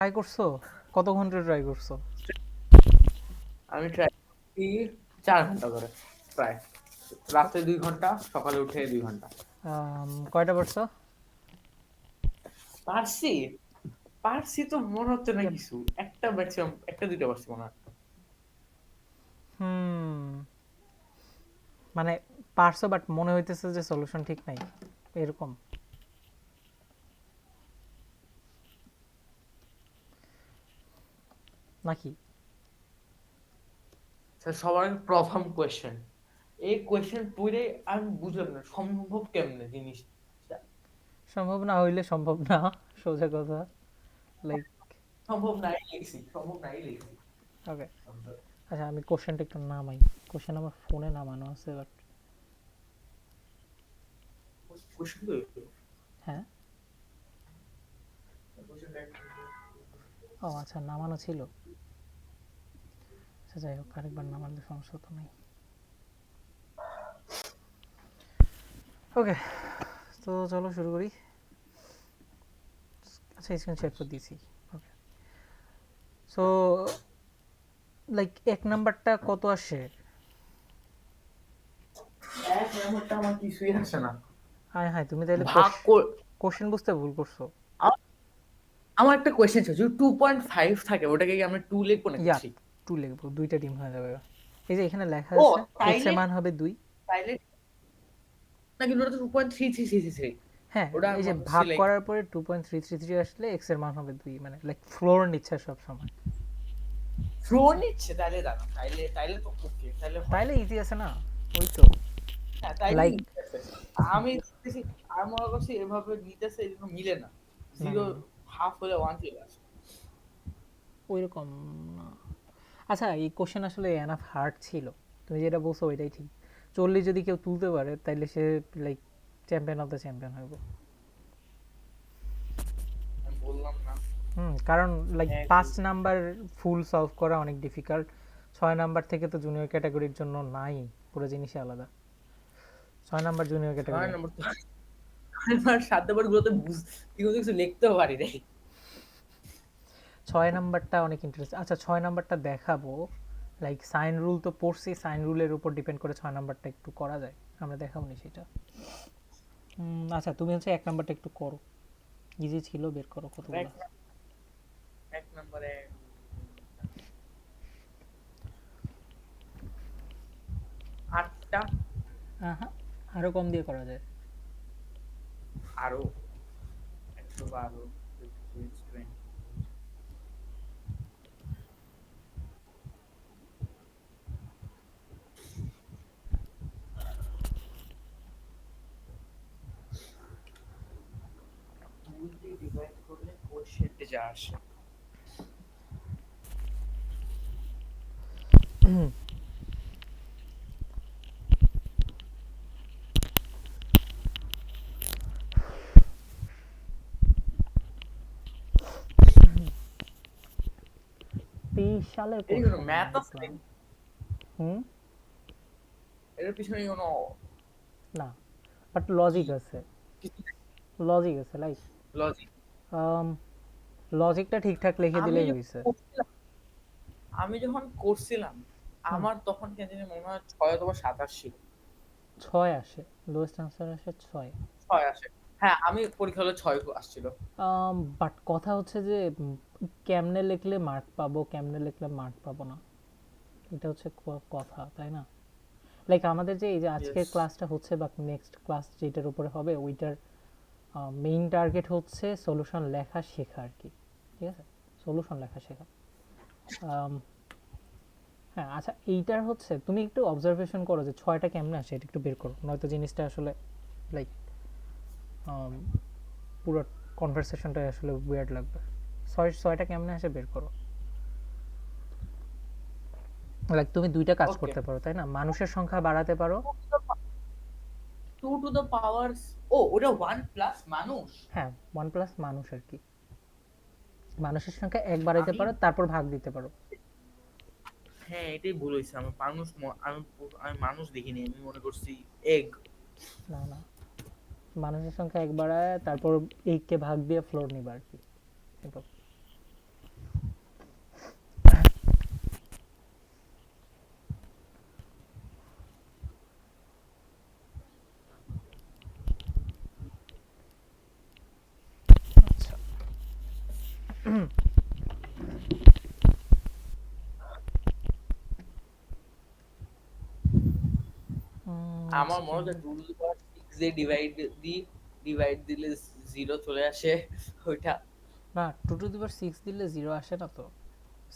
Try করছো? কত ঘন্টা ট্রাই করছো? আমি ট্রাই করছি 4 ঘন্টা করে প্রায়। রাতে 2 ঘন্টা, সকালে উঠে 2 ঘন্টা। কয়টা পারছো? পারছি পারছি তো মনে হচ্ছে না ইয়ে, কিছু। একটা ম্যাক্সিমাম, একটা দুইটা পারছি মনে হয়। হুম, মানে পারছো বাট মনে হইতেছে যে সলিউশন ঠিক নাই, এরকম নাকি? স্যার, সবার আগে প্রথম কোয়েশ্চেন, এই কোয়েশ্চেন পড়ে আমি বুঝলাম না সম্ভব কেমনে জিনিসটা। সম্ভব না হইলে সম্ভব না, সোজা কথা। লাইক, সম্ভব নাই লিখছি, সম্ভব নাই লিখছি। ওকে, আচ্ছা আমি কোশ্চেনটা একটু নামাই। কোশ্চেন আমার ফোনে নামানো আছে বাট, কোয়েশ্চেন তো হ্যাঁ, ও আচ্ছা নামানো ছিল। আচ্ছা যাই হোক, আরেকবার নামালে সমস্যা তো নাই। ওকে, তো চলো শুরু করি। আচ্ছা স্ক্রিন শেয়ার করে দিয়েছি। ওকে, সো লাইক এক নাম্বারটা কত আসে? এক নাম্বারটা আমার কিছুই আসে না। হায় হায়, তুমি তাহলে ভাগ কর। কোশ্চেন বুঝতে ভুল করছো। আমার একটা কোয়েশ্চেন ছিল, যদি 2.5 থাকে ওটাকে কি আমরা 2 লিখবো নাকি ইয়া, 3? 2 লিখবো, দুইটা ডিম হয়ে যাবে। এই যে এখানে লেখা ও আছে এক্স তাইলে এর মান হবে 2। তাইলে না, কিন্তু ওটা তো 2.3333। হ্যাঁ, ওটা এই আমি যে ভাবছি ভাগ লাইক করার পরে 2.333 আসলে এক্স এর মান হবে 2, মানে লাইক ফ্লোর নিচ্ছে সব সময়। ফ্লোর নিচ্ছে। তাইলে দাঁড়া, তাইলে তাইলে তো ওকে, তাইলে হয়। তাইলে ইজি আছে না? ওই তো, হ্যাঁ তাইলে লাইক, easy আছে। আমি দেখতেছি আর মনে করছি এভাবে নিতেছে, এই জন্য মিলে না। না জিরো না না, হাফ হলে 1 চলে আসে। ওই রকম না। আচ্ছা এই কোশ্চেন আসলে এনাফ হার্ড ছিল, তুমি যেটা বলছো ওইটাই ঠিক। 40 যদি কেউ তুলতে পারে তাইলে সে like champion of the champion হইব। আমি বললাম না। কারণ লাইক এক 5 নাম্বার ফুল সলভ করা অনেক ডিফিকাল্ট। 6 নাম্বার থেকে তো জুনিয়র ক্যাটাগরির জন্য নাই, পুরো জিনিসই আলাদা। 6 নাম্বার জুনিয়র 6 ক্যাটাগরি। নম্বর তো আমার 7 নম্বর গুলোতে ঠিক মতো কিছু লিখতেও পারি নাই। 6 নাম্বারটা অনেক ইন্টারেস্ট। আচ্ছা 6 নাম্বারটা দেখাবো। লাইক সাইন রুল তো পড়ছি, সাইন রুলের উপর ডিপেন্ড করে 6 নাম্বারটা একটু করা যায়, আমরা দেখাবো নি সেটা। আচ্ছা তুমি হচ্ছে 1 নাম্বারটা একটু করো, ইজি ছিল, বের করো কতগুলো। এক এক নম্বরে 8টা। হ্যাঁ হ্যাঁ, আরও কম দিয়ে করা যায়। আরো 112, 20। ডিভাইড করলে কোএফিসিয়েন্টে যা আসে। তেইশ সালের এই কোনো কোশ্চেন ম্যাথ আছে? দেখলাম। হুম, এর পিছনে কোনো না, বাট লজিক কি আছে। লজিক আছে লাইক, লজিক? লজিকটা ঠিকঠাক লিখে আমি দিলেই যখন হয়েছে। করছিলাম আমি যখন করছিলাম হুম, আমার তখন কেন জানি মনে হয় 6 অথবা 27 ছিল। 6 আসে, লোয়েস্ট আনসার আসে 6। 6 আসে। হ্যাঁ, আমি পরীক্ষা হলে 6 আসছিল। বাট কথা হচ্ছে যে কেমনে লিখলে মার্ক পাবো, কেমনে লিখলে মার্ক পাবো না, এটা হচ্ছে কথা, তাই না? লাইক আমাদের যে এই যে আজকের ইয়েস। ক্লাসটা হচ্ছে বা নেক্সট ক্লাস যেটার উপরে হবে ওইটার মেইন টার্গেট হচ্ছে সলিউশন লেখা শেখা আর কি। ঠিক আছে, সলিউশন লেখা শেখা। আম, হ্যাঁ আচ্ছা, এইটার হচ্ছে তুমি একটু অবজারভেশন করো যে 6টা কেমনে আসে, এটা একটু বের করো, নয়তো জিনিসটা আসলে লাইক পুরো কনভারসেশনটা আসলে উইয়ার্ড লাগবে। 6টা কেমনে আসে বের করো। লাইক তুমি দুইটা কাজ ওকে। করতে পারো, তাই না? মানুষের সংখ্যা বাড়াতে পারো। 2 টু দ্য পাওয়ার, ও ওটা 1 প্লাস মানুষ। হ্যাঁ, 1 প্লাস মানুষ আর কি, মানুষের সংখ্যা এক বাড়াইতে আমি পারো তারপর ভাগ দিতে পারো। হ্যাঁ, এটাই ভুল হয়েছে। আমি মানুষ আমি মানুষ দেখিনি, আমি মনে করছি এগ। না না, মানুষের সংখ্যা এক বাড়ায় তারপর এইকে ভাগ দিয়ে ফ্লোর নিবা আর কি, সিম্পল। আমার মনে হচ্ছে 2 টু দি পাওয়ার 6 দিয়ে ডিভাইড দিলে 0 চলে আসে ওইটা। না, 2^6 দিলে 0 আসে না তো,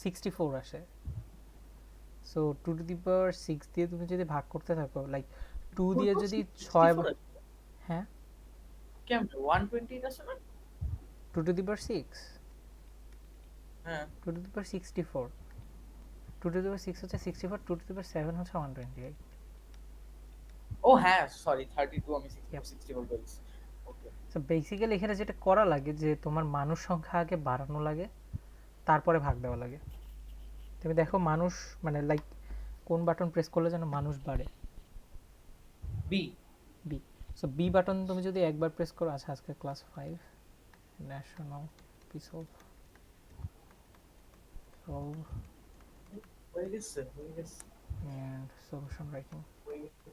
64 আসে। সো 2^6 দিয়ে তুমি যদি ভাগ করতে থাকো, লাইক 2 দিয়ে যদি 6, 64 আছে হ্যাঁ কেমন 128 আছে না? 2^6, হ্যাঁ 2^64, 2^6 হচ্ছে 64, 2^7 হচ্ছে 128। ও হ্যাঁ সরি 32 আমি Yep. 64 বলছি। ওকে সো বেসিক্যালি এখানে যেটা করা লাগে যে তোমার মানুষ সংখ্যা আগে বাড়ানো লাগে, তারপরে ভাগ দেওয়া লাগে। তুমি দেখো মানুষ মানে লাইক কোন বাটন প্রেস করলে যেন মানুষ বাড়ে, B B. So B button তুমি যদি একবার প্রেস করো, আচ্ছা আজকে class 5 national peace of solve হয়ে গেছে অ্যান্ড সলিউশন রাইটিং। হয়ে গেছে।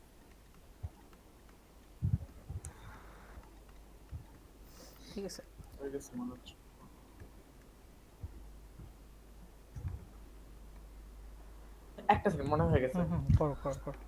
ঠিক আছে, হয়ে গেছে মনে হচ্ছে। একটা সেকেন্ড মনে হয়ে গেছে। করো করো করো।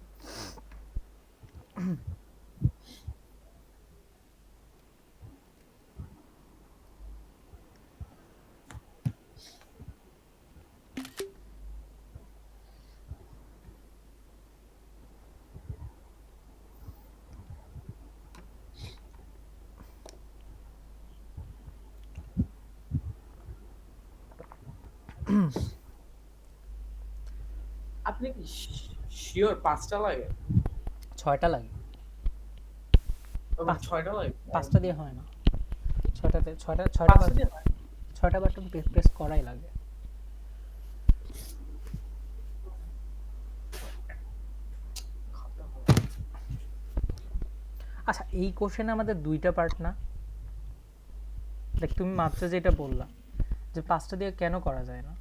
আপনি কি শিওর 5টা লাগে? 6টা লাগে, এবং 6টা লাগে? 5টা দিয়ে হয় না, 6টাতে 6টা 5টা দিয়ে হয়? 6টা বাটন প্রেস করাই লাগে। আচ্ছা এই কোশ্চেনে আমাদের 2টা পার্ট না? দেখ তুমি মাত্র যেটা বললা যে 5টা দিয়ে কেন করা যায় না,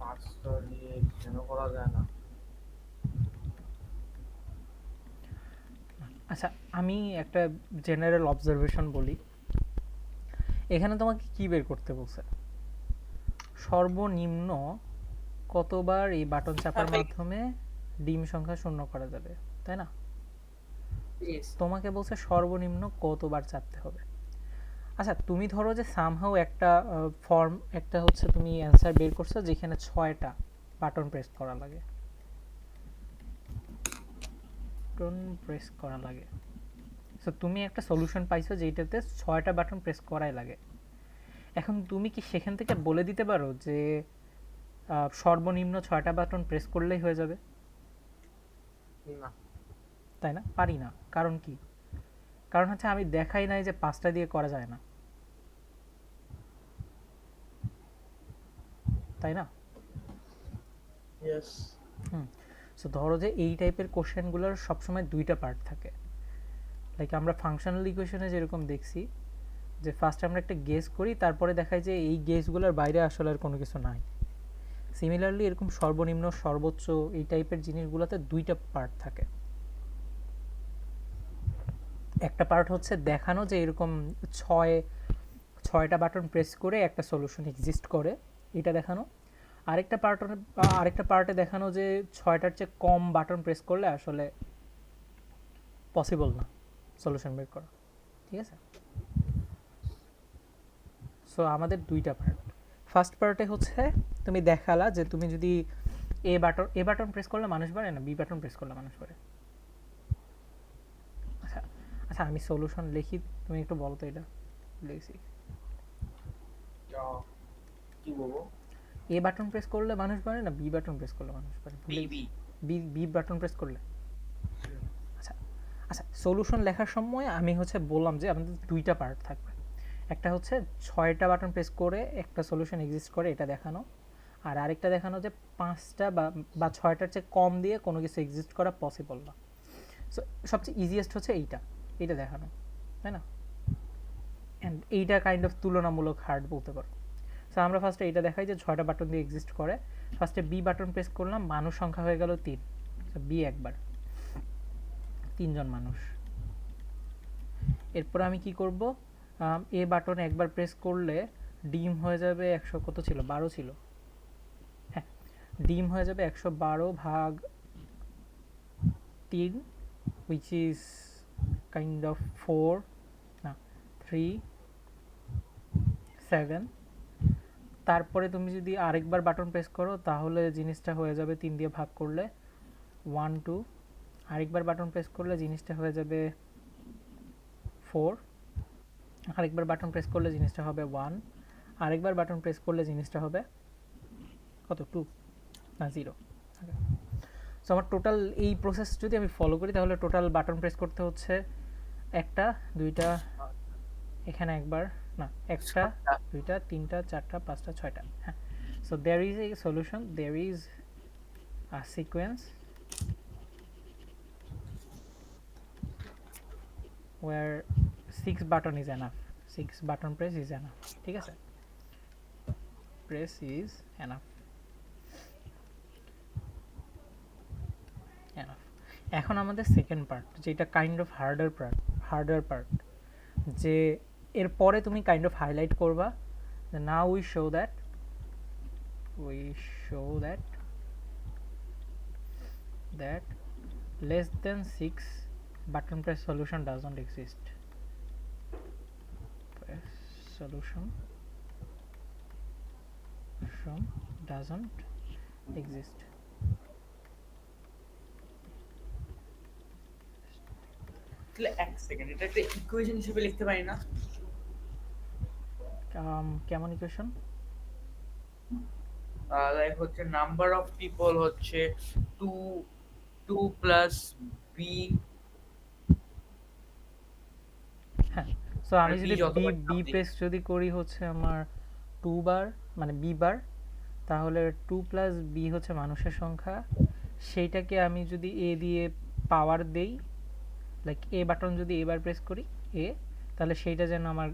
5টা দিয়ে কেন করা যায় না? আচ্ছা আমি একটা জেনারেল অবজারভেশন বলি, এখানে তোমাকে কি বের করতে বলছে, সর্বনিম্ন কতবার এই বাটন চাপার মাধ্যমে ডিম সংখ্যা শূন্য করা যাবে, তাই না? তোমাকে বলছে সর্বনিম্ন কতবার চাপতে হবে। আচ্ছা তুমি ধরো যে সামহাউ একটা ফর্ম একটা হচ্ছে তুমি অ্যান্সার বের করছো যেখানে 6টা বাটন প্রেস করা লাগে, বাটন প্রেস করা লাগে। সো তুমি একটা সলিউশন পাইছো যেটাতে 6টা বাটন প্রেস করাই লাগে। এখন তুমি কি সেখান থেকে বলে দিতে পারো যে সর্বনিম্ন 6টা বাটন প্রেস করলেই হয়ে যাবে? না তাই না, পারি না। কারণ কি? কারণ হচ্ছে আমি দেখাই নাই যে 5টা দিয়ে করা যায় না, তাই না? ইয়েস সো ধরো যে এই টাইপের কোশ্চেনগুলোর সবসময় 2টা পার্ট থাকে। লাইক আমরা ফাংশনাল ইকুয়েশনে যেরকম দেখছি যে ফার্স্ট আমরা একটা গেস করি, তারপরে দেখায় যে এই গেসগুলোর বাইরে আসলে আর কোনো কিছু নাই। সিমিলারলি এরকম সর্বনিম্ন সর্বোচ্চ এই টাইপের জিনিসগুলোতে 2টা পার্ট থাকে। একটা পার্ট হচ্ছে দেখানো যে এরকম 6টা বাটন প্রেস করে একটা সলিউশন এক্সিস্ট করে, এটা দেখানো। আরেকটা পার্টে দেখানো যে 6টার চেয়ে কম বাটন প্রেস করলে আসলে পসিবল না সলিউশন বের করা। ঠিক আছে, সো আমাদের 2টা পার্ট। ফার্স্ট পার্টে হচ্ছে তুমি দেখালা যে তুমি যদি এ বাটন প্রেস করলে মানুষ বাড়ে না, বি বাটন প্রেস করলে মানুষ বাড়ে। আচ্ছা আচ্ছা আমি সলিউশন লিখি, তুমি একটু বলো তো এটা লিখছি। কি বলবো? এ বাটন প্রেস করলে মানুষ বাড়ে না, বি বাটন প্রেস করলে মানুষ বাড়ে? বি বাটন প্রেস করলে। আচ্ছা আচ্ছা সলিউশন লেখার সময় আমি হচ্ছে বললাম যে আমাদের 2টা পার্ট থাকবে। একটা হচ্ছে 6টা বাটন প্রেস করে একটা সলিউশন এক্সিস্ট করে এটা দেখানো, আর আরেকটা দেখানো যে 5টা বা 6টার চেয়ে কম দিয়ে কোনো কিছু এক্সিস্ট করা পসিবল না। সো সবচেয়ে ইজিয়েস্ট হচ্ছে এইটা দেখানো, তাই না? অ্যান্ড এইটা কাইন্ড অফ তুলনামূলক হার্ড বলতে পারো। সো আমরা ফার্স্টে এটা দেখাই যে 6টা বাটন দিয়ে এক্সিস্ট করে। ফার্স্টে বি বাটন প্রেস করলাম, মানুষ সংখ্যা হয়ে গেল 3, বি একবার 3 জন মানুষ। এরপর আমি কি করব, এ বাটন একবার প্রেস করলে ডিম হয়ে যাবে 100 কত ছিল 12 ছিল, হ্যাঁ ডিম হয়ে যাবে 112 ভাগ 3 which is kind of 4 না 3 7। তারপরে তুমি যদি আরেকবার বাটন প্রেস করো তাহলে জিনিসটা হয়ে যাবে 3 দিয়ে ভাগ করলে 1 2, আরেকবার বাটন প্রেস করলে জিনিসটা হয়ে যাবে 4, আরেকবার বাটন প্রেস করলে জিনিসটা হবে 1, আরেকবার বাটন প্রেস করলে জিনিসটা হবে কত 2 না 0। সো আমার টোটাল এই প্রসেস যদি আমি ফলো করি তাহলে টোটাল বাটন প্রেস করতে হচ্ছে একটা দুইটা, এখানে একবার না একটা দুইটা তিনটা চারটা পাঁচটা ছয়টা, হ্যাঁ। So there is a solution, there is a sequence where 6 button is enough, 6 button press is enough, ঠিক আছে, press is enough enough। এখন আমাদের সেকেন্ড পার্ট যেটা কাইন্ড অফ হার্ডার পার্ট, যে এরপরে তুমি কাইন্ড অফ হাইলাইট করবা, now we show that that less than 6 button press solution doesn't exist, solution doesn't exist। তাহলে এক সেকেন্ড, এটা একটা ইকুয়েশন হিসেবে লিখতে পারি না? কেমন ইকুয়েশন? লাইক হচ্ছে নাম্বার অফ পিপল হচ্ছে 2 প্লাস বি। হ্যাঁ, সো আমি যদি বি প্রেস যদি করি হচ্ছে আমার 2 বার মানে বি বার, তাহলে 2 প্লাস বি হচ্ছে মানুষের সংখ্যা, সেইটাকে আমি যদি এ দিয়ে পাওয়ার দেই, লাইক এ বাটন যদি এবার প্রেস করি এ, তাহলে সেইটা যেন আমার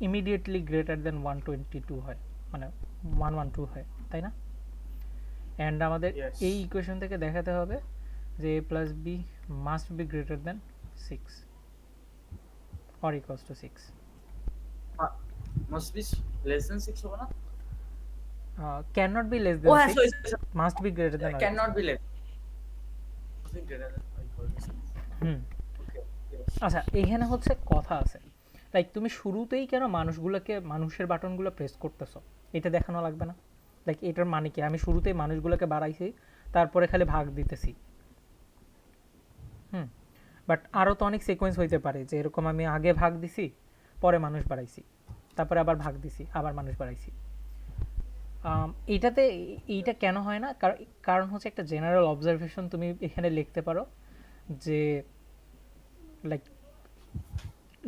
ইমিডিয়েটলি গ্রেটার দেন 122 হয়, মানে 112 হয়, তাই না? অ্যান্ড আমাদের এই ইকুয়েশন থেকে দেখাতে হবে যে a plus B must be greater than 6 or equals to 6, must be less than 6 হবে না? cannot be less than 6, must be greater than or cannot be less greater than or equal to 6। আচ্ছা এখানে হচ্ছে কথা আছে, like তুমি শুরুতেই কেন মানুষের বাটনগুলো প্রেস করতেছো এটা দেখানো লাগবে না? লাইক এটার মানে কি, আমি শুরুতেই মানুষগুলোকে বাড়াইছি তারপরে খালি ভাগ দিতেছি, বাট আরও তো অনেক সিকোয়েন্স হইতে পারে যে এরকম আমি আগে ভাগ দিছি পরে মানুষ বাড়াইছি তারপরে আবার ভাগ দিছি আবার মানুষ বাড়াইছি। এইটা কেন হয় না? কারণ হচ্ছে একটা জেনারেল অবজারভেশন তুমি এখানে লিখতে পারো যে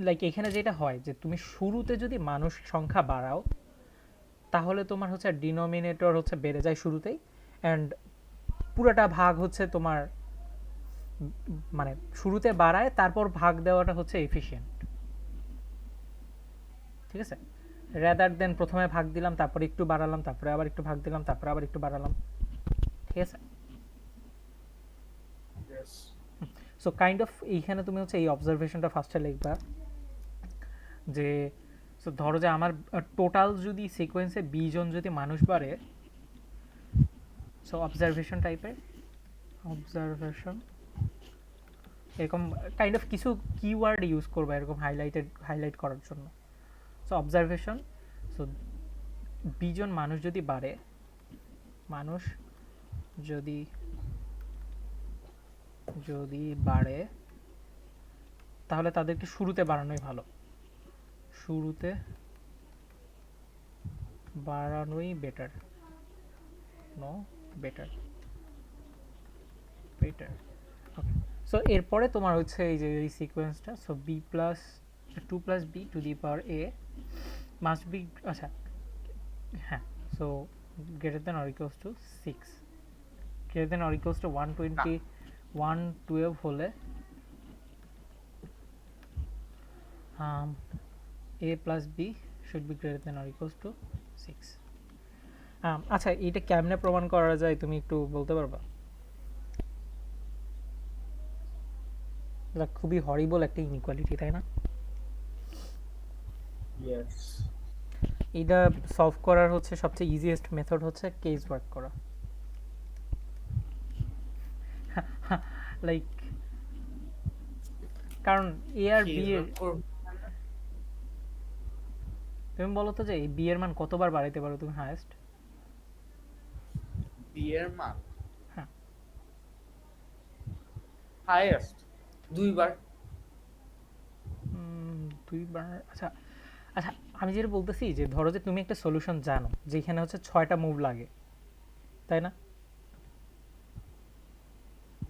লাইক এখানে যেটা হয় যে তুমি শুরুতে যদি মানুষ সংখ্যা বাড়াও তাহলে তোমার হচ্ছে ডিনোমিনেটর হচ্ছে বেড়ে যায় শুরুতেই, অ্যান্ড পুরাটা ভাগ হচ্ছে তোমার মানে শুরুতে বাড়ায় তারপর ভাগ দেওয়াটা হচ্ছে এফিশিয়েন্ট, ঠিক আছে, রেদার দেন প্রথমে ভাগ দিলাম তারপরে একটু বাড়ালাম তারপরে আবার একটু ভাগ দিলাম তারপরে আবার একটু বাড়ালাম, ঠিক আছে। সো কাইন্ড অফ এইখানে তুমি হচ্ছে এই অবজারভেশনটা ফার্স্টে লিখবা যে সো ধরো যে আমার টোটাল যদি সিকোয়েন্সে 20 জন যদি মানুষ বাড়ে, সো অবজারভেশন টাইপের অবজারভেশন এরকম কাইন্ড অফ কিছু কিওয়ার্ড ইউজ করবা এরকম হাইলাইট করার জন্য। সো অবজারভেশন, সো 20 জন মানুষ যদি বাড়ে, মানুষ যদি বাড়ে তাহলে তাদেরকে শুরুতে বাড়ানোই ভালো, শুরুতে বাড়ানোই better, no better okay. So এরপরে তোমার হচ্ছে এই যে এই সিকোয়েন্সটা, so B plus 2 plus B to the power A must be, আচ্ছা হ্যাঁ, so greater than or equals to 6, greater than or equals to 112 হলে a plus b should be greater than or equals to 6। আচ্ছা এটা কেমনে প্রমাণ করা যায় তুমি একটু বলতে পারবা? এটা খুবই হরিবল একটা ইনইকুয়ালিটি, তাই না? ইয়েস। এইটা সলভ করার হচ্ছে সবচেয়ে ইজিয়েস্ট মেথড হচ্ছে কেস ওয়ার্ক করা। লাইক কারণ এ আর বি এর, তুমি বলো তো যে এই বি এর মান কতবার বাড়াইতে পারো তুমি হায়েস্ট? বি এর মান হ্যাঁ, হাইয়েস্ট 2 বার। দুইবার। আচ্ছা আচ্ছা, আমি যেটা বলতেছি যে ধরো যে তুমি একটা সলিউশন জানো যেখানে হচ্ছে 6টা মুভ লাগে, তাই না?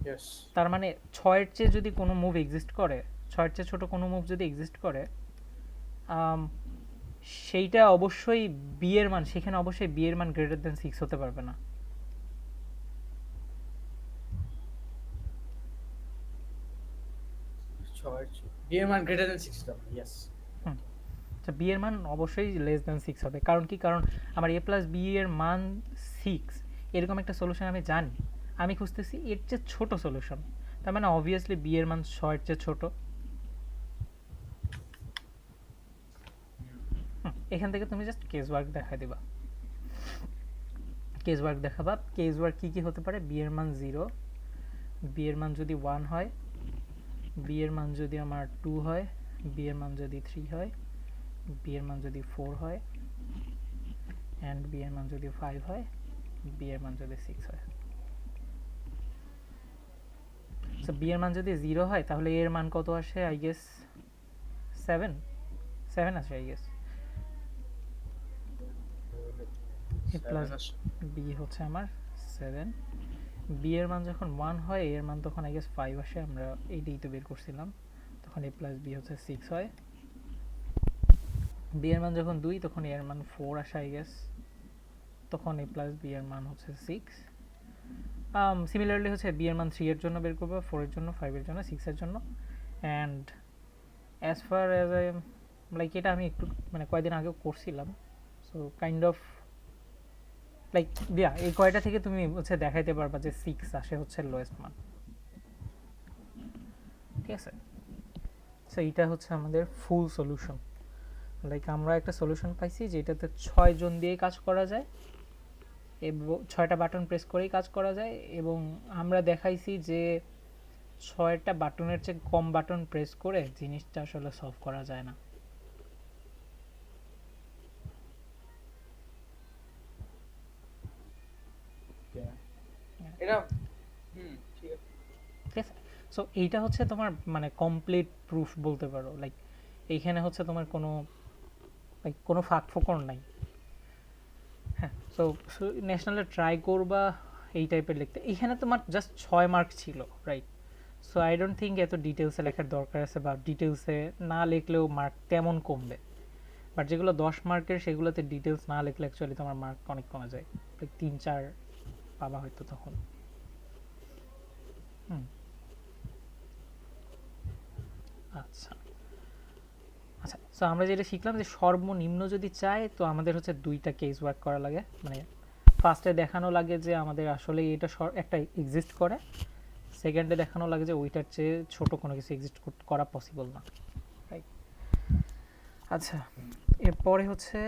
ইয়েস। তার মানে 6-এর চেয়ে যদি কোনো মুভ এক্সিস্ট করে, 6-এর চেয়ে ছোট কোনো মুভ যদি এক্সিস্ট করে, আম, সেইটা অবশ্যই বি এর মান, সেখানে অবশ্যই বি এর মান গ্রেটার দেন 6 হতে পারবে না। বি এর মান গ্রেটার দ্যান 6 দাও। ইয়েস। হুম, আচ্ছা, বি এর মান অবশ্যই লেস দেন 6 হবে। কারণ কি? কারণ আমার এ প্লাস বি এর মান 6, এরকম একটা সলিউশন আমি জানি। আমি খুঁজতেছি এর চেয়ে ছোট সলিউশন, তার মানে অবভিয়াসলি বি এর মান 6-এর চেয়ে ছোট। এখান থেকে তুমি জাস্ট কেস ওয়ার্ক দেখাই দিবা, কেস ওয়ার্ক দেখাবা। কেস ওয়ার্ক কী কী হতে পারে? বি এর মান 0, বি এর মান যদি 1 হয়, বি এর মান যদি আমার 2 হয়, বি এর মান যদি 3 হয়, বি এর মান যদি 4 হয়, অ্যান্ড বি এর মান যদি 5 হয়, বি এর মান যদি 6 হয়। সো বি এর মান যদি 0 হয় তাহলে এর মান কত আসে? আই গেস 7, 7 আসে I guess. A plus B হচ্ছে আমার 7। বি এর মান যখন 1 হয়, এর মান তখন আই গেস 5 আসে, আমরা এইটাই তো বের করছিলাম। তখন এ প্লাস বি হচ্ছে 6 হয়। বি এর মান যখন 2, তখন এর মান 4 আসে আই গেস, তখন এ প্লাস বি এর মান হচ্ছে 6। সিমিলারলি হচ্ছে বি এর মান 3 এর জন্য বের করবো, 4 এর জন্য, 5 এর জন্য, 6 এর জন্য। And as far as I like, এটা আমি একটু মানে কয়েকদিন আগেও করছিলাম, সো কাইন্ড অফ লাইক দিয়া এই কয়টা থেকে তুমি হচ্ছে দেখাইতে পারবা যে 6 আসে হচ্ছে লোয়েস্ট মান। ঠিক আছে, সো এইটা হচ্ছে আমাদের ফুল সলিউশন। লাইক আমরা একটা সলিউশন পাইছি যেটাতে 6 জন দিয়ে কাজ করা যায় এবং 6টা বাটন প্রেস করেই কাজ করা যায়, এবং আমরা দেখাইছি যে 6টা বাটনের চেয়ে কম বাটন প্রেস করে জিনিসটা আসলে সলভ করা যায় না। এটা ঠিক আছে। ঠিক আছে, সো এইটা হচ্ছে তোমার মানে কমপ্লিট প্রুফ বলতে পারো। লাইক এইখানে হচ্ছে তোমার কোনো লাইক কোনো ফাঁক ফোকর নাই। হ্যাঁ, সো ন্যাশনালে ট্রাই করবা এই টাইপের লিখতে। এখানে তোমার জাস্ট 6 মার্ক ছিল, right? So I don't think এত ডিটেলসে লেখার দরকার আছে, বা ডিটেলসে না লিখলেও মার্ক তেমন কমবে। বাট যেগুলো 10 মার্কের সেগুলোতে ডিটেলস না লিখলে অ্যাকচুয়ালি তোমার মার্ক অনেক কমে যায়, লাইক 3-4 পাবা হয়তো তখন। হুম, আচ্ছা আচ্ছা, সো আমরা যেটা শিখলাম যে সর্বনিম্ন যদি চাই তো আমাদের হচ্ছে 2টা কেস ওয়ার্ক করা লাগে। মানে ফার্স্টে দেখানো লাগে যে আমাদের আসলে এটা একটা এক্সিস্ট করে, সেকেন্ডে দেখানো লাগে যে ওইটার চেয়ে ছোট কোনো কিছু এক্সিস্ট করা পসিবল না, রাইট? আচ্ছা, এরপরে হচ্ছে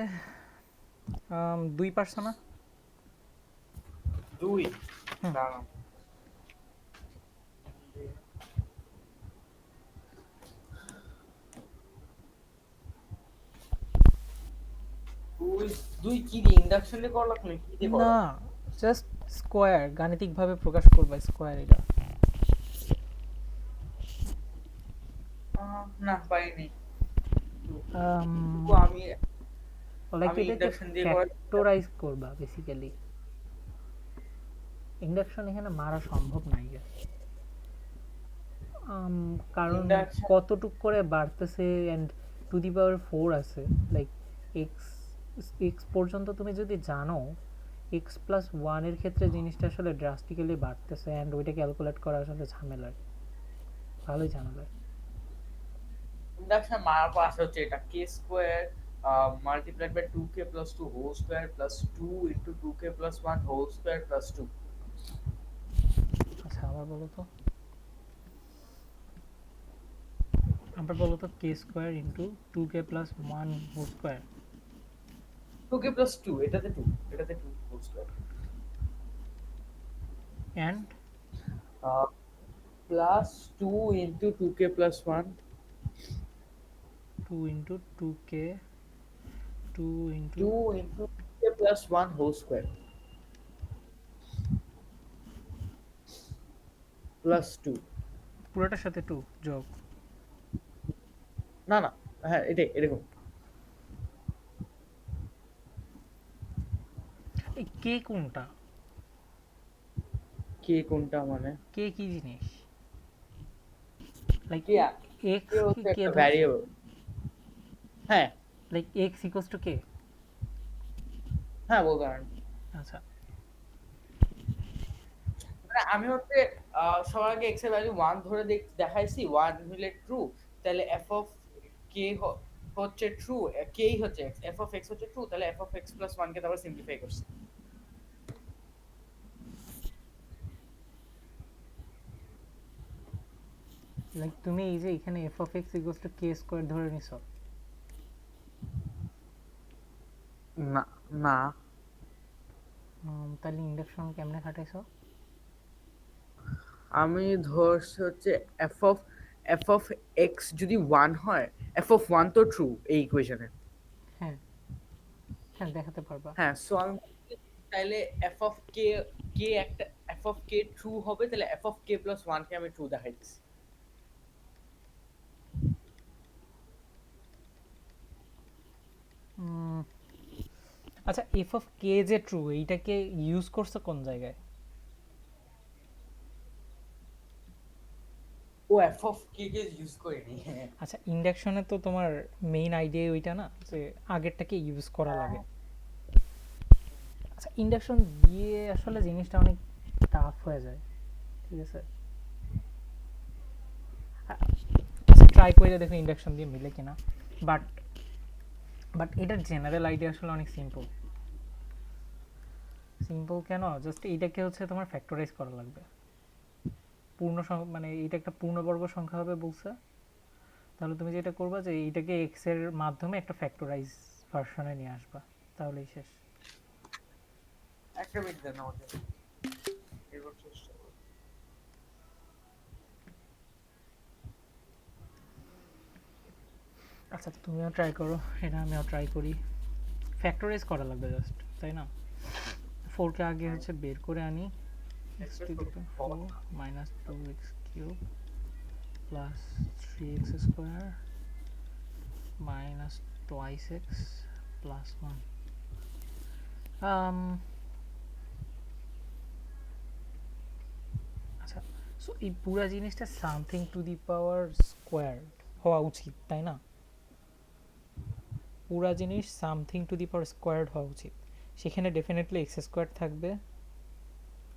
2 পার্সোনা। 2 হুম, না, 2 কি দিয়ে ইন্ডাকশন দিয়ে করা লাগবে, কি দিয়ে করা না, লাগবে? জাস্ট স্কোয়ার, গাণিতিকভাবে প্রকাশ করবা স্কোয়ার এটা। না পাইনি। আমি লাইক আমি এটাকে ইন্ডাকশন দিয়ে করা। ফ্যাক্টরাইজ করবা বেসিক্যালি। ইন্ডাকশন এখানে মারা সম্ভব নাই guys। কারণ ইন্ডাকশন কতটুক করে বাড়তেছে, অ্যান্ড টু দি পাওয়ার 4 আছে, লাইক এক্স এক্স পর্যন্ত তুমি যদি জানো, এক্স প্লাস 1 এর ক্ষেত্রে জিনিসটা আসলে ড্রাস্টিক্যালি বাড়তেছে, অ্যান্ড ওইটা ক্যালকুলেট করা আসলে ঝামেলার, ভালোই ঝামেলার। ইন্ডাকশন মারার পর আসে হচ্ছে এটা K square multiplied by 2k plus 2 whole square plus 2 into 2k plus 1 whole square plus 2। আচ্ছা, আবার বলো তো। আবার বলো তো K square into 2k plus 1 whole square 2k plus 2 এটাতে 2 এটাতে 2 whole square and plus 2 into 2k plus 1 2 into 2k 2 into 2 into 2k plus 1 whole square plus 2 পুরোটার সাথে 2 যোগ না না হ্যাঁ এটাই এরকম এই কে কোনটা কে কোনটা মানে কে কি জিনিস লাইক কে এক্স কে কি হচ্ছে কে একটা ধরছো ভ্যারিয়েবল হ্যাঁ লাইক এক্স ইকুয়ালস টু কে হ্যাঁ বলতে পারেন আচ্ছা মানে আমি হচ্ছে সবার আগে এক্স এর ভ্যালু 1 ধরে দেখাইছি 1 হলে ট্রু তাহলে এফ অফ কে হচ্ছে ট্রু কে হচ্ছে এক্স এফ অফ এক্স হচ্ছে ট্রু তাহলে এফ অফ এক্স প্লাস 1 কে তারপর সিম্পলিফাই করছি লাইক তুমি এই যে এখানে F of x equals to K square ধরে নিছো না না তাহলে ইন্ডাকশন কেমনে খাটাইছো আমি ধরছি হচ্ছে এফ অফ এক্স যদি 1 হয় এফ অফ 1 তো ট্রু এই ইকুয়েশনে হ্যাঁ হ্যাঁ দেখাতে পারবা হ্যাঁ সো আমি বলছি, তাহলে এফ অফ কে কে একটা এফ অফ কে ট্রু হবে তাহলে এফ অফ কে প্লাস 1 কে আমি ট্রু দেখাইতেছি আচ্ছা এফ অফ কে যে ট্রু এইটাকে ইউজ করছো কোন জায়গায় ও এফ অফ কে কে ইউজ করিনি আচ্ছা ইন্ডাকশনে তো তোমার মেইন আইডিয়া ওইটা না যে আগেরটাকে ইউজ করা লাগে আচ্ছা ইন্ডাকশন দিয়ে আসলে জিনিসটা অনেক টাফ হয়ে যায় ঠিক আছে আচ্ছা ট্রাই করে দেখো ইন্ডাকশন দিয়ে মিলে কিনা বাট বাট এটার জেনারেল আইডিয়া আসলে অনেক সিম্পল সিম্পল কেন জাস্ট এইটাকে হচ্ছে তোমার ফ্যাক্টরাইজ করা লাগবে পূর্ণ মানে এটা একটা পূর্ণবর্গ সংখ্যা হবে বলছে তাহলে তুমি যেটা করবা যে এইটাকে এক্স এর মাধ্যমে একটা ফ্যাক্টরাইজ ভার্সনে নিয়ে আসবা তাহলেই শেষ একটা মিনিট দেন আমাকে এবার চেষ্টা করব আচ্ছা তুমিও ট্রাই করো এটা আমিও ট্রাই করি ফ্যাক্টরাইজ করা লাগবে জাস্ট তাই না ফোরকে আগে হচ্ছে বের করে আনি x to the power four minus two x cube plus three x square minus twice x plus one আচ্ছা সো এই পুরা জিনিসটা something to the power square হওয়া উচিত তাই না পুরা জিনিস something to the power squared হওয়া উচিত সেখানে ডেফিনেটলি এক্স স্কোয়ার থাকবে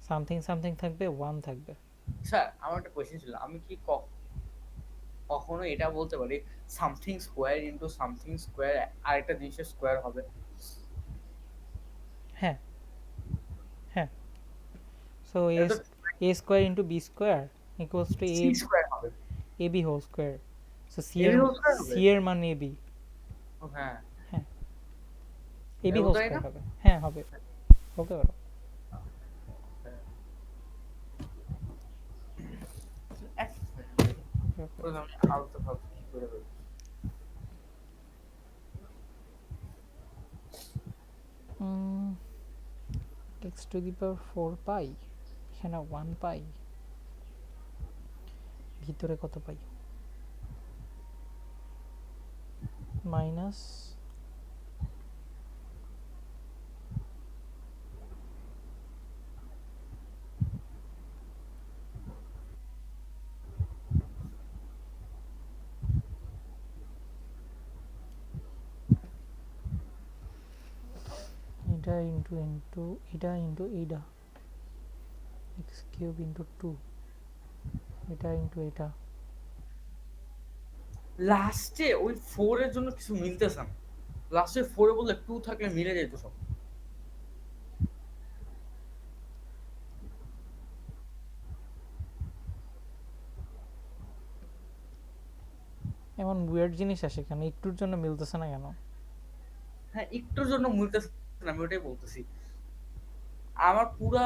সামথিং সামথিং থাকবে ওয়ান থাকবে স্যার আমার একটা কোশ্চেন ছিল আমি কি কখনো এটা বলতে পারি something square into something square আরেকটা জিনিসের স্কোয়ার হবে হ্যাঁ হ্যাঁ সো এটা তো A square into B square equals to C square হবে A B whole square so AB whole square হবে সি এর মান এ বি ও হ্যাঁ হ্যাঁ এ বি এটা হোল বলতে পারি স্কোয়ার না হবে হ্যাঁ হবে বলতে পারো এক মিনিট আমি আলতো ফালতু কি করে বলবো x to the power four pi এখানে ওয়ান পাই ভিতরে কত পাই মাইনাস এটা ইন্টু ইন্টু এটা ইন্টু এইটা এক্স কিউব ইন্টু টু এটা ইন্টু এটা লাস্টে ওই 4 এর জন্য কিছু মিলতেছে না লাস্টে 4 এ বললে 2 থাকলে মিলে যেত সব এমন উইয়ার্ড জিনিস আসে কেন, একটুর জন্য মিলতেছে না কেন? হ্যাঁ একটুর জন্য মিলতেছে না, আমি ওটাই বলতেছি। আমার পুরা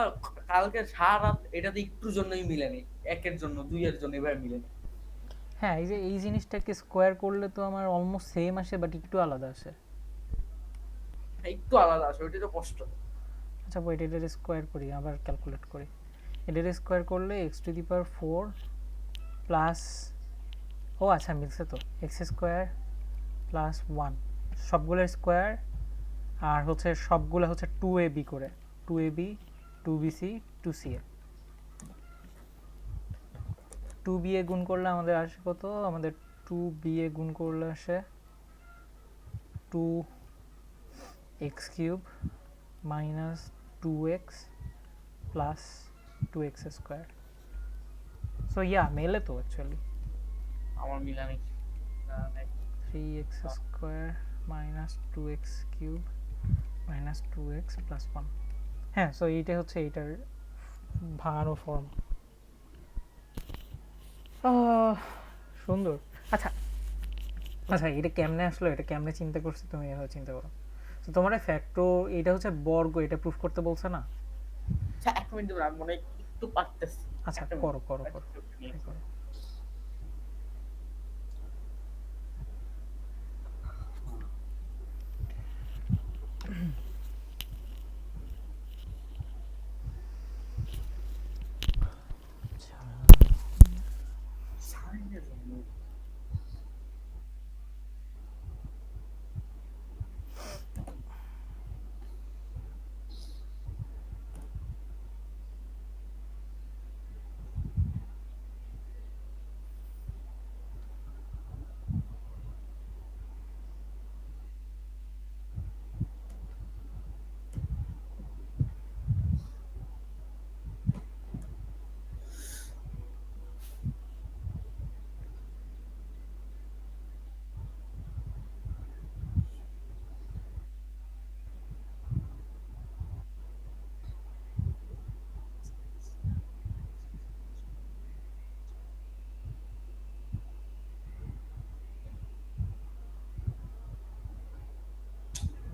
কালকে সারা রাত এটাতে একটুর জন্যই মিলেনি, একের জন্য দুইয়ের জন্য এবার মিলেনি। হ্যাঁ, এই যে এই জিনিসটাকে স্কোয়ার করলে তো আমার অলমোস্ট সেম আসে, বাট একটু আলাদা আসে। হ্যাঁ, একটু আলাদা আসে, ওইটাই তো কষ্ট। আচ্ছা ওয়েট, এটার স্কোয়ার করি, আবার ক্যালকুলেট করি। এটার স্কোয়ার করলে X to the power 4 plus, ও আচ্ছা মিলছে তো, এক্স স্কোয়ার প্লাস 1 সবগুলোর স্কোয়ার, আর হচ্ছে সবগুলো হচ্ছে 2ab করে, 2ab 2bc 2ca, 2ba গুণ করলে আমাদের আসে কত, আমাদের 2ba গুণ করলে আসে 2x cube minus 2x plus 2x square. So yeah মেলে তো অ্যাকচুয়ালি, আমার মিলানি না, নাই। 3x square minus 2x cube minus 2x plus 1। হ্যাঁ, সো এইটা হচ্ছে এইটার ভাঙানো ফর্ম। সুন্দর। আচ্ছা আচ্ছা, এটা কেমনে আসলো, এটা কেমনে চিন্তা করছো তুমি, এভাবে চিন্তা করো। তো তোমার ফ্যাক্টো, এটা হচ্ছে বর্গ, এটা প্রুফ করতে বলছে না? আচ্ছা এক মিনিট দেবেন, আমি মনে হয় একটু পারতেছি। আচ্ছা একটা মিনিট, করো করো আমি করো, একটু নিয়ে ট্রাই আসি। করো। আচ্ছা, সাইনের জন্য।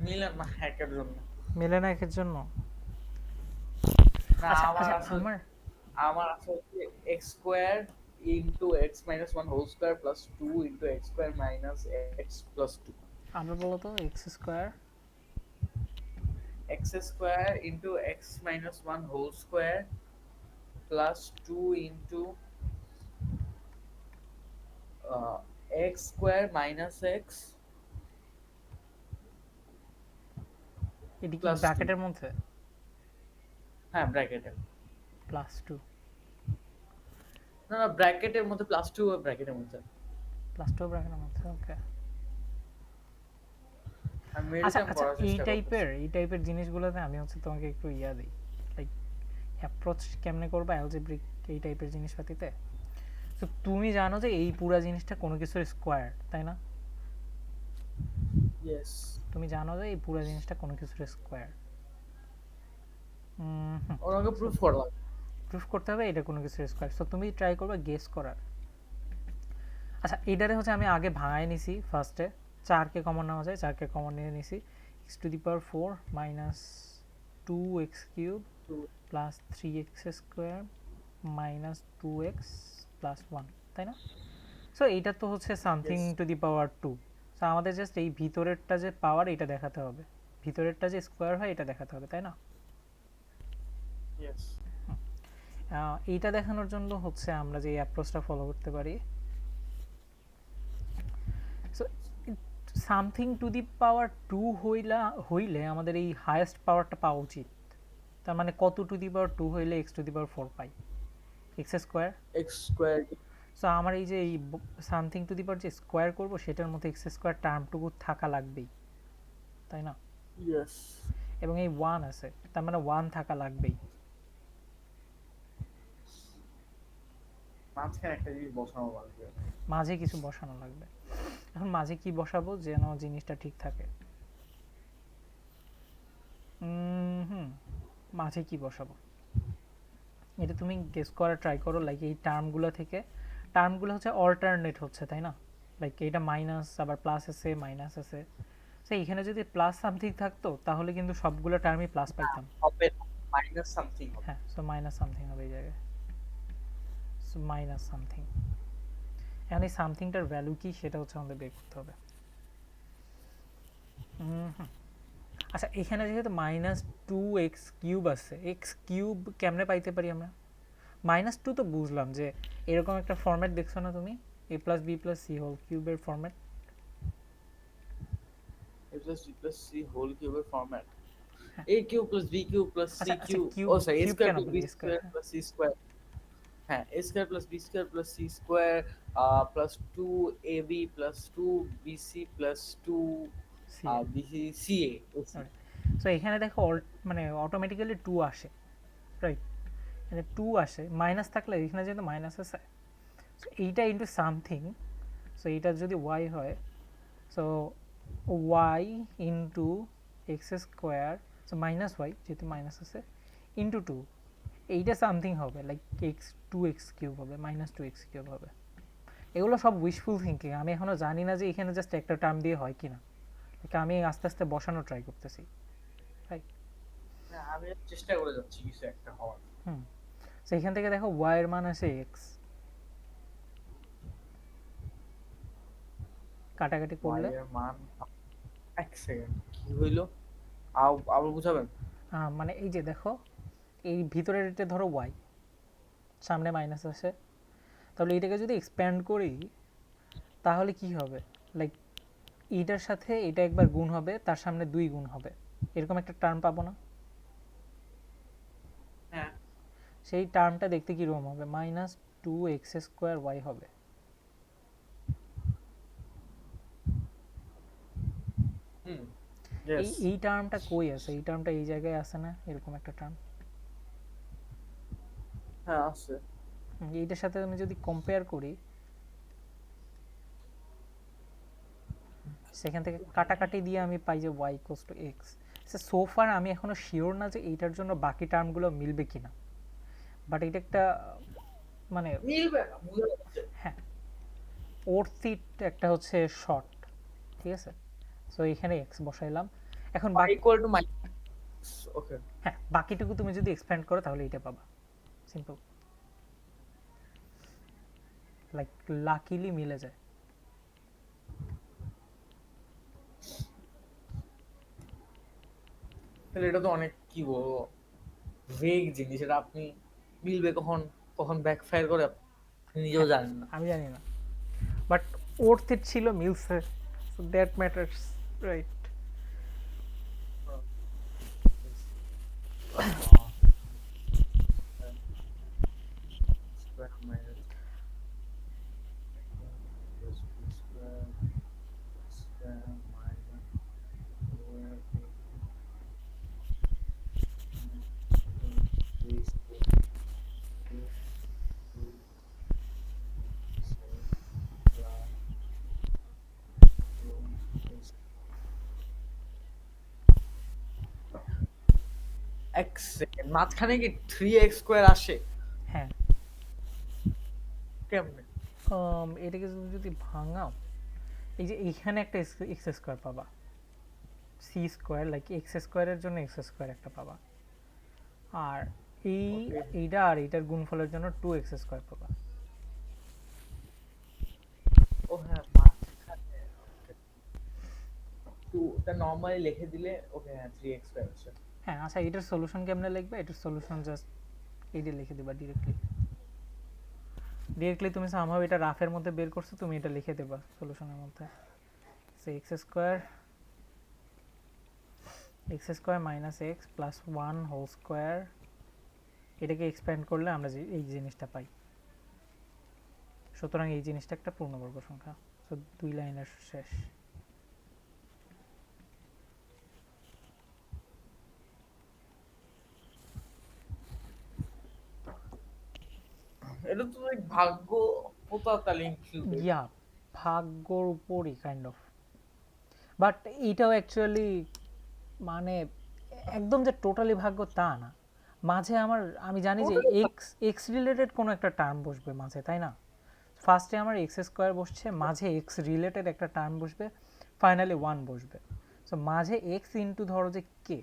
মিলে না হ্যাকের জন্য। মেলে না একের জন্য? না আচ্ছা আমার আচ্ছা আসলে, আমার, আমার আসলে x square into x minus one whole square plus two into x square minus x plus two. আবার বলো তো, x square x square into x minus one whole square plus two into x square minus x এটি কি plus two. ব্র্যাকেটের মধ্যে? হ্যাঁ ব্র্যাকেটে। Plus two, না না ব্র্যাকেটের মধ্যে প্লাস টু, ব্র্যাকেটের মধ্যে। প্লাস টু ব্র্যাকেটের মধ্যে, ওকে। আমি আচ্ছা মেডিটেশন আচ্ছা, করার এই চেষ্টা টাইপের করতেছি। এই টাইপের জিনিসগুলোতে আমি হচ্ছে তোমাকে একটু ইয়া দিই, লাইক অ্যাপ্রোচ কেমনে করবা অ্যালজেব্রিক এই টাইপের জিনিসপাতিতে। তো তুমি জানো যে এই পুরা জিনিসটা কোনো কিছুর স্কোয়ার, তাই না? ইয়েস। তুমি জানো যে এই পুরা জিনিসটা কোনো কিছুর স্কোয়ার। হুম, ওনাকে সো প্রুফ করলাম। প্রুফ করতে হবে এটা কোনো কিছুর স্কোয়ার, সো তুমি ট্রাই করবা গেস করার। আচ্ছা এইটারে হচ্ছে আমি আগে ভাঙাই নিছি ফার্স্টে, 4কে কমন নেওয়া যায়, 4কে কমন নিয়ে নিছি, X to the power 4 minus 2x cube তো plus 3x square minus 2x plus 1, তাই না? সো এইটা তো হচ্ছে something yes to the power 2। So আমাদের জাস্ট এই ভিতরেরটা যে পাওয়ার এটা দেখাতে হবে, ভিতরেরটা যে স্কোয়ার হয় এটা দেখাতে হবে, তাই না? ইয়েস। এইটা দেখানোর জন্য হচ্ছে আমরা যে অ্যাপ্রোচটা ফলো করতে পারি, so something to the power 2 হইলে আমাদের এই হায়েস্ট পাওয়ারটা পাওয়া উচিত। তার মানে কত টু দি পাওয়ার 2 হইলে x to the power 4 pi? X square. X square. So আমার এই যে এই সামথিং টু দি পাওয়ার যে স্কোয়ার করবো সেটার মধ্যে এক্স স্কোয়ার টার্মটুকু থাকা লাগবেই, তাই না? ইয়েস। এবং এই 1 আছে, তার মানে 1 থাকা লাগবেই। মাঝখানে একটা জিনিস বসানো লাগবে। মাঝে কিছু বসানো লাগবে। এখন মাঝে কি বসাবো যেন জিনিসটা ঠিক থাকে? হুম, মাঝে কি বসাবো এটা তুমি গেস করা ট্রাই করো, লাইক এই টার্মগুলো থেকে, টার্মগুলো হচ্ছে অল্টারনেট হচ্ছে, তাই না? লাইক এটা মাইনাস আবার প্লাস আছে মাইনাস আছে, সো এখানে যদি প্লাস সামথিং থাকতো তাহলে কিন্তু সবগুলো টার্মই প্লাস পাইতাম। হবে মাইনাস সামথিং হবে। হ্যাঁ, সো মাইনাস সামথিং হবে এই জায়গায়, সো মাইনাস সামথিং। এখন এই সামথিংটার ভ্যালু কি সেটা হচ্ছে আমাদের বের করতে হবে। আচ্ছা, এখানে যেহেতু মাইনাস টু এক্স কিউব আছে, এক্স কিউব কেমনে পাইতে পারি আমরা? মাইনাস টু তো বুঝলাম যে এরকম একটা ফরম্যাট দেখছো না তুমি, A plus B plus C whole কিউবের format. a plus b plus c whole কিউবের format a cube plus b cube plus c আচ্ছা আচ্ছা, কিউব, কিউব ও সরি a কিউব স্কয়ার কেন প্লাস b বলি, স্কয়ার, স্কয়ার হ্যাঁ plus c square. হ্যাঁ, a square plus b square plus c square plus 2ab plus 2bc plus 2 C A. bc ca ac। সো এখানে দেখো মানে automatically two আসে, right? এখানে টু আসে, মাইনাস থাকলে এখানে যেহেতু মাইনাস আছে, সো এইটা ইন্টু সামথিং, সো এইটা যদি ওয়াই হয়, so y into x square, so minus y যেহেতু মাইনাস আছে, ইন্টু টু, এইটা সামথিং হবে like x two x cube হবে, মাইনাস টু এক্স কিউব হবে। এগুলো সব উইশফুল থিঙ্কিং, আমি এখনও জানি না যে এখানে জাস্ট একটা টার্ম দিয়ে হয় কি না, আমি আস্তে আস্তে বসানো ট্রাই করতেছি, রাইট? হ্যাঁ, আমি চেষ্টা করে যাচ্ছি কিছু একটা হওয়ার। হুম, সো এখান থেকে দেখো ওয়াই এর মান আছে এক্স, কাটাকাটি y করলে এর মান, এক সেকেন্ড কি হইলো, আবার বুঝাবেন? মানে এই যে দেখো, এই ভিতরের এটা ধরো ওয়াই, সামনে মাইনাস আছে, তাহলে এটাকে যদি এক্সপ্যান্ড করি তাহলে কি হবে, লাইক এইটার সাথে এটা একবার গুণ হবে, তার সামনে দুই গুণ হবে, এরকম একটা টার্ম পাবো না? হ্যাঁ। সেই টার্মটা দেখতে কীরকম হবে, minus two x square y হবে। হুম। এই ইয়েস। এই টার্মটা কই আছে, এই টার্মটা এই জায়গায় আছে না, এরকম একটা টার্ম। হ্যাঁ আছে। এইটার সাথে আমি যদি কম্পেয়ার করি, সেখান থেকে কাটাকাটি দিয়ে আমি পাই যে ওয়াই ইকুয়ালস টু এক্স। সোফার আমি এখনো শিওর না যে এইটার জন্য বাকি টার্মগুলো মিলবে কিনা, বাট এটা একটা মানে মিলবে না, বুঝা যাচ্ছে। হ্যাঁ, অর্থিট একটা হচ্ছে শর্ট, ঠিক আছে? সো এখানে এক্স বসাইলাম, এখন y বাকি, ইকুয়াল টু মাইনাস, ওকে। হ্যাঁ বাকিটুকু তুমি যদি এক্সপ্যান্ড করো তাহলে এটা পাবা, সিম্পল, লাইক লাকিলি মিলে যায়। তাহলে এটা তো অনেক কি বলবো, ভেগ জিনিস, এটা আপনি মিলবে কখন কখন ব্যাকফায়ার করে আপনি নিজেও হ্যাঁ, জানেন না। আমি জানি না, বাট অর্থিট ছিল, মিলছে, সো দ্যাট ম্যাটার্স, রাইট? এক সেকেন্ড, মাঝখানে কি 3x² আসে হ্যাঁ, কেমনে? এটাকে যদি ভাঙাও, এই যে এইখানে একটা এক্স স্কোয়ার পাবা, সি স্কোয়ার, লাইক এক্স স্কোয়ারের জন্য এক্স স্কোয়ার একটা পাবা, আর ওকে। এইটা আর এইটার গুণফলের জন্য টু এক্স স্কোয়ার পাবা। ও হ্যাঁ, মাঝখানে ওটা নরমালি লিখে দিলে ওকে, হ্যাঁ 3x² আসে। হ্যাঁ, আচ্ছা এটার সলিউশন কেমনে লিখবে, এটার সলিউশন জাস্ট এইটা লিখে দিবা ডিরেক্টলি, তুমি সামহাও এটা রাফের মধ্যে বের করছো, তুমি এটা লিখে দেবা সলিউশনের মধ্যে, সে X square minus x plus one whole square, এটাকে এক্সপ্যান্ড করলে আমরা যে এই জিনিসটা পাই, সুতরাং এই জিনিসটা একটা পূর্ণবর্গ সংখ্যা। সো দুই লাইনের শেষ। এটা তো like ভাগ্য পোতাতালি ইনক্লুডেড। ইয়া, ভাগ্যর উপরই কাইন্ড অফ, বাট এইটাও অ্যাকচুয়ালি মানে একদম যে টোটালি ভাগ্য তা না, মাঝে আমি জানি যে এক্স এক্স রিলেটেড কোনো একটা টার্ম বসবে মাঝে, তাই না? ফার্স্টে আমার এক্স স্কোয়ার বসছে, মাঝে এক্স রিলেটেড একটা টার্ম বসবে, ফাইনালি 1 বসবে। সো মাঝে এক্স ইন্টু ধরো যে কে,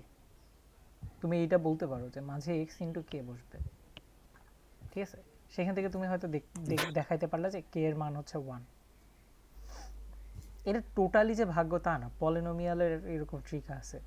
তুমি এইটা বলতে পারো যে মাঝে এক্স ইন্টু কে বসবে, ঠিক আছে? সেখান থেকে তুমি হয়তো দেখাইতে পারলে যে কে এর মান হচ্ছে 1। এটা টোটালি যে ভাগ্য তা না, পলিনোমিয়ালের এরকম ট্রিক আছে।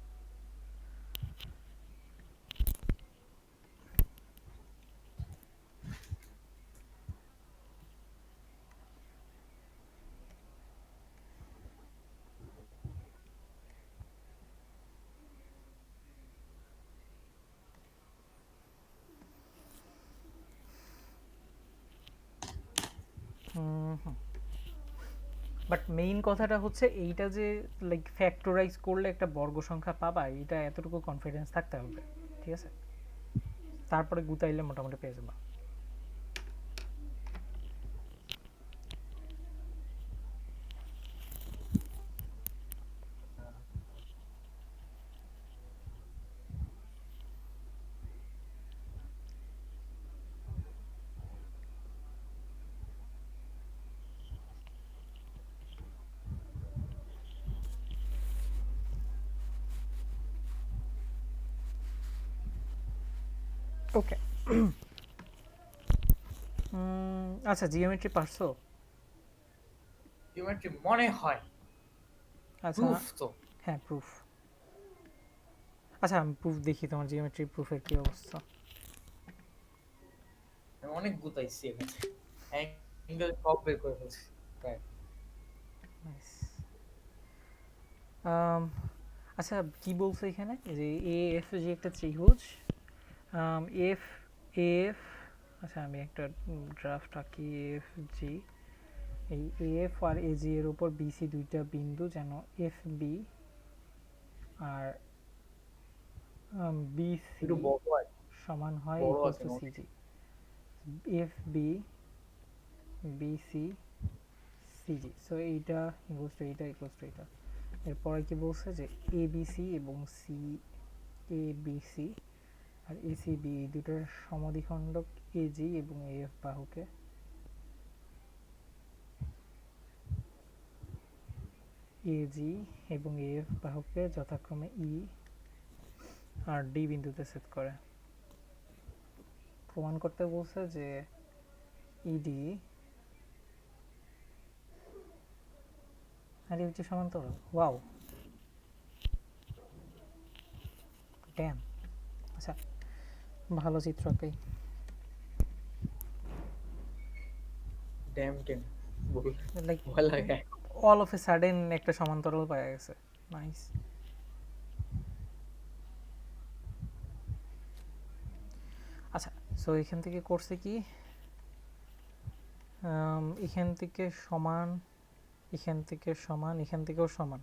বাট মেইন কথাটা হচ্ছে এইটা যে লাইক ফ্যাক্টরাইজ করলে একটা বর্গ সংখ্যা পাবা, এটা এতটুকু কনফিডেন্স থাকতে হবে, ঠিক আছে? তারপরে গুতাইলে মোটামুটি পেয়ে যাবা। ওকে। আচ্ছা, জিওমেট্রি পারছো? জিওমেট্রি মনে হয়, আচ্ছা, প্রুফ তো হ্যাঁ প্রুফ। আচ্ছা, আমি প্রুফ দেখি, তোমার জিওমেট্রি প্রুফের কি অবস্থা। আমি অনেক গুতাইছি এখানে, অ্যাঙ্গেল সব বের করে ফেলছি প্রায়। নাইস। আচ্ছা, কি বলছো এখানে যে এ এফ জি একটা ত্রিভুজ, এফ এফ, আচ্ছা আমি একটা ড্রাফট আঁকি। এফ জি, এই এফ আর এ জি এর উপর বিসি দুইটা বিন্দু, যেন এফ বি আর বিসি একটু বড় হয়, সমান হয় বড় ইকুয়ালস আছে টু নোট। CG. F B BC CG, so এইটা ইকুয়ালস টু এইটা ইকুয়ালস টু এইটা। এরপরে কি বলছে যে এ বিসি এবং সি এ বিসি আর এসিবি এই দুটোর সমদ্বিখণ্ডক এজি এবং এফ বাহুকে এজি এবং এফ বাহুকে যথাক্রমে ই আর ডি বিন্দুতে ছেদ করে। প্রমাণ করতে বলছে যে ইডি আর এই হচ্ছে সমান্তরাল। Wow, damn. আচ্ছা, ভালো চিত্র আঁকাই। ড্যাম টেম বল, লাইক ভয় লাগে। অল অফ এ সাডেন একটা সমান্তরাল পাওয়া গেছে। নাইস। আচ্ছা, সো এখান থেকে করছে কি, এখান থেকে সমান, এখান থেকে সমান, এখান থেকেও সমান।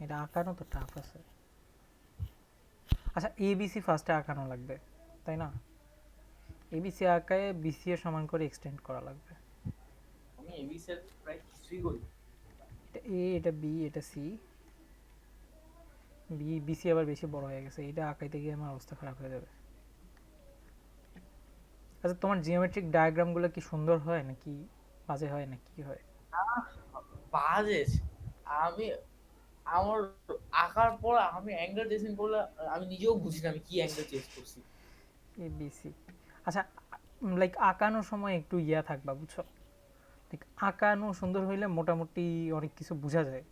এটা আঁকানো তো টাফ আছে। আচ্ছা, এবিসি ফার্স্টে আঁকানো লাগবে, তাই না? এবিসি আঁকায় বিসি এর সমান করে এক্সটেন্ড করা লাগবে। আমি এবি সেল প্রায় কিছুই করি। এটা এ, এটা বি, এটা সি। বি বিসি আবার বেশি বড় হয়ে গেছে, এটা আঁকাইতে গিয়ে আমার অবস্থা খারাপ হয়ে যাবে। আচ্ছা, তোমার জিওমেট্রিক ডায়াগ্রামগুলো কি সুন্দর হয় নাকি বাজে হয় নাকি কি হয়? বাজে। আমি আমার আঁকার পর আমি অ্যাঙ্গেল চেঞ্জ করলে আমি নিজেও বুঝি না আমি কি অ্যাঙ্গেল চেঞ্জ করছি। এ বিসি। আচ্ছা, লাইক আঁকানোর সময় একটু ইয়া থাকবা, বুঝছো? লাইক আঁকানো সুন্দর হইলে মোটামুটি অনেক কিছু বোঝা যায়।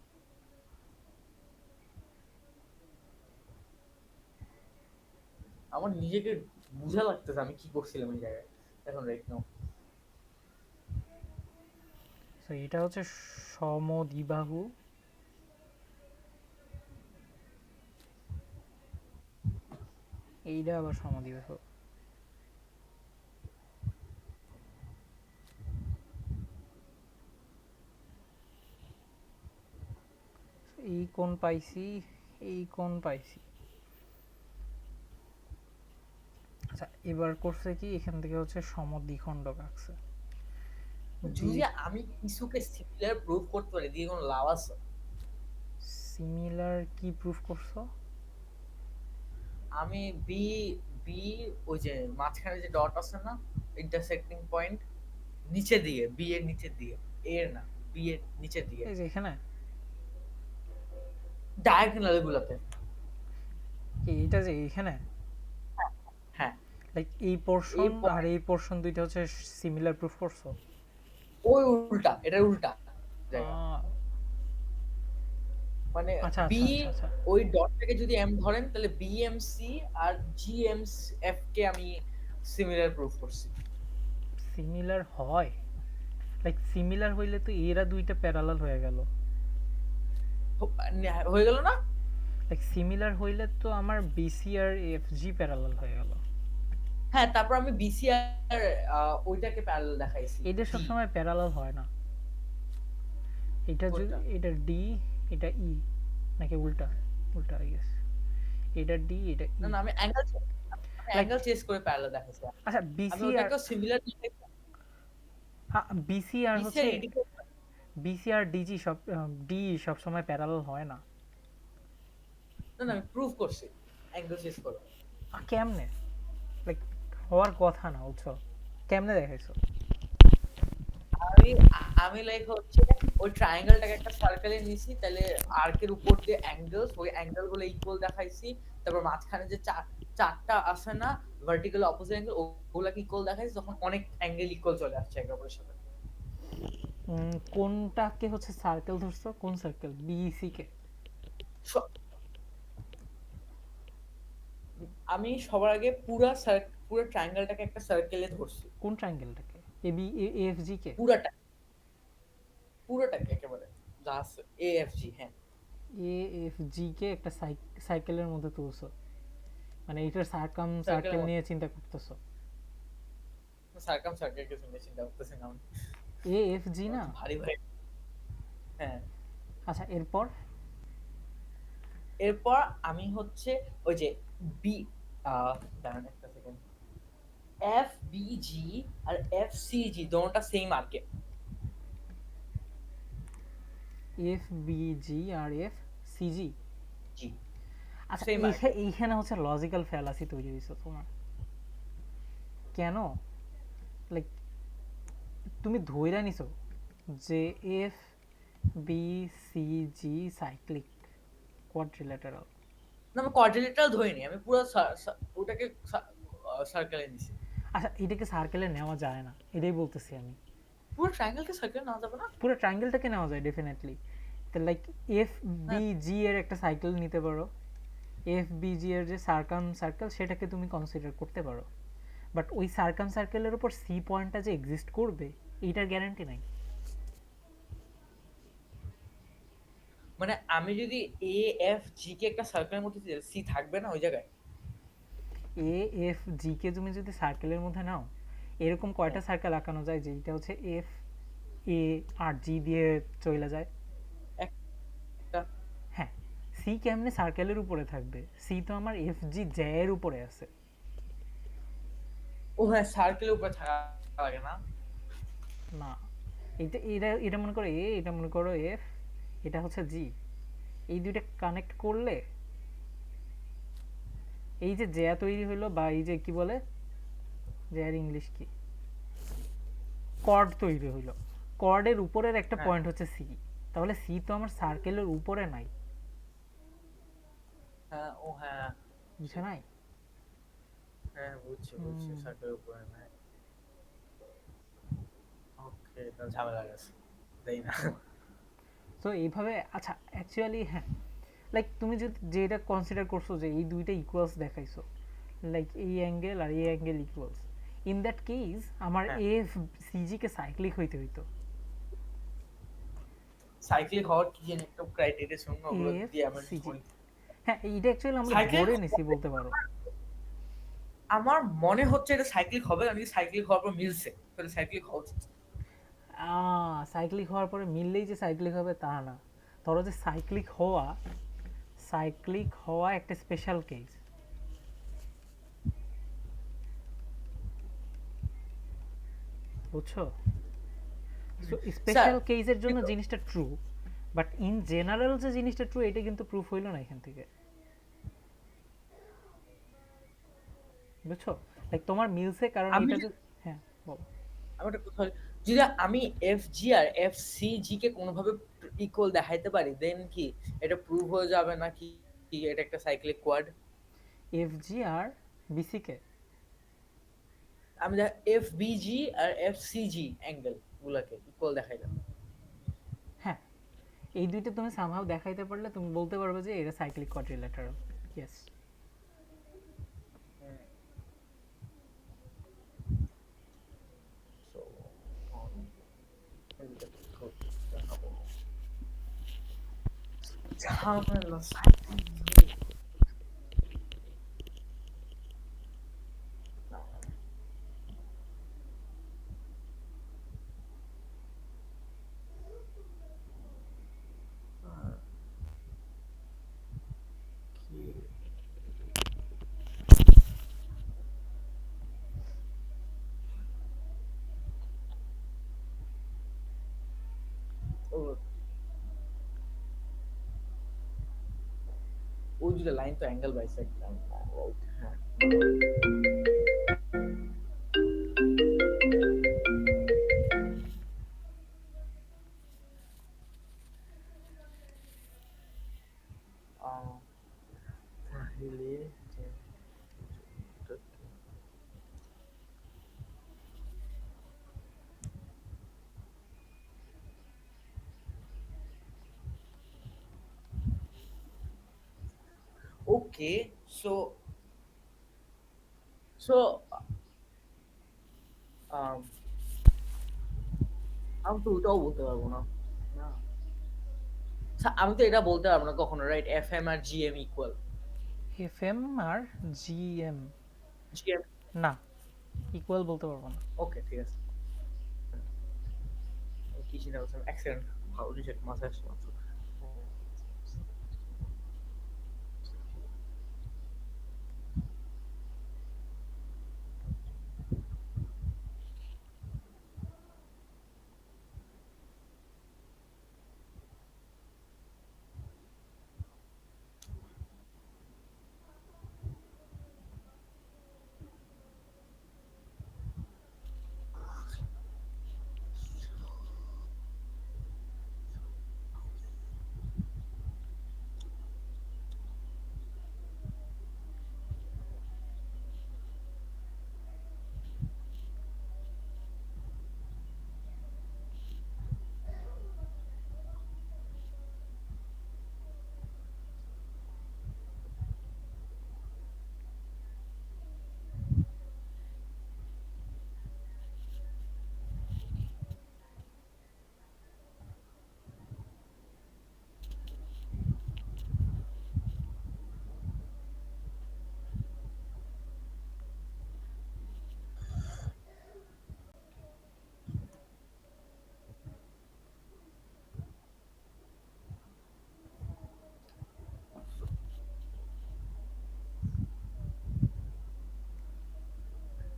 আমার নিজেকে বুঝা লাগতেছে আমি কি করছিলাম এই জায়গায় এখন রাইট নাও। সো এটা হচ্ছে সমদ্বিবাহু, এইটা আবার সমদ্বিবাহু। এই কোণ পাইছি, এই কোণ পাইছি। আচ্ছা, এবার করছে কি, এখান থেকে হচ্ছে সমদ্বিখণ্ডক আঁকছে। যদি আমি কিছুকে সিমিলার প্রুফ করতে পারি দিয়ে কোনো লাভ আছে? সিমিলার কি প্রুফ করছো? আমি বি বি ওই যে মাঝখানে যে ডট আছে না, ইন্টারসেক্টিং পয়েন্ট, নিচে দিয়ে, বি এর নিচে দিয়ে, এর না, বি এর নিচে দিয়ে, এই যে এখানে ডায়াগোনাল গুলোতে। এইটা যে এখানে হ্যাঁ, লাইক এই এই পোর্শন আর পয়েন্ট এই পোর্শন দুইটা হচ্ছে সিমিলার প্রুফ করছো? ওই উল্টা, এটার উল্টা জায়গা। আহ, মানে আচ্ছা বি, আচ্ছা আচ্ছা আচ্ছা। ওই ডট থেকে যদি এম ধরেন তাহলে বিএমসি আর জিএমএফ কে আমি সিমিলার প্রুফ করছি। সিমিলার হয়? লাইক সিমিলার হইলে তো এরা দুইটা প্যারালাল হয়ে গেল। হয়ে গেল না? লাইক সিমিলার হইলে তো আমার বিসি আর এফজি প্যারালাল হয়ে গেল। হ্যাঁ, তারপর আমি বিসিআর ওইটাকে প্যারালাল দেখাইছি, এটা ডি। সবসময় প্যারালাল হয় না। এটা যদি কোনটা? এটা ডি, এটা ই, নাকি উল্টা? উল্টা আই গেস। এটা ডি, এটা না ই। না, আমি অ্যাঙ্গেল, লাইক চেঞ্জ করে প্যারালাল দেখাইছি। আচ্ছা আমি বিসি আর ওটাকেও সিমিলার দেখাইছি। বিসি আর বিসিআর হচ্ছে এডি, বিসি আর ডিজি সব ডি সব সময় প্যারালাল হয় না। না না, আমি প্রুফ করছি অ্যাঙ্গেল চেঞ্জ করে। কেমনে? লাইক হওয়ার কথা না, বুঝছো? কেমনে দেখাইছো? আমি আমি লাইক হচ্ছে ওই ট্রায়াঙ্গেলটাকে একটা সার্কেলে নিছি, তাহলে আর্কের উপর দিয়ে অ্যাঙ্গেলস, ওই অ্যাঙ্গেল গুলো ইকুয়াল দেখাইছি। তারপর মাঝখানে যে চারটা আছে না ভার্টিক্যাল অপোজিট অ্যাঙ্গেল, ওগুলাকে ইকুয়াল দেখাইছি, তখন অনেক অ্যাঙ্গেল ইকুয়াল চলে আসছে একে অপরের সাথে। কোনটাকে হচ্ছে সার্কেল ধরছো? কোন সার্কেল? বিসি কে? স- আমি সবার আগে পুরো ট্রায়াঙ্গেলটাকে একটা সার্কেলে ধরছি। কোন ট্রায়াঙ্গেলটাকে? এ বি এফ জি কে? পুরাটা, পুরোটাকে একেবারে যা আছে এ এফ জি। হ্যাঁ, এ এফ জি কে একটা সাইকেলের মধ্যে তুলছো? মানে এটার সার্কাম সার্কেলের সার্কেল মধ্যে নিয়ে চিন্তা করতেছো? সার্কাম সার্কেল কিছু নিয়ে চিন্তা করতেছি না আমি। এ এফ জি আমার না? তো ভারী ভারী। হ্যাঁ, আচ্ছা এরপর? এরপর আমি হচ্ছে ওই যে বি, দাঁড়ান একটা সেকেন্ড, এফ বি জি আর এফ সি জি দোনোটা সেম আর্কে। এফ বি জি আর এফ সি জি? জি, আচ্ছা সেম আর্কে। এইখানে হচ্ছে লজিক্যাল ফ্যালাসি তৈরি হয়েছে তোমার। কেন? লাইক তুমি ধইরা নিছো যে এফ বি সি জি সাইক্লিক কোয়াড্রিল্যাটারাল। না, আমি কোয়াড্রিলেটারাল ধরিনি, আমি পুরো ওটাকে সার্কেলে নিছি। আচ্ছা এটাকে সার্কেলে নেওয়া যায় না, এটাই বলতেছি আমি। পুরো ট্রায়াঙ্গেলকে সার্কেলে নেওয়া যাবে না? পুরো ট্রায়াঙ্গেলটাকে নেওয়া যায় ডেফিনেটলি। তো লাইক এফ হ্যাঁ, বি জি এর একটা সাইকেল নিতে পারো, এফ বি জি এর যে সার্কাম সার্কেল সেটাকে তুমি কনসিডার করতে পারো, বাট ওই সার্কাম সার্কেলের উপর সি পয়েন্টটা যে এক্সিস্ট করবে এইটার গ্যারান্টি নাই। মানে আমি যদি এ এফ জি কে একটা সার্কেলের মধ্যে দিই, সি থাকবে না ওই জায়গায়? এ এফ জি কে তুমি যদি সার্কেলের মধ্যে নাও, এরকম কয়টা হ্যাঁ, সার্কেল আঁকানো যায় যেটা হচ্ছে এফ এ আর জি দিয়ে চলে যায়? একটা। হ্যাঁ, সি কেমনে সার্কেলের উপরে থাকবে? সি তো আমার এফ জি জ্যা এর উপরে আছে। ও হ্যাঁ, সার্কেলের উপরে থাকা লাগে না? না, এটা এটা এটা মনে করো এ, এটা মনে করো এফ, এটা হচ্ছে জি। এই দুইটা কানেক্ট করলে এই যে জ্যা তৈরি হইলো, বা এই যে কি বলে জ্যার ইংলিশ কি, কর্ড তৈরি হইলো। কর্ডের উপরের একটা হ্যাঁ, পয়েন্ট হচ্ছে সি। তাহলে সি তো আমার সার্কেলের উপরে নাই, হ্যাঁ, ও হ্যাঁ, বুঝে নাই? হ্যাঁ, বুঝছি বুঝছি, সার্কেলের উপরে নাই। ওকে, তাহলে ঝামেলা গেছে, তাই না? তো এইভাবে আচ্ছা অ্যাকচুয়ালি হ্যাঁ, লাইক তুমি যদি যেটা কনসিডার করছো যে এই দুইটা ইকুয়ালস দেখাইছো, লাইক এই অ্যাঙ্গেল আর এই angle equals, in that case আমার হ্যাঁ, এফ সিজি কে সাইক্লিক হইতে হইতো। সাইক্লিক হওয়ার কি জানি একটা ক্রাইটেরিয়া ছিল না, ওগুলো এফ দিয়ে আমি সিজি, ধরি। হ্যাঁ এইটা অ্যাকচুয়ালি আমরা সাইক্লিক ধরে নিছি বলতে পারো। আমার মনে হচ্ছে এটা সাইক্লিক হবে, আমি সাইক্লিক হওয়ার পর মিলছে, তাহলে সাইক্লিক হওয়া উচিত। সাইক্লিক হওয়ার পরে মিললেই যে সাইক্লিক হবে তা না। ধরো যে সাইক্লিক হওয়া, সাইক্লিক হওয়া একটা স্পেশাল কেস, বুঝছো? সো স্যার, স্পেশাল কেসের জন্য কিন্তু জিনিসটা ট্রু, বাট ইন জেনারেল যে জিনিসটা ট্রু এটা কিন্তু প্রুফ হইল না এখান থেকে। বুঝছো? লাইক তোমার মিলছে কারণ আমি এটা যদি হ্যাঁ বলো। আমি একটা কথা বলি, যদি আমি এফ জি আর এফ সি জি কে কোনোভাবে ইকুয়াল দেখাইতে পারি, দেন কি এটা প্রুভ হয়ে যাবে নাকি এটা একটা সাইক্লিক কোয়াড? এফ জি আর বিসি কে আমি এফ বি জি আর এফ সি জি অ্যাঙ্গেল গুলাকে ইকুয়াল দেখাইলাম। হ্যাঁ, এই দুইটা তুমি সামহাও দেখাইতে পারলে তুমি বলতে পারবে যে এটা সাইক্লিক কোয়াড্রিল্যাটারাল। ইয়েস। So, এদিকে তো দেখাবো ঝামেলা সাইক্লিক। ওই দুটো লাইন তো অ্যাঙ্গেল বাইসেক্ট লাইন, রাইট? হ্যাঁ। তাহলে ওকে, সো সো আমি তো ওটাও বলতে পারবো না। না, আচ্ছা, আমি তো এটা বলতে পারবো না কখনো, right? F M R G M equal. F M R G M G M, না, ইকুয়াল বলতে পারবো না। ওকে ঠিক আছে। কি চিন্তা করছিলাম, অ্যাক্সিডেন্ট ভালো জিনিস মাথায় আসছে মাত্র।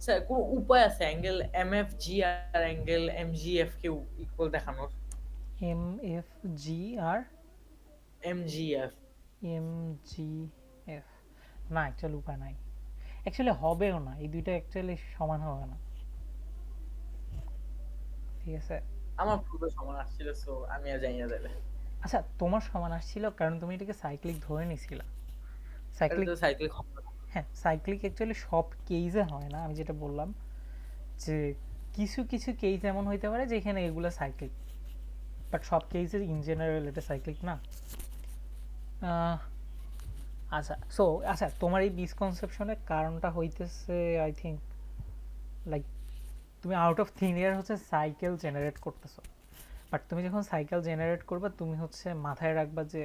স্যার, কোনো উপায় আছে অ্যাঙ্গেল এম এফ জি আর অ্যাঙ্গেল এম জি এফ কে ইকুয়াল দেখানোর? এম এফ জি আর M G F. M G F না, অ্যাকচুয়ালি উপায় নাই। অ্যাকচুয়ালি হবেও না, এই দুইটা অ্যাকচুয়ালি সমান হবে না। ঠিক আছে। আমার পূর্বে সমান আসছিল, সো আমি আর জানি না তাহলে। আচ্ছা, তোমার সমান আসছিল কারণ তুমি এটাকে সাইক্লিক ধরে নিছিলা। এটা সাইক্লিক, তো সাইক্লিক হবে না। হ্যাঁ সাইক্লিক অ্যাকচুয়ালি সব কেসে হয় না। আমি যেটা বললাম যে কিছু কিছু কেস এমন হইতে পারে যেখানে এগুলো সাইক্লিক, বাট সব কেসে ইন জেনারেল এটা সাইক্লিক না। আচ্ছা সো আচ্ছা, তোমার এই মিসকনসেপশনের কারণটা হইতেছে আই থিঙ্ক লাইক তুমি আউট অফ থিন এয়ার হচ্ছে সাইকেল জেনারেট করতেছো। বাট তুমি যখন সাইকেল জেনারেট করবা তুমি হচ্ছে মাথায় রাখবা যে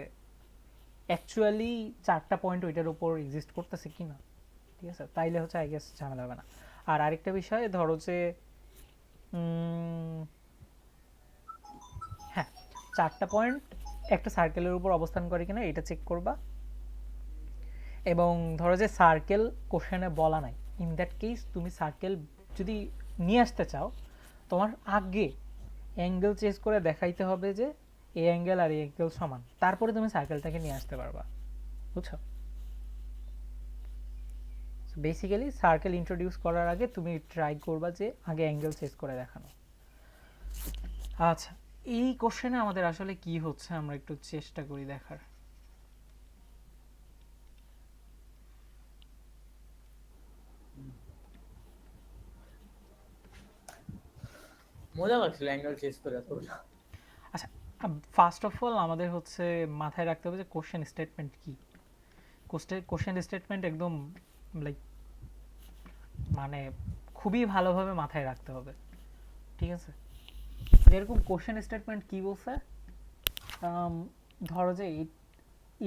অ্যাকচুয়ালি চারটা পয়েন্ট ওইটার উপর এক্সিস্ট করতেছে কি না। ঠিক আছে, তাইলে হচ্ছে আই গেস ঝামেলা হবে না। আর আরেকটা বিষয় ধরো যে হ্যাঁ, চারটা পয়েন্ট একটা সার্কেলের উপর অবস্থান করে কিনা এটা চেক করবা। এবং ধরো যে সার্কেল কোশ্চেনে বলা নাই, ইন দ্যাট কেস তুমি সার্কেল যদি নিয়ে আসতে চাও তোমার আগে অ্যাঙ্গেল চেঞ্জ করে দেখাইতে হবে যে এই অ্যাঙ্গেল আর এই অ্যাঙ্গেল সমান, তারপরে তুমি সার্কেলটাকে নিয়ে আসতে পারবা। বুঝছো? বেসিক্যালি সার্কেল ইন্ট্রোডিউস করার আগে তুমি ট্রাই করবা যে আগে অ্যাঙ্গেল চেস করে দেখানো। আচ্ছা, এই কোশ্চেনে আমাদের আসলে কি হচ্ছে আমরা একটু চেষ্টা করি দেখার। মজা লাগছিল অ্যাঙ্গেল চেস করে এত। আচ্ছা, ফার্স্ট অফ অল আমাদের হচ্ছে মাথায় রাখতে হবে যে কোশ্চেন স্টেটমেন্ট কি। কোশ্চেন স্টেটমেন্ট একদম লাইক মানে খুবই ভালোভাবে মাথায় রাখতে হবে, ঠিক আছে? যেরকম কোশ্চেন স্টেটমেন্ট কি বলছে, ধরো যে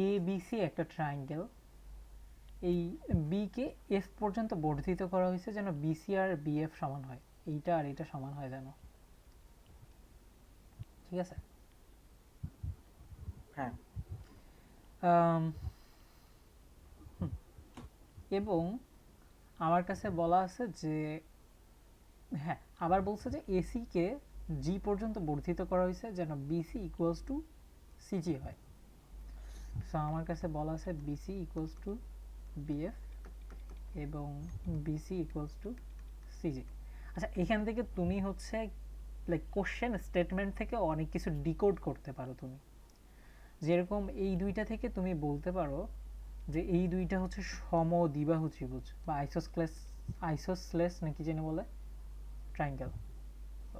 এ বি সি একটা ট্রায়াঙ্গেল, এই বি কে এফ পর্যন্ত বর্ধিত করা হয়েছে যেন বিসি আর বিএফ সমান হয়, এইটা আর এটা সমান হয় যেন, ঠিক আছে? হ্যাঁ, এবং আমার কাছে বলা আছে যে হ্যাঁ, আবার বলছে যে এসি কে জি পর্যন্ত বর্ধিত করা হয়েছে যেন বিসি ইকুয়ালস টু সিজি হয়। সো আমার কাছে বলা আছে বিসি ইকুয়ালস টু বিএফ এবং বিসি ইকুয়ালস টু সিজি। আচ্ছা, এখান থেকে তুমি হচ্ছে লাইক কোশ্চেন স্টেটমেন্ট থেকে অনেক কিছু ডিকোড করতে পারো তুমি। যেরকম এই দুইটা থেকে তুমি বলতে পারো যে এই দুইটা হচ্ছে সমদ্বিবাহু ত্রিভুজ বা আইসোসেলেস নাকি যেন বলে ট্রায়াঙ্গেল। তো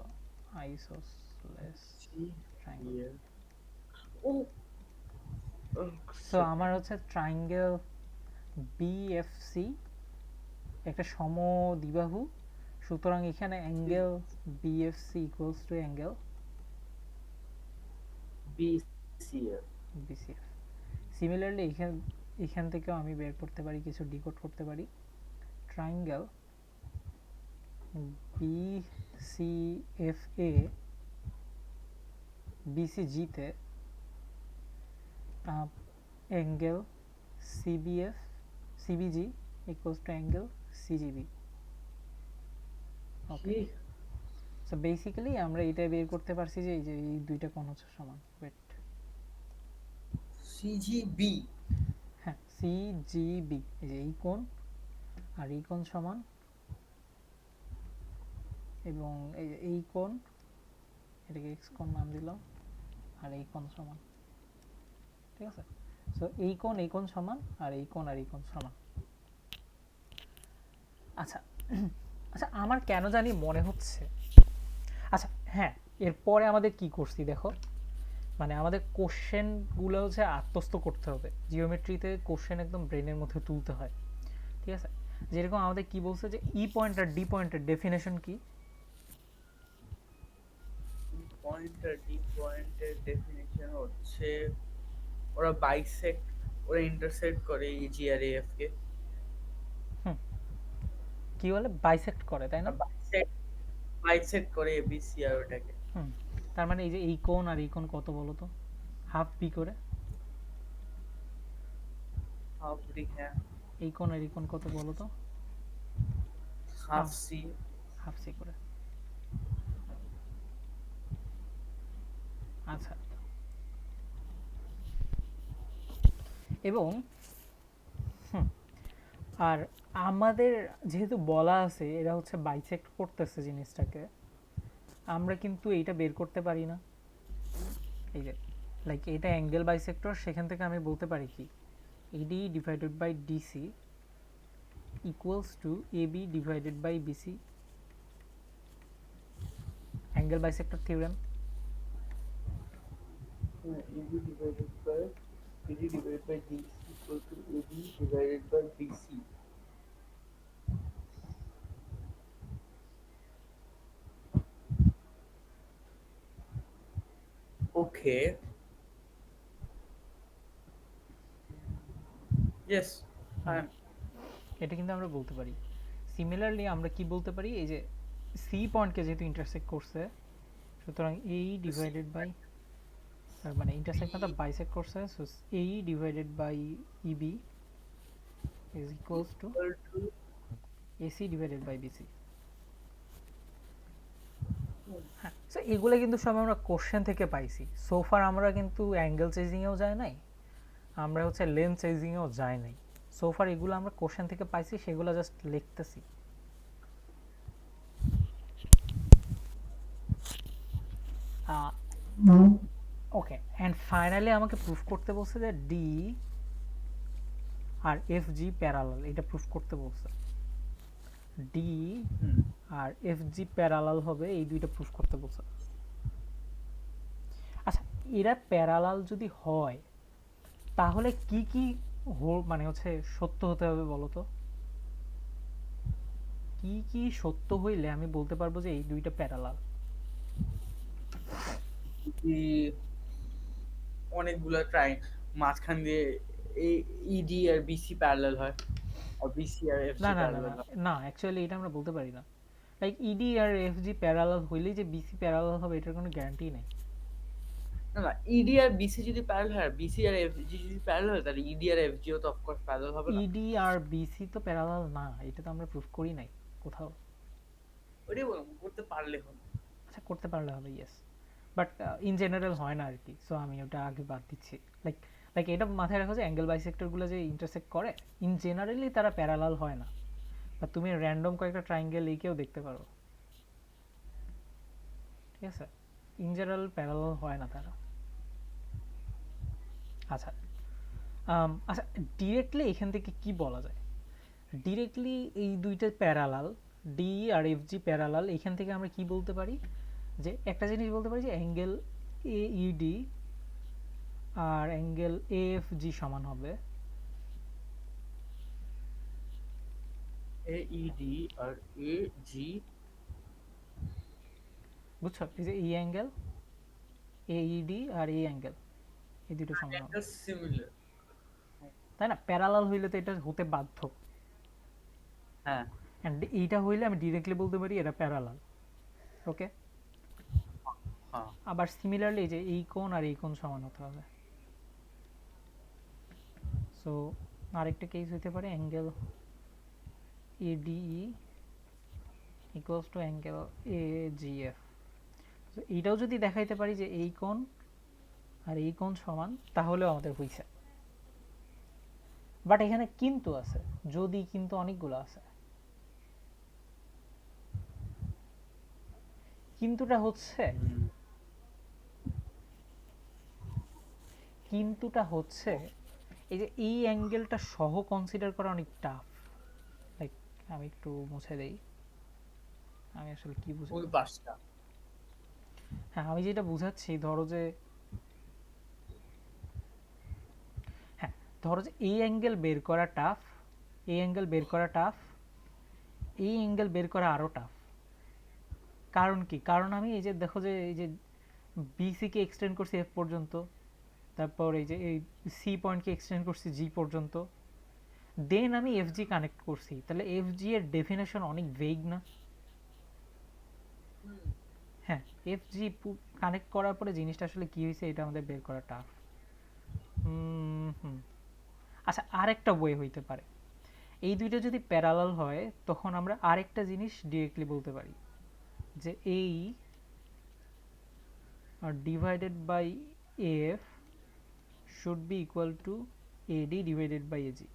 আইসোসেলেস ট্রায়াঙ্গেল। ও সো আমার হচ্ছে ট্রায়াঙ্গেল বিএফসি একটা সমদ্বিবাহু, সুতরাং এখানে angle BFC equals to angle BCF. BCF. Similarly এখান থেকেও আমি বের করতে পারি, কিছু ডিকোড করতে পারি। ট্রায়াঙ্গেল বিসিএফএ বিসিজিতে angle CBG equals to angle CGB. Okay, so basically আমরা এটা বের করতে পারছি যে এই দুইটা কোণ হচ্ছে সমান। Wait, CGB. হ্যাঁ, সিজিবি, এই যে এই কোণ আর এই কোণ সমান, এবং এই যে এই কোণ, এটাকে এক্স কোণ নাম দিলাম, আর এই কোণ সমান, ঠিক আছে? সো এই কোণ সমান, আর এই কোণ সমান। আচ্ছা আচ্ছা, আমার কেন জানি মনে হচ্ছে, আচ্ছা হ্যাঁ, এরপরে আমাদের কি করছি দেখো, মানে আমাদের কোশ্চেনগুলো হচ্ছে আত্মস্থ করতে হবে। জিওমেট্রিতে কোশ্চেন একদম ব্রেনের মধ্যে তুলতে হয়, ঠিক আছে? যেরকম আমাদের কি বলছে যে ই পয়েন্ট আর ডি পয়েন্টের ডেফিনেশন কি? পয়েন্ট আর ডি পয়েন্টের ডেফিনিশন হচ্ছে ওরা বাইসেক্ট, ওরা ইন্টারসেক্ট করে ইজি আর এফ কে। কি বলে বাইসেক্ট করে, তাই না? বাইসেক্ট বাইসেক্ট করে এবিসি আর ওটাকে। তার মানে এই যে এই কোণ আর এই কোণ কত বলো তো, হাফ বি করে। হাফ ডি, হ্যাঁ। এই কোণ আর এই কোণ কত বলো তো, হাফ সি। হাফ সি করে। আচ্ছা, এবং আর আমাদের যেহেতু বলা আছে এরা হচ্ছে বাইসেক্ট করতেছে জিনিসটাকে, আমরা কিন্তু এইটা বের করতে পারি না। এই যে লাইক এটা অ্যাঙ্গেল বাইসেক্টর, সেখান থেকে আমি বলতে পারি কি AD divided by DC equals to AB divided by BC, angle bisector theorem. AB divided by BD divided by DC equal to AB divided by BC. Okay, yes, fine. এটা কিন্তু আমরা বলতে পারি। সিমিলারলি আমরা কি বলতে পারি, এই যে সি পয়েন্টকে যেহেতু ইন্টারসেক্ট করছে, সুতরাং এই ডিভাইডেড বাই, তার মানে ইন্টারসেক্ট না, বাইসেক্ট করছে, so AE divided by EB is equals to AC divided by BC. হ্যাঁ, সো এগুলো কিন্তু সব আমরা কোশ্চেন থেকে পাইছি। সোফার আমরা কিন্তু অ্যাঙ্গেল চেজিংয়েও যায় নাই, আমরা হচ্ছে লেন্থ চেজিংয়েও যায় নাই। সো ফার এগুলো আমরা কোশ্চেন থেকে পাইছি, সেগুলো জাস্ট লিখতেছি। ওকে, অ্যান্ড ফাইনালি আমাকে প্রুফ করতে বলছে যে ডি আর এফ জি প্যারালাল, এটা প্রুফ করতে বলছে। ডি আর এফ জি প্যারালাল হবে, এই দুইটা প্রুফ করতে বলছে। আচ্ছা, এরা প্যারালাল যদি হয় তাহলে কি কি মানে হচ্ছে সত্য হতে হবে বলো তো? কি কি সত্য হইলে আমি বলতে পারবো যে এই দুইটা প্যারালাল? অনেকগুলো ট্রাই মাঝখান দিয়ে এই ইডি আর বিসি প্যারালাল হয়, আর বিসি আর না এফজি না না না প্যারালাল হয়। না, অ্যাকচুয়ালি এটা আমরা বলতে পারি না। লাইক ইডি আর এফ জি প্যারালাল হইলেই যে বিসি প্যারালাল হবে এটার কোনো গ্যারান্টি নেই। না না, ইডি আর বিসি যদি প্যারালাল হয়, বিসি আর এফজি যদি প্যারালাল হয়, তাহলে ইডি আর এফজিও তো অফকোর্স প্যারালাল হবে না। ইডি আর বিসি তো প্যারালাল না, এটা তো আমরা প্রুফ করি নাই কোথাও। ওইটাই বললাম, করতে পারলে হলো। আচ্ছা, করতে পারলে হবে, ইয়েস, বাট ইন জেনারেল হয় না আর কি, সো আমি ওটা আগে বাদ দিচ্ছি। লাইক লাইক এটা মাথায় রাখো যে অ্যাঙ্গেল বাইসেক্টরগুলো যে ইন্টারসেক্ট করে, ইন জেনারেলি তারা প্যারালাল হয় না, বা তুমি র্যান্ডম কয়েকটা ট্রায়াঙ্গেল এঁকেও দেখতে পারো, ঠিক আছে? ইন জেনারেল প্যারালাল হয় না তারা। আচ্ছা, আচ্ছা, ডিরেক্টলি এখান থেকে কি বলা যায়? ডিরেক্টলি এই দুইটা প্যারালাল, ডি আর এফ জি প্যারালাল, এখান থেকে আমরা কি বলতে পারি? যে একটা জিনিস বলতে পারি যে অ্যাঙ্গেল এ ইডি আর অ্যাঙ্গেল এফ জি সমান হবে। এ ইডি আর এ জি, বুঝছো? এই যে এই অ্যাঙ্গেল এইডি আর এই অ্যাঙ্গেল, এই দুটো সমান হবে, অ্যাঙ্গেল সিমিলার। তাই না? প্যারালাল হইলে তো এটা হতে বাধ্য। হ্যাঁ অ্যান্ড এইটা হইলে আমি ডিরেক্টলি বলতে পারি এরা প্যারালাল। ওকে, হ্যাঁ। আবার সিমিলারলি যে এই কোণ আর এই কোণ সমান হতে হবে। সো আরেকটা কেস হতে পারে angle ADE equals to angle A G F. এইটাও যদি দেখাইতে পারি যে এই কোণ আর এই কোণ সমান, তাহলেও আমাদের হইছে। বাট এখানে কিন্তু আছে, যদি কিন্তু অনেকগুলো আছে। কিন্তুটা হচ্ছে, কিন্তুটা হচ্ছে এই যে এই অ্যাঙ্গেলটা সহ কনসিডার করা অনেক টাফ। লাইক আমি একটু মুছে দেই, আমি আসলে কি বুঝি। ওই পাশটা। হ্যাঁ, আমি যেটা বুঝাচ্ছি, ধরো যে, হ্যাঁ, ধরো যে এই অ্যাঙ্গেল বের করা টাফ, এই অ্যাঙ্গেল বের করা টাফ, এই অ্যাঙ্গেল বের করা আরও টাফ। কারণ কি? কারণ আমি এই যে দেখো যে এই যে বিসিকে এক্সটেন্ড করছি এফ পর্যন্ত, তারপর এই যে এই সি পয়েন্টকে এক্সটেন্ড করছি জি পর্যন্ত, দেন আমি এফ জি কানেক্ট করছি, তাহলে এফ জি এর ডেফিনেশন অনেক ভেগ না? হ্যাঁ, এফ জি কানেক্ট করার পরে জিনিসটা আসলে কি হয়েছে এটা আমাদের বের করা টাফ। হুম, আচ্ছা, আরেকটা ওয়ে হইতে পারে, এই দুইটা যদি প্যারালাল হয় তখন আমরা আরেকটা জিনিস ডিরেক্টলি বলতে পারি যে এই divided by F should be equal to AD divided by AG,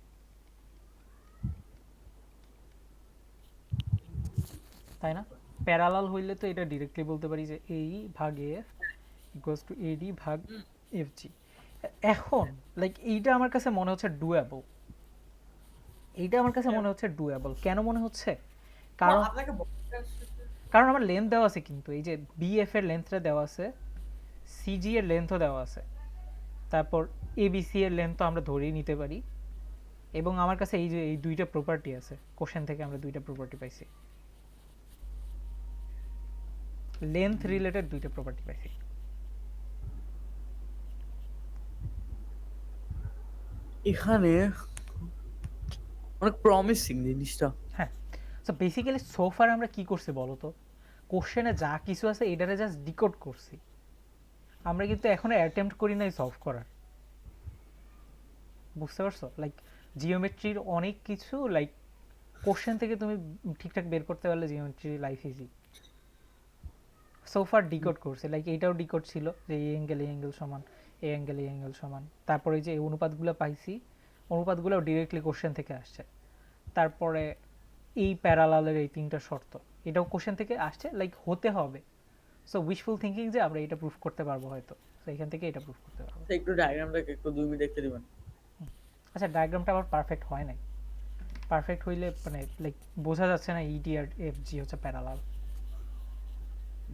তাই না? প্যারালাল হইলে তো এটা ডিরেক্টলি বলতে পারি যে এই ভাগ এফ ইকুয়ালস টু এডি ভাগ এফ জি। এখন লাইক এইটা আমার কাছে মনে হচ্ছে ডুয়েবল, এইটা আমার কাছে মনে হচ্ছে ডুয়েবল। কেন মনে হচ্ছে? কারণ আপনাকে কারণ আমার লেন্থ দেওয়া আছে, কিন্তু এই যে বিএফ এর লেন্থটা দেওয়া আছে, সিজি এর লেন্থও দেওয়া আছে, তারপর এবিসি এর লেন্থও আমরা ধরেই নিতে পারি, এবং আমার কাছে এই যে এই দুইটা প্রপার্টি আছে, কোশ্চেন থেকে আমরা দুইটা প্রপার্টি পাইছি, লেন্থ রিলেটেড দুইটা প্রপার্টি পাইছি। এখানে অনেক প্রমিসিং জিনিসটা। হ্যাঁ, সো বেসিক্যালি সোফার আমরা কি করছি বলো তো? কোশ্চেনে যা কিছু আছে এটারে জাস্ট ডিকোড করছি, আমরা কিন্তু এখনো অ্যাটেম্প্ট করি নাই সলভ করার। বুঝতে পারছো? লাইক জিওমেট্রির অনেক কিছু লাইক কোশ্চেন থেকে তুমি ঠিকঠাক বের করতে পারলে জিওমেট্রি লাইফ ইজি। সোফার ডিকোড করছে, লাইক এইটাও ডিকোড ছিল যে এই অ্যাঙ্গেল সমান, এই অ্যাঙ্গেল সমান, তারপরে যে অনুপাতগুলো পাইছি অনুপাতগুলো ডিরেক্টলি কোশ্চেন থেকে আসছে। তারপরে এই প্যারালালের এই তিনটা শর্ত, এটাও কোশ্চেন থেকে আসছে, লাইক হতে হবে। সো উইশফুল থিঙ্কিং যে আমরা এটা প্রুফ করতে পারবো হয়তো, তো এখান থেকে এটা প্রুফ করতে পারবো। আচ্ছা, একটু ডায়াগ্রামটাকে একটু 2 মিনিট দেখতে দিবেন। আচ্ছা, ডায়াগ্রামটা আবার পারফেক্ট হয় নাই। পারফেক্ট হইলে মানে লাইক বোঝা যাচ্ছে না ইডি আর এফ জি হচ্ছে প্যারালাল।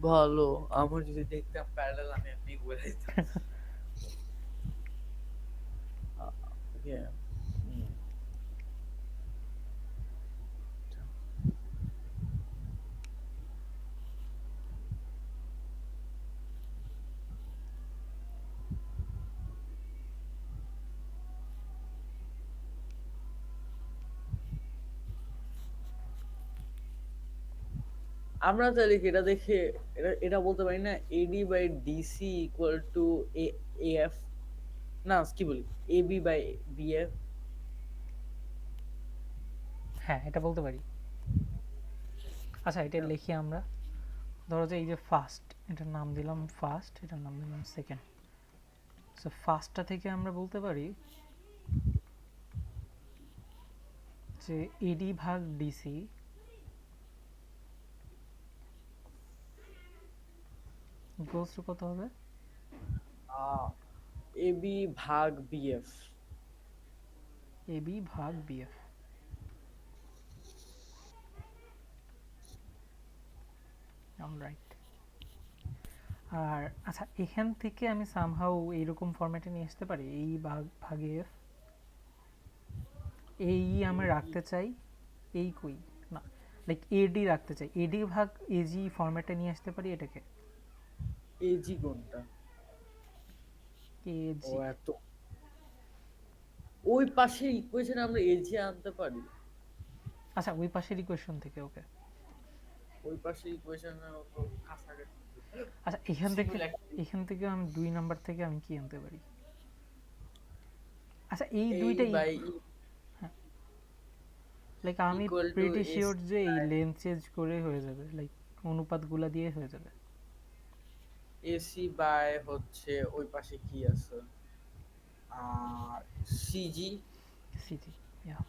ভালো, আমার যদি দেখতাম প্যারালাল আমি এমনি বলে দিতাম। ওকে, আমরা তাহলে কি এটা দেখে এটা বলতে পারি না AD by DC equal to A F, না কি বলি, এবি বাই বিএফ। হ্যাঁ, এটা বলতে পারি। আচ্ছা, এটা লিখি আমরা। ধরো যে এই যে ফার্স্ট, এটার নাম দিলাম ফার্স্ট, এটার নাম দিলাম সেকেন্ড। সো ফার্স্টটা থেকে আমরা বলতে পারি যে এডি ভাগ ডিসি ইকুয়ালস টু কত হবে? এবি ভাগ বিএফ। এবি ভাগ বিএফ। অলরাইট। আর আচ্ছা, এখান থেকে আমি সামহাউ এইরকম ফরম্যাটে নিয়ে আসতে পারি, এই ভাগে এফ, এই আমি রাখতে চাই, এই কই না, লাইক এডি রাখতে চাই, এডি ভাগ এজি ফরম্যাটে নিয়ে আসতে পারি এটাকে। এজি কোনটা? ও এজি, এত, ওই পাশে ইকুয়েশন আমরা এজি আনতে পারি। আচ্ছা ওই পাশের ইকুয়েশন থেকে, ওকে। ওই পাশে ইকুয়েশনের মতো কাছাকাছি। আচ্ছা, এখান থেকে আমি 2 নাম্বার থেকে আমি কি আনতে পারি? আচ্ছা, এই এই দুইটা বাই হ্যাঁ, লাইক আমি equal to pretty S sure যে এই লেন্থ চেঞ্জ করে হয়ে যাবে, লাইক অনুপাতগুলা দিয়ে হয়ে যাবে। এসি বাই হচ্ছে ওই পাশে কি আছে, আর সিজি। সিজি, ইয়া,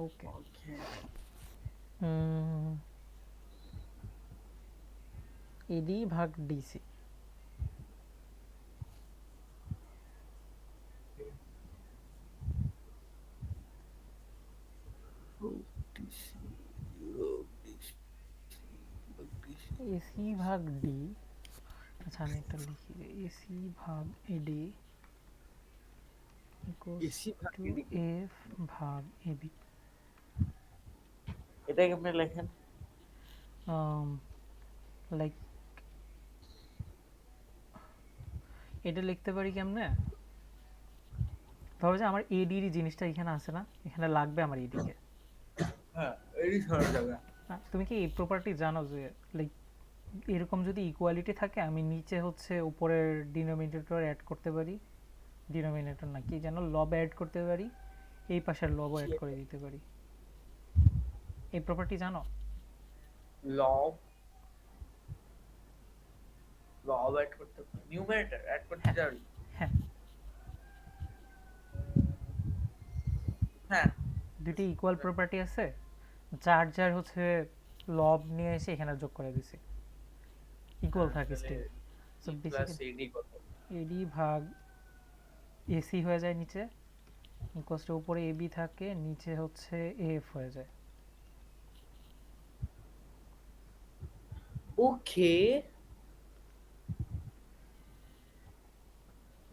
ওকে। ওকে, এডি ভাগ ডিসি, এসি ভাগ ডি। আচ্ছা, আমি একটা লিখি, এসি ভাগ এডি ইকুয়ালস এসি ভাগ টু এডি। এফ ভাগ এবি। এটা কেমনে লেখেন? লাইক এটা লিখতে পারি কেমনে, ধরো যে আমার এডির জিনিসটা এখানে আছে না, এখানে লাগবে আমার এডিকে। হ্যাঁ, এডি সরা যাবে। তুমি কি এই প্রপার্টি জানো যে লাইক এরকম যদি ইকুয়ালিটি থাকে আমি নিচে হচ্ছে উপরের ডিনোমিনেটর অ্যাড করতে পারি, ডিনোমিনেটর না কি যেন, লব অ্যাড করতে পারি, এই পাশের লবও অ্যাড করে দিতে পারি। এই প্রপার্টি জানো? লব, লব অ্যাড করতে পারি, নিউমারেটর অ্যাড করতে হ্যাঁ, পারি। হ্যাঁ, হ্যাঁ, দুটি ইকুয়াল প্রপার্টি আছে, যার যার হচ্ছে লব নিয়ে এসে এখানে যোগ করে দিছি, ইকুয়াল হ্যাঁ, থাকে তাহলে স্টিল। সো ই প্লাস বেসিক্যালি এডি কত? এডি ভাগ এসি হয়ে যায় নিচে, ইকুয়ালসটা উপরে এবি থাকে, নিচে হচ্ছে এফ হয়ে যায়। ওকে,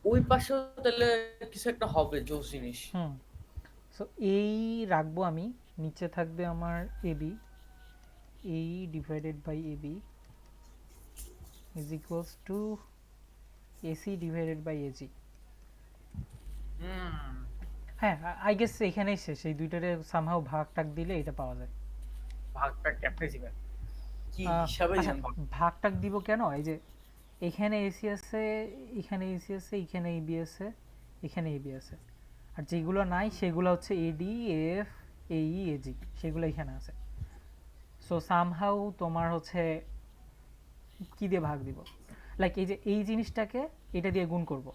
ওই পাশেও তাহলে কিছু একটা হবে জোস জিনিস। হুম, সো এই রাখবো আমি, নিচে থাকবে আমার AB, AE divided by AB is equals to AC divided by AG. Hmm, হ্যাঁ, আই গেস এখানেই শেষ, এই দুইটারে সামহাও ভাগ টাগ দিলে এটা পাওয়া যায়। ভাগটা কেমনে দিবেন, কি হিসাবে আচ্ছা, দিবেন ভাগ? ভাগ টাগ দিব কেন, এই যে এখানে এসি আছে, এখানে এসি আছে, এখানে এবি আছে, এখানে এবি আছে, আর যেগুলো নাই সেগুলো হচ্ছে এডি এফ এই এজি, সেগুলো এখানে আছে। সো সামহাউ তোমার হচ্ছে কি দিয়ে ভাগ দিব, লাইক এই যে এই জিনিসটাকে এটা দিয়ে গুণ করব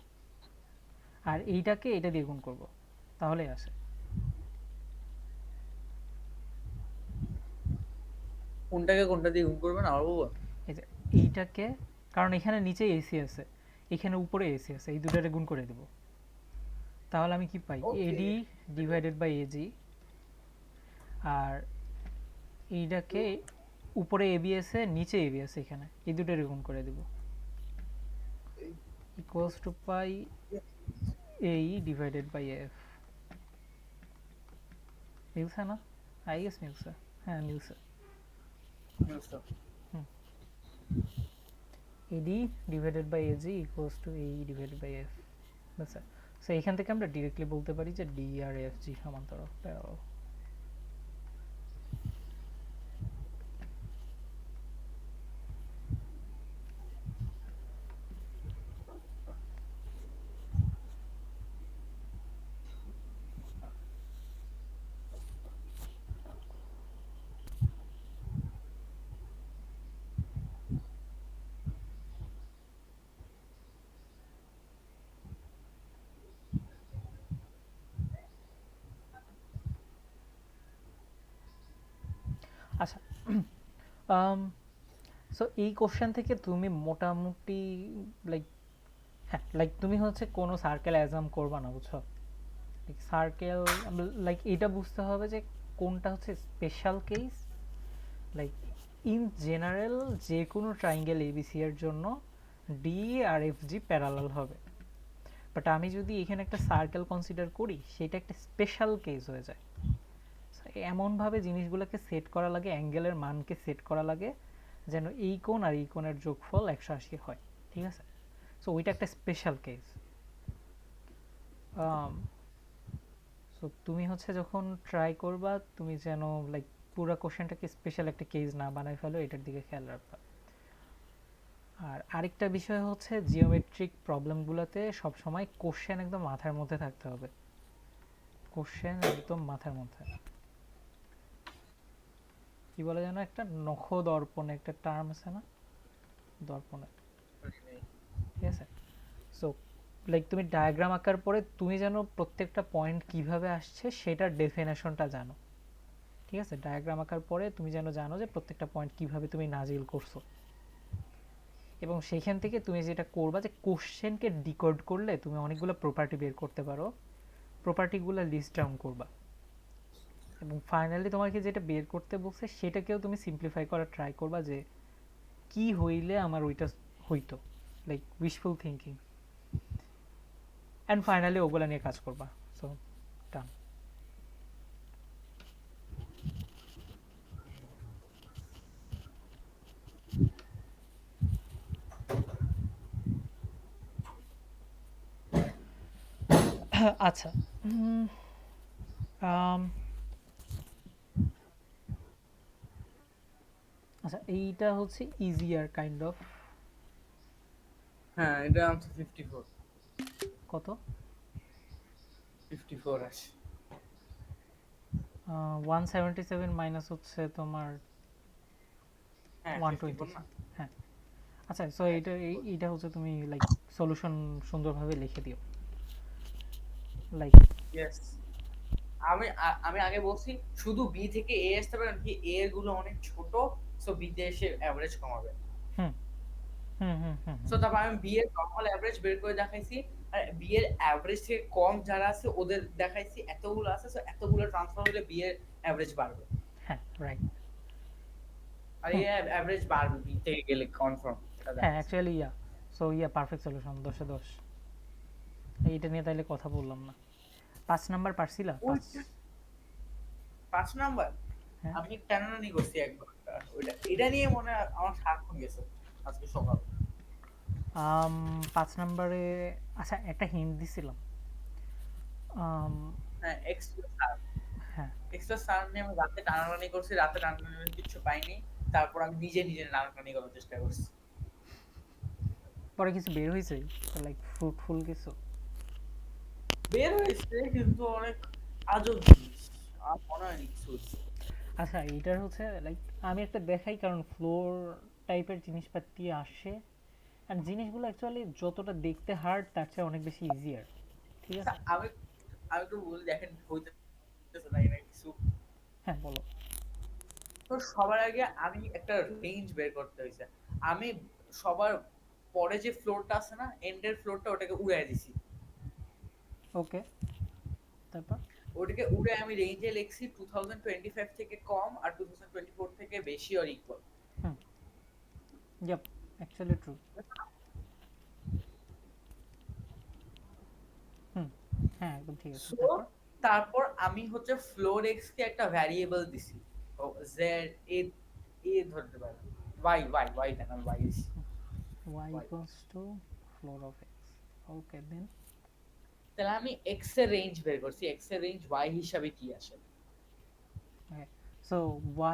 আর এইটাকে এটা দিয়ে গুণ করব, তাহলেই আসে। কোনটাকে কোনটা দিয়ে গুণ করবেন আবার বলবো? এই যে এইটাকে, কারণ এখানে নিচে এসি আছে, এখানে উপরে এসি আছে, এই দুটারে গুণ করে দেব, তাহলে আমি কি পাই, ওকে। এডি ডিভাইডেড বাই এজি, আর এইটাকে উপরে এবি আছে নিচে এবি আছে, এখানে এই দুটারে গুণ করে দেব, ইকুয়ালস টু পাই এই ডিভাইডেড বাই এফ। মিলছে না? আই গেস মিলছে। হ্যাঁ মিলছে। Hmm, AD divided by AG equals to AE divided by F. বুঝছে? সো এখান থেকে আমরা ডিরেক্টলি বলতে পারি যে ডি আর এফ জি সমান্তরাল প্যারালাল। আচ্ছা, সো এই কোশ্চেন থেকে তুমি মোটামুটি লাইক, হ্যাঁ লাইক তুমি হচ্ছে কোনো সার্কেল অ্যাজাম করবা না, বুঝছো? লাইক সার্কেল, লাইক এটা বুঝতে হবে যে কোনটা হচ্ছে special case. Like in general যে কোনো ট্রাইঙ্গেল এবিসি এর জন্য ডি আর এফ জি প্যারালাল হবে, বাট আমি যদি এখানে একটা সার্কেল কনসিডার করি সেটা একটা স্পেশাল কেস হয়ে যায়। এমনভাবে জিনিসগুলোকে সেট করা লাগে, অ্যাঙ্গেলের মানকে সেট করা লাগে যেন এই কোণ আর এই কোণের যোগফল 180 হয়, ঠিক আছে? সো ওইটা একটা স্পেশাল কেস। সো তুমি হচ্ছে যখন ট্রাই করবা তুমি যেন লাইক পুরো কোশ্চেনটাকে স্পেশাল একটা কেস না বানাই ফেলো, এটার দিকে খেয়াল রাখবা। আর আরেকটা বিষয় হচ্ছে জিওমেট্রিক প্রবলেমগুলোতে সবসময় কোশ্চেন একদম মাথার মধ্যে থাকতে হবে, কোশ্চেন একদম মাথার মধ্যে। কি বলে যেন একটা নখ দর্পণে একটা টার্ম আছে না, দর্পণে, ঠিক আছে? সো লাইক তুমি ডায়াগ্রাম আঁকার পরে তুমি যেন প্রত্যেকটা পয়েন্ট কিভাবে আসছে সেটার ডেফিনেশনটা জানো, ঠিক আছে? ডায়াগ্রাম আঁকার পরে তুমি যেন জানো যে প্রত্যেকটা পয়েন্ট কিভাবে তুমি নাজিল করছো, এবং সেইখান থেকে তুমি যেটা করবা যে কোশ্চেনকে ডিকোড করলে তুমি অনেকগুলো প্রপার্টি বের করতে পারো, প্রপার্টিগুলো লিস্ট ডাউন করবা, এবং ফাইনালি তোমাকে যেটা বের করতে বলছে সেটাকেও তুমি সিম্পলিফাই করার ট্রাই করবা যে কি হইলে আমার ওইটা হইতো, like wishful thinking, and finally ওগুলো নিয়ে কাজ করবা। সো ডান। আচ্ছা, আম, আচ্ছা এইটা হচ্ছে ইজিয়ার কাইন্ড অফ। হ্যাঁ, এটা আনসার 54। কত? 54 আছে। 177 মাইনাস হচ্ছে তোমার হ্যাঁ, 54 না? 127। হ্যাঁ, আচ্ছা সো হ্যাঁ, এইটা 54। এইটা হচ্ছে তুমি লাইক সলিউশন সুন্দরভাবে লিখে দিও, লাইক ইয়েস। আমি আগে বলছি শুধু বি থেকে এ আসতে পারে, কি এ এর গুলো অনেক ছোট, সো বি তে এসে এভারেজ কমাবে। হুম হুম হুম হুম সো হুম, তারপর আমি বি এর নরমাল এভারেজ বের করে দেখাইছি, আর বি এর এভারেজ থেকে কম যারা আছে ওদের দেখাইছি এতগুলো আছে, সো এতগুলো ট্রান্সফার হলে বি এর এভারেজ বাড়বে। হ্যাঁ রাইট। আর হুম, এই এভারেজ বাড়বে বি থেকে গেলে কনফার্ম, এটা হ্যাঁ দেখাইছি। অ্যাকচুয়ালি সো পারফেক্ট সলিউশন, 10-এ 10। এইটা নিয়ে তাইলে কথা বললাম না। 5 নাম্বার পারছিলা? ওই 5? 5 নাম্বার হ্যাঁ, আমি টানাটানি করছি একবার, ওইটা এটা নিয়ে মনে হয় আমার সারাক্ষণ গেছে আজকে সকাল। 5 নাম্বারে, আচ্ছা একটা হিন্ট দিছিলাম। আম, হ্যাঁ, এক্সট্রা স্যার, হ্যাঁ, এক্সট্রা স্যার নিয়ে আমি রাতে টানাটানি করছি, রাতে টানাটানি করে কিচ্ছু পাইনি। তারপর আমি নিজে নিজে টানাটানি করার চেষ্টা করছি। পরে কিছু বের হয়েছে লাইক ফ্রুটফুল কিছু? বের হয়েছে কিন্তু অনেক আজব জিনিস, আমার মনে হয়নি কিছু হচ্ছে। আচ্ছা এইটার হচ্ছে লাইক আমি একটা দেখাই, কারণ ফ্লোর টাইপের জিনিসপাতি আসে, অ্যান্ড জিনিসগুলো অ্যাকচুয়ালি যতটা দেখতে হার্ড তার চেয়ে অনেক বেশি ইজিয়ার। ঠিক আচ্ছা, আছে? আমি আমি তো বলি, দেখেন হইতেছে না এখানে কিছু। হ্যাঁ, বলো। তো সবার আগে আমি একটা রেঞ্জ বের করতে হয়েছে। আমি সবার পরে যে ফ্লোরটা আছে না, এন্ডের ফ্লোরটা, ওটাকে উড়াই দিছি। ওকে, তারপর? ওটাকে উড়ে আমি রেঞ্জে লিখছি 2025 থেকে কম আর 2024 থেকে বেশি or equal. Hmm, yup, actually true. Hmm, হ্যাঁ, একদম ঠিক আছে। সো তারপর? তারপর আমি হচ্ছে ফ্লোর এক্স কে একটা ভ্যারিয়েবল দিছি। ও জেড এ, এ ধরতে পারে, ওয়াই ওয়াই ওয়াই দেন, আমি ওয়াই দিছি। y y, equals to floor of x. Okay, then? তাহলে আমি এক্স এর রেঞ্জ বের করছি, এক্স এর রেঞ্জ ওয়াই হিসাবে কি আসে। ওকে, সো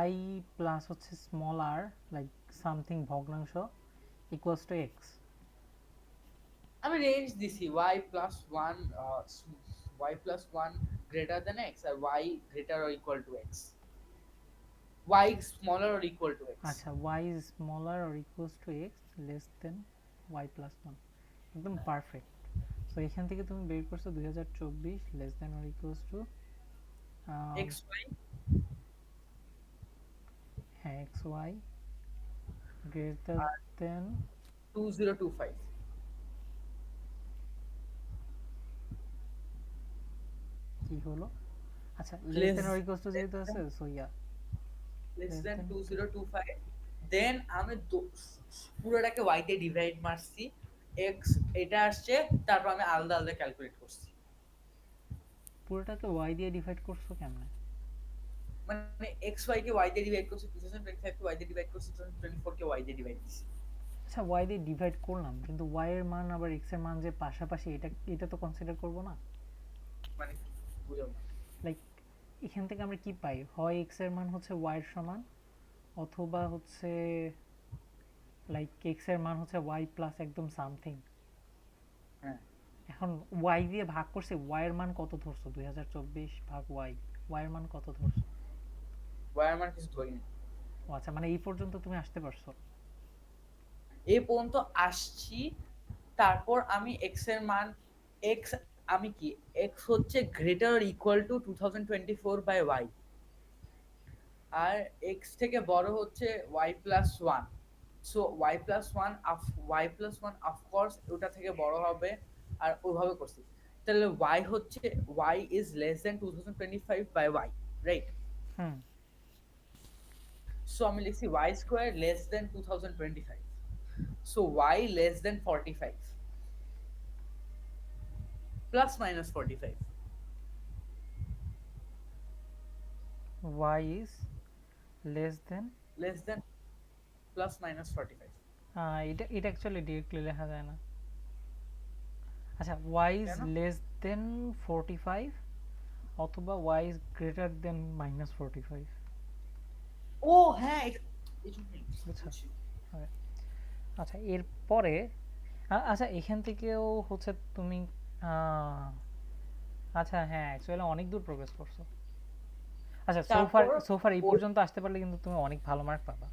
y প্লাস হচ্ছে স্মল r, লাইক সামথিং ভগ্নাংশ, ইকুয়ালস টু x। আমি রেঞ্জ দিছি y plus one, y plus one greater than x, আর y greater or equal to x, y smaller or equal to x. আচ্ছা, y is smaller or equals to x less than y plus 1, একদম perfect. So এখান থেকে তুমি বের করছো 2024 less than or equals to, x Y হ্যাঁ, X Y greater আর than 2025, কি হলো? আচ্ছা, less less than or equals to যেহেতু আছে, so yeah, less less than than 2025। Then আমি পুরোটাকে ওয়াই তে ডিভাইড মারছি, এক্স এটা আসছে, তারপর আমি আলাদা আলাদা ক্যালকুলেট করছি। পুরোটাকে y দিয়ে ডিভাইড করছো কেমনে? মানে এক্স ওয়াই কে ওয়াই দিয়ে ডিভাইড করছি, 2025 কে ওয়াই দিয়ে ডিভাইড করছি, 2024 কে ওয়াই দিয়ে ডিভাইড করছি। আচ্ছা, y দিয়ে ডিভাইড করলাম, কিন্তু y এর মান আবার x এর মান যে পাশাপাশি, এটা এটা তো কনসিডার করব না। মানে বুঝলাম না। লাইক এখান থেকে আমরা কি পাই? হয় x এর মান হচ্ছে y এর সমান, অথবা হচ্ছে লাইক x এর মান হচ্ছে y প্লাস একদম সামথিং। হ্যাঁ, এখন y দিয়ে ভাগ করছে, y এর মান কত ধরছো? 2024 ভাগ y, y এর মান কত ধরছো? ওয়াই আমার কিছু ধরি না। ও আচ্ছা, মানে এই পর্যন্ত তুমি আসতে পারছো। এই পর্যন্ত আসছি, তারপর আমি এক্স এর মান, এক্স, আমি কি, এক্স হচ্ছে greater equal to 2024 by y, আর এক্স থেকে বড় হচ্ছে y plus one. So y plus one, y plus one of course ওটা থেকে বড় হবে, আর ওইভাবে করছি। তাহলে ওয়াই হচ্ছে, y is less than 2025 by y, right? Hmm, so আমি লিখছি y square less than 2025, so y less than 45 plus minus 45, y is less than, less than plus minus 45। এটা এটা অ্যাকচুয়ালি ডিরেক্টলি লেখা যায় না। আচ্ছা, y is কেন? less than 45 অথবা y is greater than minus 45। ও হ্যাঁ, এই জন্যই বুঝছো? বুঝছি। Okay. আচ্ছা, এরপরে আচ্ছা, এখান থেকেও হচ্ছে তুমি আহ, আচ্ছা হ্যাঁ, অ্যাকচুয়ালি অনেক দূর প্রোগ্রেস করছো। আচ্ছা, সোফার তারপর সোফার এই পর্যন্ত আসতে পারলে কিন্তু তুমি অনেক ভালো মার্ক পাবা,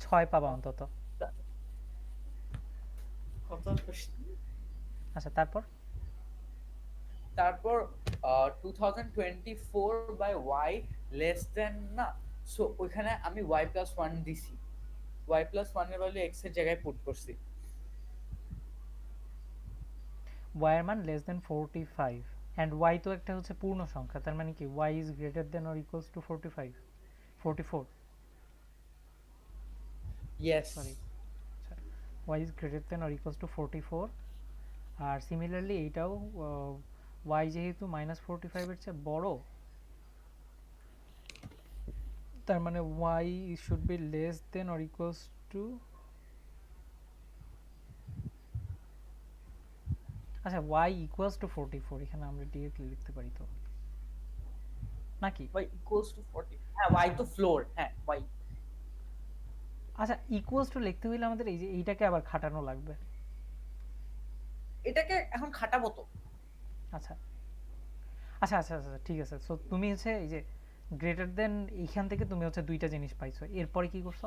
6 পাবা অন্তত। কত, আচ্ছা, তারপর? তারপর 2024 বাই ওয়াই লেস দেন না, সো ওইখানে আমি ওয়াই প্লাস ওয়ান দিছি, ওয়াই প্লাস ওয়ান এর ভ্যালু এক্স এর জায়গায় পুট করছি। y এর মান লেস দেন 45, অ্যান্ড y তো একটা হচ্ছে পূর্ণ সংখ্যা, তার মানে কি y is greater than or equals to 45, 44, yes. Sorry. আচ্ছা, y is greater than or equals to 44, আর সিমিলারলি এইটাও y যেহেতু মাইনাস 45-এর চেয়ে বড়, তার মানে y should be less than or equals to, আচ্ছা y ইকুয়ালস টু 44 এখানে আমরা ডিরেক্টলি লিখতে পারি তো, নাকি? ওয়াই ইকুয়ালস টু 40, হ্যাঁ ওয়াই আচ্ছা, তো ফ্লোর, হ্যাঁ ওয়াই। আচ্ছা, ইকুয়ালস টু লিখতে হইলে আমাদের এই যে এইটাকে আবার খাটানো লাগবে। এটাকে এখন খাটাবো তো। আচ্ছা আচ্ছা আচ্ছা আচ্ছা, ঠিক আছে। সো তুমি হচ্ছে এই যে গ্রেটার দেন, এইখান থেকে তুমি হচ্ছে দুইটা জিনিস পাইছো, এরপরে কি করছো?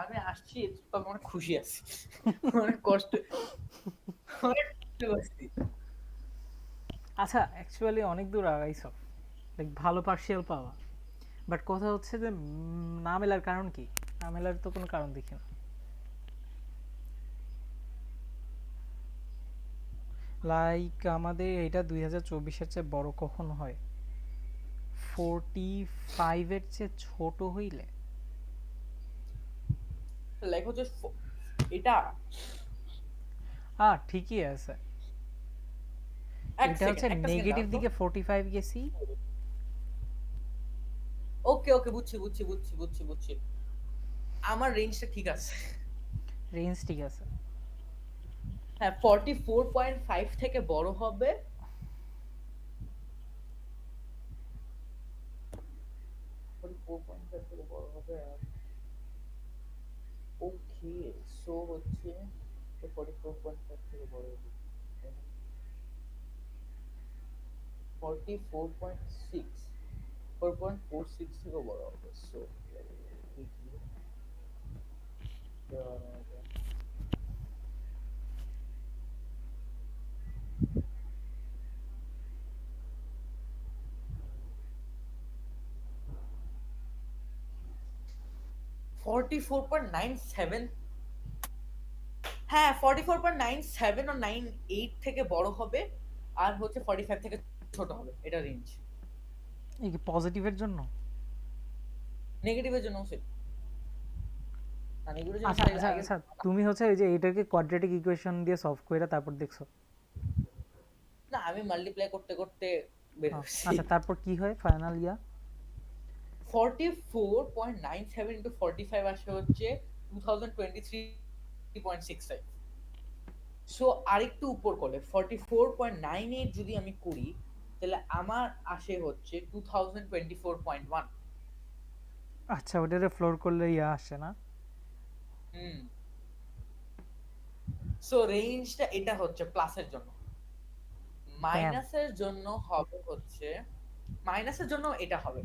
আমি আসছি, তো আমি অনেক খুশি আছি। অনেক কষ্ট, অনেক কষ্ট করছি। আচ্ছা অ্যাকচুয়ালি অনেক দূর আগাইছো, লাইক ভালো পার্সিয়াল পাওয়া, বাট কথা হচ্ছে যে না মেলার কারণ কি? না মেলার তো কোনো কারণ দেখি না। লাইক আমাদের এটা 2024-এর চেয়ে বড় কখন হয়? 45-এর চেয়ে ছোট হইলে? লাইক হচ্ছে এটা ঠিকই আছে। এক এটা সেকেন্ড, হচ্ছে একটা সেকেন্ড নেগেটিভ দাঁড়ান তো। দিকে 45 গেছি। ওকে ওকে, বুঝছি বুঝছি বুঝছি বুঝছি বুঝছি। আমার রেঞ্জটা ঠিক আছে। রেঞ্জ ঠিক আছে। হ্যাঁ, 44.5 থেকে বড় হবে। 44.5 থেকে বড় হবে। ওকে, সো হচ্ছে 44.5 থেকে বড় হবে। 44.6, 4.46 থেকে বড় হবে। সো 44.97, হ্যাঁ 44.97 ও 98 থেকে বড় হবে, আর হচ্ছে 45 থেকে ছোট হবে, এটা রেঞ্জ। এই কি পজিটিভের জন্য? নেগেটিভের জন্য সেট, না নেগেটিভের জন্য আচ্ছা আচ্ছা আগে। আচ্ছা, তুমি হচ্ছে ওই যে এটাকে কোয়াড্রেটিক ইকুয়েশন দিয়ে সলভ করে তারপর দেখছো? না, আমি মাল্টিপ্লাই করতে করতে বের হচ্ছি। আচ্ছা তারপর কি হয় ফাইনাল ইয়া? 44.97 ইন্টু 45 আসে হচ্ছে 2023.65। সো আরেকটু উপর করলে 44.98 যদি আমি করি, তাহলে আমার আসে হচ্ছে 2024.1। আচ্ছা ওটারে ফ্লোর করলে ইয়া আসে না? হুম। সো রেঞ্জটা এটা হচ্ছে প্লাসের জন্য। ড্যাম। মাইনাসের জন্য হবে হচ্ছে, মাইনাসের জন্য এটা হবে,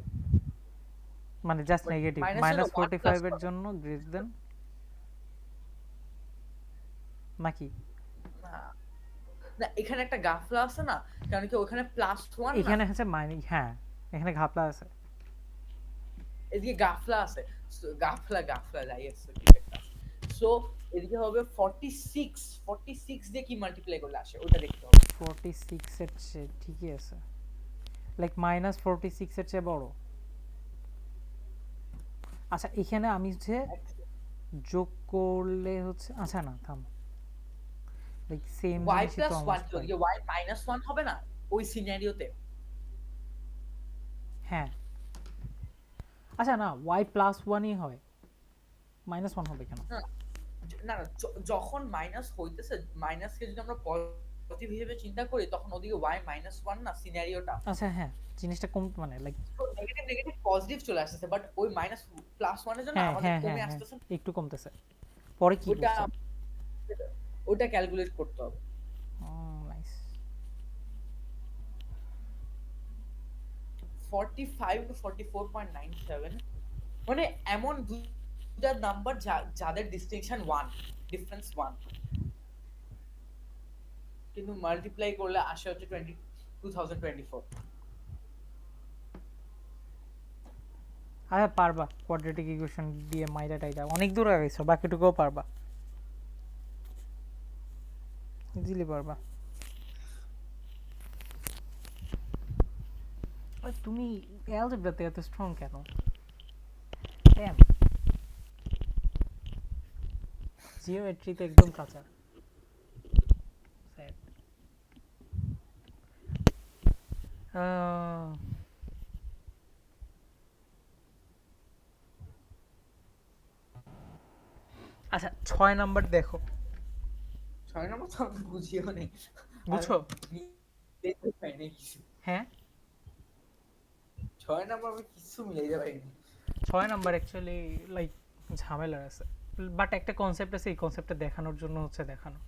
মানে জাস্ট বাট নেগেটিভ, মাইনাসের জন্য মাইনাস 1 প্লাস 45 এর করে। জন্য গ্রেটার দেন নাকি? না না, এখানে একটা গাফলা আছে না, কারণ কি ওখানে +1 না, এখানে হচ্ছে মাইনাস, হ্যাঁ এখানে ঘাপলা আছে। এদিকে গাফলা আছে। So, গাফলা গাফলা যাই আছে, কিছু একটা আছে। সো এদিকে হবে 46, 46 দিয়ে কি মাল্টিপ্লাই করলে আসে ওটা দেখতে হবে। 46 এর চেয়ে ঠিকই আছে, লাইক মাইনাস 46 এর চেয়ে বড়। আচ্ছা এখানে আমি হচ্ছে যোগ করলে হচ্ছে, আচ্ছা না থাম, লাইক সেম ওয়াই জিনিসই তো প্লাস ওয়ান অলমোস্ট কি পাই। ওদিকে ওয়াই মাইনাস ওয়ান হবে না ওই সিনারিওতে? হ্যাঁ আচ্ছা না, ওয়াই প্লাস ওয়ানই হয়, মাইনাস ওয়ান হবে কেন? না না না, যখন মাইনাস হইতেছে, মাইনাসকে যদি আমরা পজিটিভ হিসেবে চিন্তা করি, তখন ওদিকে ওয়াই মাইনাস ওয়ান না সিনারিওটা, আচ্ছা হ্যাঁ, জিনিসটা কম মানে লাইক, নেগেটিভ নেগেটিভ পজিটিভ চলে আসতেছে, বাট ওই মাইনাস প্লাস ওয়ানের জন্য হ্যাঁ আমাদের হ্যাঁ হ্যাঁ কমে হ্যাঁ আসতেছে। একটু কমতেছে। পরে কি ওটা করছো? ওটা ক্যালকুলেট করতে হবে। নাইস। 45 টু 44.97, মানে এমন দুইটা নাম্বার যাদের ডিস্টিংশন 1, ডিফারেন্স 1, কিন্তু মাল্টিপ্লাই করলে আসে হচ্ছে 2024। আচ্ছা পারবা কোয়াড্রেটিক ইকুয়েশন দিয়ে মাইরা টাইরা অনেক দূর গেছো, বাকিটুকুও পারবা, ইজিলি পারবা। আর তুমি অ্যালজেব্রাতে এত স্ট্রং কেন? ড্যাম, জিওমেট্রিতে একদম কাঁচা। স্যাড। আচ্ছা 6 নাম্বার দেখো। 6 নম্বর তো আমি বুঝিও নেই, আমি বুঝছো? মিলাইতে পারিনি কিছু। হ্যাঁ 6 নম্বর আমি কিছু মিলাইতে পারিনি। 6 নাম্বার অ্যাকচুয়ালি লাইক ঝামেলার আছে, বাট একটা কনসেপ্ট আছে, এই কনসেপ্টটা দেখানোর জন্য হচ্ছে দেখানো।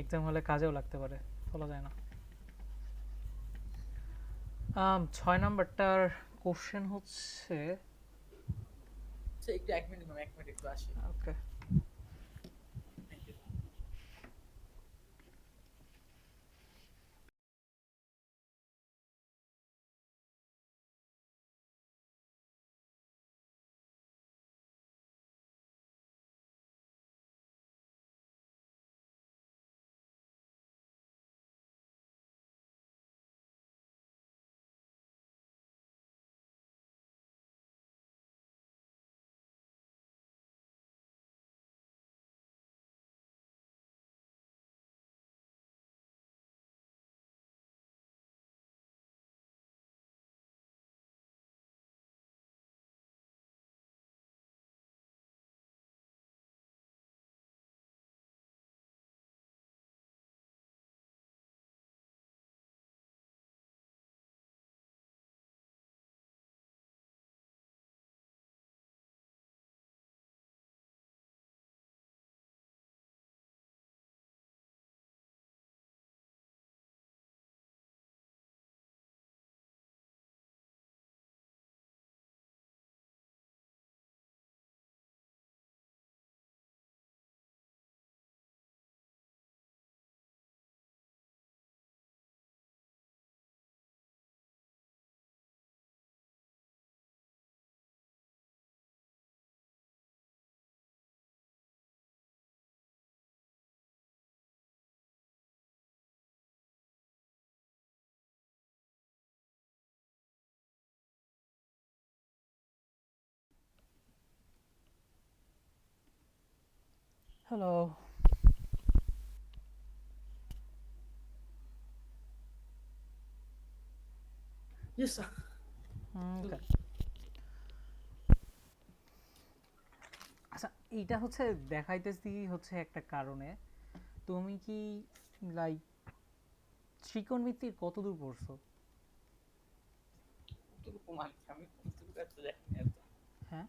এক্সাম হলে কাজেও লাগতে পারে, বলা যায় না। 6 নাম্বারটার কোশ্চেন হচ্ছে আচ্ছা একটু 1 মিনিট ম্যাম, 1 মিনিট একটু আসি। ওকে। Thank you. Hello. Yes sir. ওকে। আচ্ছা, এইটা হচ্ছে দেখাইতেছি হচ্ছে একটা কারণে। তুমি কি লাইক ত্রিকোণমিতির কতদূর পড়ছো? কতটুকু মানে আমি কতটুকু এত জানি না এত। হ্যাঁ,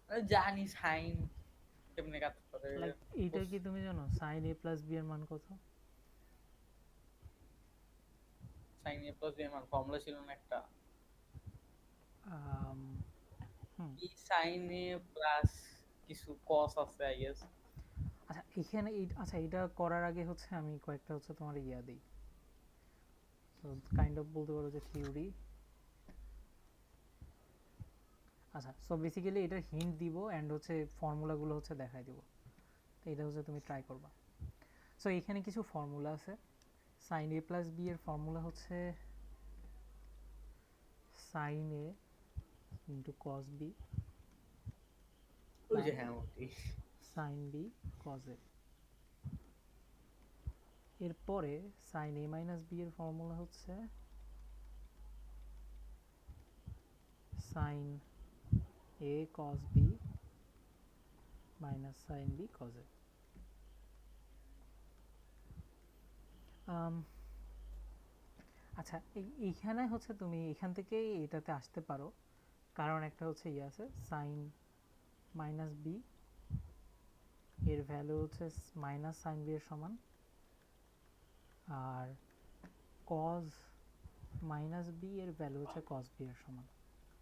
আমি জানি সাইন কেমনে কাজ করে। লাইক এইটা কি তুমি জানো সাইন এ প্লাস বি এর মান কত? সাইন এ প্লাস বি এর মান ফর্মুলা ছিল না একটা, আম, হুম। ই সাইন এ প্লাস কিছু কস আছে আই গেস। আচ্ছা, এখানে আচ্ছা, এটা করার আগে হচ্ছে আমি কয়েকটা হচ্ছে তোমার ইয়া দিই, তো কাইন্ড অফ বলতে পারো যে থিওরি। আচ্ছা, সো বেসিক্যালি এটার হিন্ট দিব অ্যান্ড হচ্ছে ফর্মুলাগুলো হচ্ছে দেখাই দিব। তো এটা হচ্ছে তুমি ট্রাই করবা। সো এখানে কিছু ফর্মুলা আছে। সাইন এ প্লাস বি এর ফর্মুলা হচ্ছে sine A into cos B ওই যে প্লাস হ্যাঁ ওটি। Sine B cos A. এরপরে সাইন এ মাইনাস বি এর ফর্মুলা হচ্ছে sine A cos B minus sine B cos A. আচ্ছা, এইখানে হচ্ছে তুমি এখান থেকে এটাতে আসতে পারো, কারণ একটা হচ্ছে ইয়ে আছে সাইন মাইনাস বি এর ভ্যালু হচ্ছে মাইনাস সাইন বি এর সমান, আর কজ মাইনাস বি এর ভ্যালু হচ্ছে কস বি এর সমান।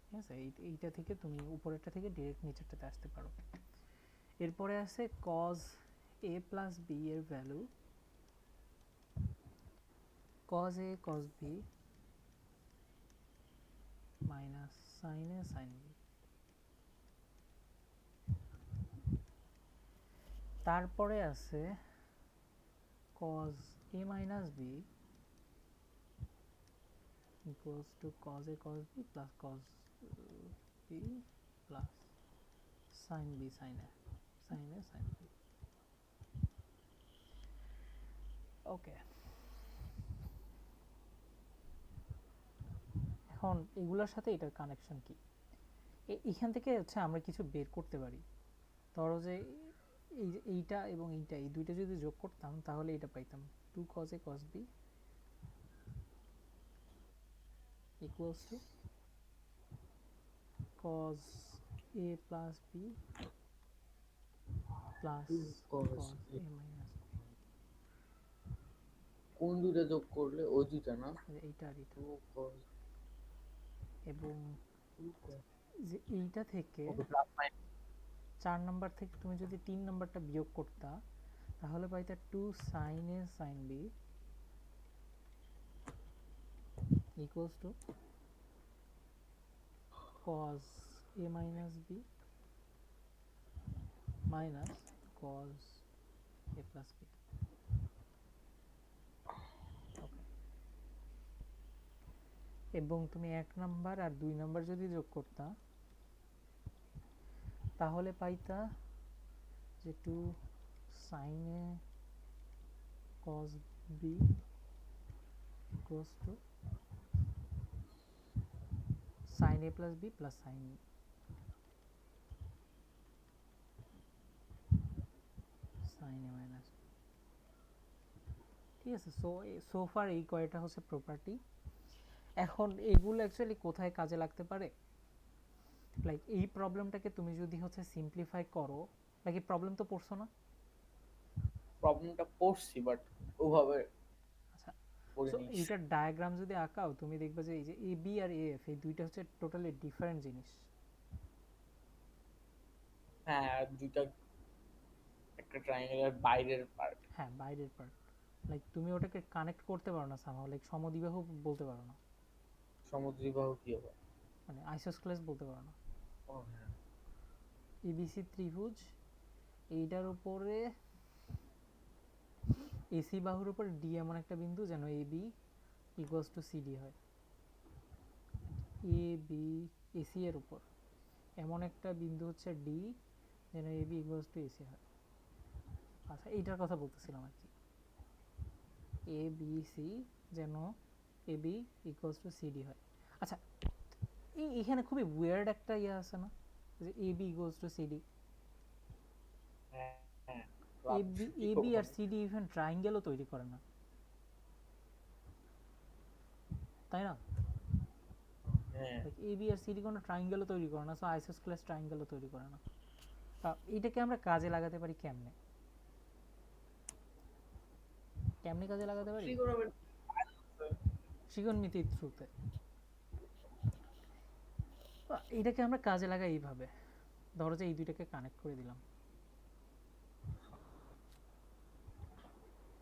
ঠিক আছে, এইটা থেকে তুমি উপরেরটা থেকে ডিরেক্ট নিচেরটাতে আসতে পারো। এরপরে আছে কজ এ প্লাস বি এর value cos A cos B minus sin A sin B. তারপরে আছে cos A minus B equals to cos a cos b plus cos b plus sin b sin a sin a sin b। ওকে, এখন এগুলোর সাথে এটার connection কি? এইখান থেকে হচ্ছে আমরা কিছু বের করতে পারি। ধরো যে এইটা এবং এইটা, এই দুইটা যদি যোগ করতাম তাহলে এটা পাইতাম 2 cos a cos b equals to cos a plus b plus cos cos a minus b। কোন দুইটা যোগ করলে ওই দুইটা না? এইটা আর এটা, টু কস এবং টু কস যে এইটা থেকে ওকে প্লাস মাইনাস 4 নাম্বার থেকে তুমি যদি 3 নাম্বারটা বিয়োগ করতা তাহলে পাইতা 2 sin a sin b equals to cos a minus b minus cos a plus b. ওকে, এবং তুমি 1 নাম্বার আর 2 নাম্বার যদি যোগ করতা তাহলে পাইতা যে 2 sin a cos b equals to sin a plus b plus sin a minus b। ঠিক আছে, so far এই কয়টা হচ্ছে প্রপার্টি। এখন এগুলো অ্যাকচুয়ালি কোথায় কাজে লাগতে পারে, লাইক এই প্রবলেমটাকে তুমি যদি হচ্ছে সিম্পলিফাই করো, লাইক এই প্রবলেম তো পড়ছো না? প্রবলেমটা পড়ছি বাট ওভাবে আচ্ছা, পড়ে সো নিস। এইটার ডায়াগ্রাম যদি আঁকাও তুমি দেখবে যে এই যে A B R A F এই দুইটা হচ্ছে টোটালি ডিফারেন্ট জিনিস। হ্যাঁ, আর দুইটা একটা ট্রায়াঙ্গেলের বাইরের পার্ট। হ্যাঁ, বাইরের পার্ট, লাইক তুমি ওটাকে কানেক্ট করতে পারো না সামহাও, লাইক সমদ্বিবাহু বলতে পারো না, সমদ্বিবাহু কি হবে? মানে আইসোস্কেলেস বলতে পারো না। ও হ্যাঁ। এবিসি ত্রিভুজ, এইটার উপরে এসি বাহুর উপর ডি এমন একটা বিন্দু যেন A B equals to CD হয়, এ বি এসি এর উপর এমন একটা বিন্দু হচ্ছে ডি যেন A B equals to AC হয়। আচ্ছা, এইটার কথা বলতেছিলাম আর কি, এ বি সি যেন A B equals to CD হয়। আচ্ছা, এখানে খুবই ওয়ার্ড একটা ইয়ে আছে না, যে A B equals to CD, হ্যাঁ হ্যাঁ, এ কি বি আর ওখানে? সিডি ইভেন ট্রায়াঙ্গেলও তৈরি করে না, তাই না? হ্যাঁ, এ বি আর সিডি কোনো ট্রায়াঙ্গেলও তৈরি করে না, সো আইসোস্কেলেস ট্রায়াঙ্গেলও তৈরি করে না। এটাকে আমরা কাজে লাগাতে পারি কেমনে, কেমনে কাজে লাগাতে পারি? ট্রিগোনোমেট্রি। ত্রিকোণমিতির থ্রুতে। এটাকে আমরা কাজে লাগাই এইভাবে, ধরো যে এই দুইটাকে কানেক্ট করে দিলাম,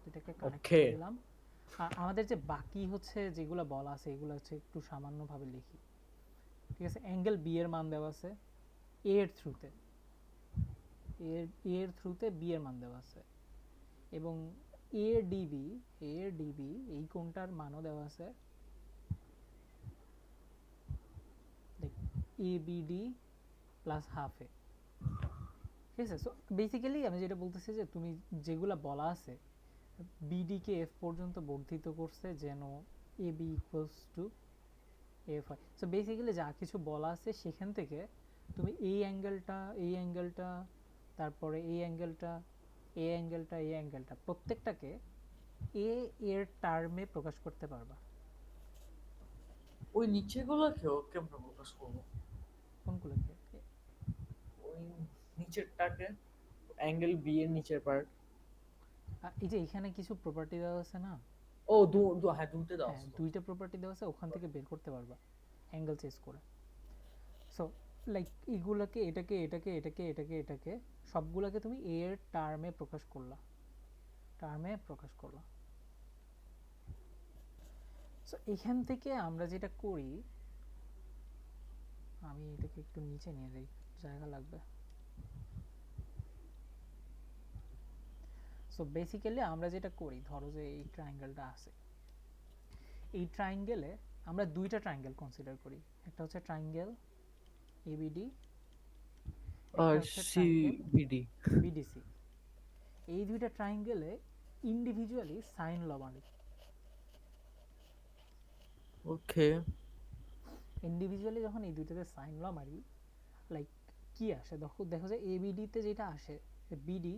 দুইটাকে কানেক্ট ওকে। করে দিলাম, আর আমাদের যে বাকি হচ্ছে যেগুলো বলা আছে এগুলো হচ্ছে একটু সামান্যভাবে লিখি। ঠিক আছে, অ্যাঙ্গেল বি এর মান দেওয়া আছে এ এর থ্রুতে, এর থ্রুতে বি এর মান দেওয়া আছে, এবং এ ডিবি, এই কোণটার মানও দেওয়া আছে এ বিডি প্লাস হাফ এ। ঠিক আছে, সো বেসিক্যালি আমি যেটা বলতেছি যে তুমি যেগুলো বলা আছে বিডিকে এফ পর্যন্ত বর্ধিত করছে যেন A B equals to F হয়। সো বেসিক্যালি যা কিছু বলা আছে সেখান থেকে তুমি এই অ্যাঙ্গেলটা তারপরে এই অ্যাঙ্গেলটা প্রত্যেকটাকে এ এর টার্মে প্রকাশ করতে পারবা। ওই নিচের গুলোকেও কেমনে প্রকাশ করবো? কোনগুলোকে? ওই নিচেরটাকে, অ্যাঙ্গেল বি এর নিচের পার্ট। এই যে এখানে কিছু প্রপার্টি দেওয়া আছে না, ও হ্যাঁ, দুটো দাও হ্যাঁ আছে তো। দুইটা প্রপার্টি দেওয়া আছে, ওখান থেকে বের করতে পারবা অ্যাঙ্গেল চেস করে। সো লাইক এগুলোকে এটাকে সবগুলোকে তুমি এ এর টার্মে প্রকাশ করলা। সো এখান থেকে আমরা যেটা করি, আমি এটাকে একটু নিচে নিয়ে যাই, জায়গা লাগবে। সো বেসিক্যালি আমরা যেটা করি, ধরো যে এই ট্রায়াঙ্গেলটা আছে, এই ট্রায়াঙ্গেলে আমরা দুইটা ট্রায়াঙ্গেল কনসিডার করি, একটা হচ্ছে ট্রায়াঙ্গেল এবিডি, একটা আর হচ্ছে ট্রায়াঙ্গেল সিবিডি। বিডিসি। এই দুইটা ট্রায়াঙ্গেলে ইন্ডিভিজুয়ালি সাইন ল মারি, ওকে। ইন্ডিভিজুয়ালি যখন এই দুইটাতে সাইন ল মারি, লাইক কি আসে, দেখো দেখো যে এবিডিতে যেটা আসে, বিডি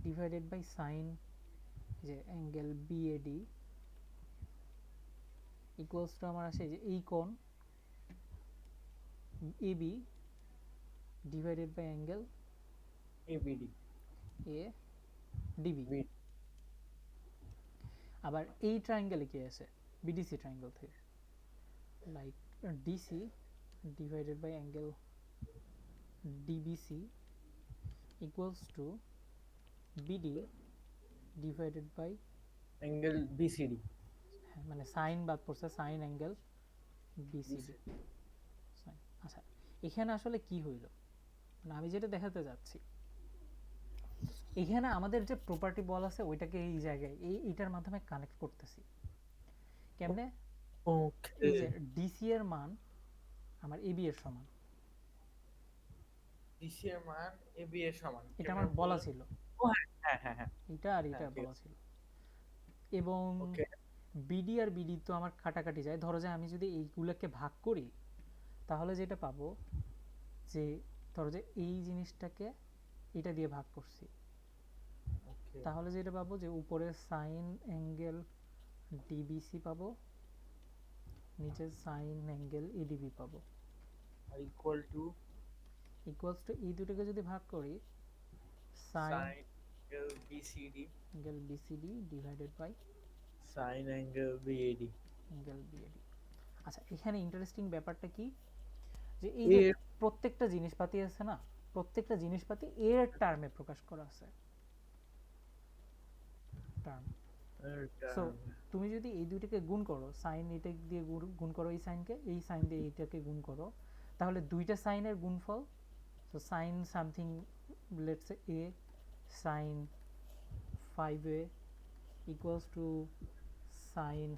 ডিভাইডেড বাই সাইন যে অ্যাঙ্গেল বিএডি ইকুয়ালস টু আমার আসে যে এই কোণ AB divided by angle ABD এ ডিবি। বি। আবার এই ট্রায়াঙ্গেলে কি আছে, বিডিসি ট্রায়াঙ্গেল থেকে, like DC divided by angle DBC equals to BD divided by angle BCD. মানে সাইন বাদ পড়ছে, সাইন অ্যাঙ্গেল বিসিডি সাইন। আচ্ছা এখানে আসলে কি হইল, মানে আমি যেটা দেখাতে যাচ্ছি, এখানে আমাদের যে প্রপার্টি বল আছে ওইটাকে এই জায়গায় এইটার মাধ্যমে কানেক্ট করতেছি। কেমনে? ওকে, এই যে ডিসি এর মান আমার এবি এর সমান, ডিসি এর মান এবি এর সমান। এটা কেমনে আমার বলা বললেন? ছিল, ও হ্যাঁ হ্যাঁ হ্যাঁ এটা আর হ্যাঁ, এটা ঠিক বলা আছে। ছিল। এবং ওকে, বিডি আর বিডি তো আমার কাটাকাটি যায়, ধরো যে আমি যদি এইগুলোকে ভাগ করি তাহলে যেটা পাবো যে, ধরো যে এই জিনিসটাকে এটা দিয়ে ভাগ করছি, ওকে। তাহলে যেটা পাবো যে উপরে সাইন অ্যাঙ্গেল ডিবিসি পাবো, নিচে সাইন অ্যাঙ্গেল এডিবি পাবো, আর ইকুয়াল টু ইকুয়ালস টু এই দুটোকে যদি ভাগ করি sine sine angle BCD angle BCD divided by sine angle BAD. Angle BAD. আচ্ছা এখানে ইন্টারেস্টিং ব্যাপারটা কি, যে এই যে এর প্রত্যেকটা জিনিসপাতি আছে না, প্রত্যেকটা জিনিসপাতি এর টার্মে প্রকাশ করা আছে, টার্ম। সো তুমি যদি এই দুইটাকে গুণ করো, সাইন এটা দিয়ে গুণ করো এই সাইনকে, এই সাইন দিয়ে এইটাকে গুণ করো, তাহলে দুইটা সাইনের গুণফল, so sine something let's a sine 5a equals to sin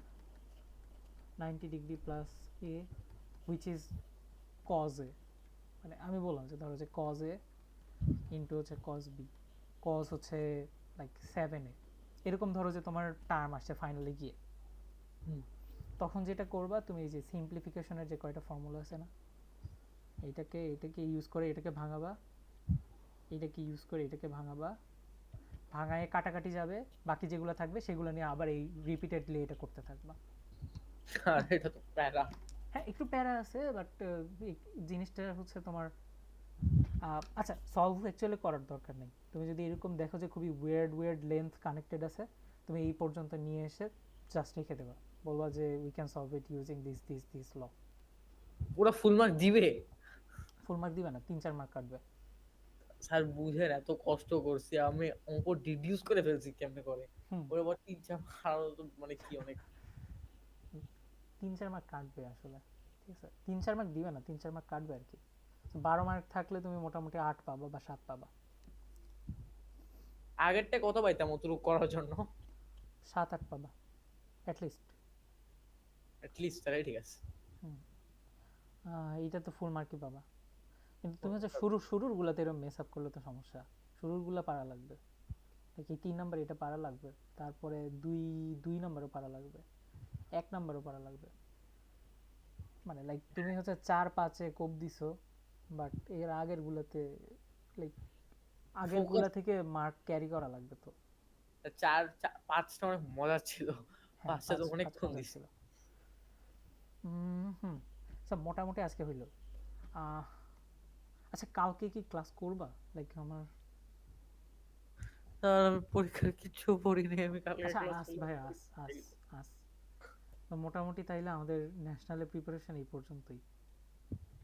90 degree plus a which is cos a, মানে আমি বললাম যে ধরো যে cos a ইন্টু হচ্ছে cos b, cos হচ্ছে লাইক 7a, এরকম ধরো যে তোমার টার্ম আসছে ফাইনালি গিয়ে। তখন যেটা করবা তুমি এই যে সিম্পলিফিকেশনের যে কয়টা ফর্মুলা আছে না, এটাকে ইউজ করে এটাকে ভাঙাবা, এটাকে ইউজ করে এটাকে ভাঙাবা, ভাঙায় কাটাকাটি যাবে, বাকি যেগুলো থাকবে সেগুলো নিয়ে আবার এই রিপিটেডলি এটা করতে থাকবা। আর এটা তো প্যারা। হ্যাঁ একটু প্যারা আছে, বাট জিনিসটা হচ্ছে তোমার আচ্ছা সলভ অ্যাকচুয়ালি করার দরকার নেই, তুমি যদি এরকম দেখো যে খুবই ওয়ার্ড লেন্থ কানেক্টেড আছে, তুমি এই পর্যন্ত নিয়ে এসে জাস্ট রেখে দেবা, বলবা যে we can solve it using this law. পুরো ফুল মার্ক দিবে? ফুল মার্ক দিবে না, 3-4 মার্ক কাটবে। স্যার বুঝেন এত কষ্ট করছি আমি, অঙ্ক ডিডিউস করে ফেলছি কেমনে করে, হুম, ওর আবার 3-4 হারানো তো মানে কি অনেক। 3-4 মার্ক কাটবে আসলে, ঠিক আছে 3-4 মার্ক দিবে না, 3-4 মার্ক কাটবে আর কি। 12 মার্ক থাকলে তুমি মোটামুটি 8 পাবা বা 7 পাবা। আগেরটা কত পাইতাম অতটুকু করার জন্য? 7-8 পাবা অ্যাটলিস্ট। অ্যাটলিস্ট তাহলে ঠিক আছে। এইটা তো ফুল মার্কই পাবা, কিন্তু তুমি হচ্ছে শুরুর গুলাতে এরকম মেস আপ করলে তো সমস্যা, শুরুর গুলা পারা লাগবে, লাইক এই 3 নাম্বার এটা পারা লাগবে, তারপরে দুই নাম্বারও পারা লাগবে, 1 নাম্বারও পারা লাগবে, মানে লাইক তুমি হচ্ছে 4-5-এ কোপ দিছো, বাট এর আগের গুলাতে লাইক আগের ফোকাস। গুলা থেকে মার্ক ক্যারি করা লাগবে তো। 4-5টা অনেক মজা ছিল, হ্যাঁ 5টা পাঁচ তো অনেক পাঁচ কম মজা দিছি। ছিল। হুম, সব মোটামুটি আজকে হইলো। আহ, আচ্ছা কালকে কি ক্লাস করবা, লাইক আমার? আর আমি পরীক্ষার কিছু পড়িনি, আমি কালকে আচ্ছা ক্লাস আস করলাম। ভাই আস আস আস তো মোটামুটি তাইলে আমাদের ন্যাশনালের প্রিপারেশন এই পর্যন্তই,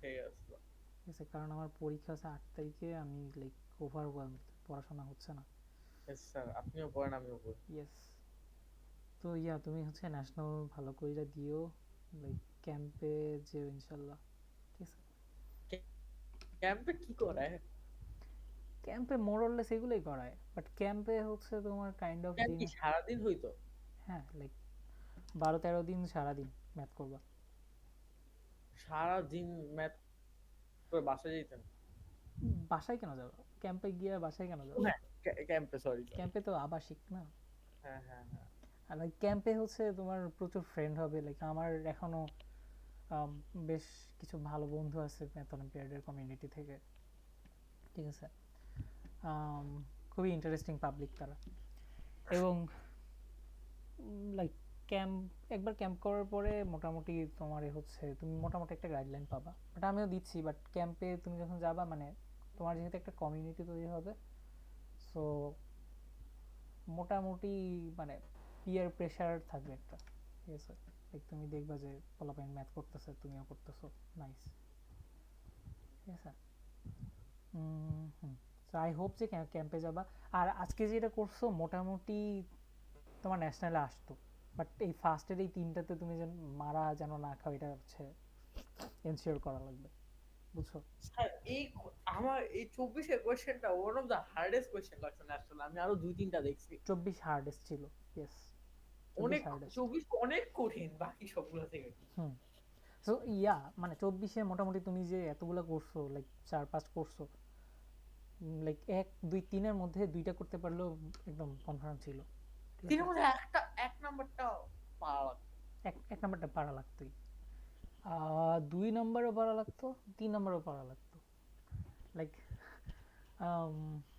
ঠিক আছে ঠিক আছে, কারণ আমার পরীক্ষা আছে 8 তারিখে, আমি লাইক ওভারওয়েলমড, পড়াশোনা হচ্ছে না। স্যার, আপনিও পড়েন আমিও পড়ি। ইয়েস, তো ইয়া তুমি হচ্ছে ন্যাশনাল ভালো কইরা দিও, লাইক ক্যাম্পে যেও ইনশাল্লাহ, ঠিক আছে। ক্যাম্পে কি করে? ক্যাম্পে মোরললেস এগুলোই করায়, বাট ক্যাম্পে হচ্ছে তোমার কাইন্ড অফ ক্যাম্প কি জিনিস। সারাদিন হইতো? হ্যাঁ লাইক 12-13 দিন সারাদিন ম্যাথ করবা। সারাদিন ম্যাথ করে বাসায় যেতেন? বাসায় কেন যাবো, ক্যাম্পে গিয়ে বাসায় কেন ও যাবো? হ্যাঁ, ক্যাম্পে, সরি সরি। ক্যাম্পে তো আবাসিক না। হ্যাঁ হ্যাঁ হ্যাঁ। আর লাইক ক্যাম্পে হচ্ছে তোমার প্রচুর ফ্রেন্ড হবে, লাইক আমার এখনো আম, বেশ কিছু ভালো বন্ধু আছে ম্যাথ অলিম্পিয়াডের কমিউনিটি থেকে, ঠিক আছে। আম, খুবই ইন্টারেস্টিং পাবলিক তারা, এবং লাইক ক্যাম্প একবার ক্যাম্প করার পরে মোটামুটি তোমার হচ্ছে তুমি মোটামুটি একটা গাইডলাইন পাবা, বাট আমিও দিচ্ছি, বাট ক্যাম্পে তুমি যখন যাবা মানে তোমার যেহেতু একটা কমিউনিটি তৈরি হবে, সো মোটামুটি মানে পিয়ার প্রেশার থাকবে একটা, ঠিক আছে। লাইক তুমি দেখবা যে পোলাপাইন ম্যাথ করতেছে তুমিও করতেছো, নাইস, আছে। সো আই হোপ যে ক্যাম্পে যাবা। আর আজকে যেটা করছো মোটামুটি তোমার ন্যাশনালে আসতো, বাট এই ফার্স্টের এই তিনটাতে তুমি যেন মারা যেন না খাও, এটা হচ্ছে এনশিওর করা লাগবে, বুঝছো? স্যার আমার এই 24 এর কোশ্চেনটা one of the hardest question লাগছে না আসলে, আমি আরো 2-3টা দেখছি 24 হার্ডেস্ট ছিল, ইয়েস, 24 অনেক, হার্ডেস্ট। 24 অনেক কঠিন বাকি সবগুলো থেকে। হুম। সো ইয়া মানে 24-এ মোটামুটি তুমি যে এতগুলো করছো, লাইক 4-5 করছো, লাইক 1 2 3-এর মধ্যে 2টা করতে পারলেও একদম কনফার্ম ছিল, ঠিক আছে? তিনের মধ্যে একটা এক নাম্বারটা পাওয়া লাগবে। এক নাম্বারটা পারা লাগতোই, 2 নম্বরও পারা লাগতো, 3 নম্বরও পারা লাগতো, লাইক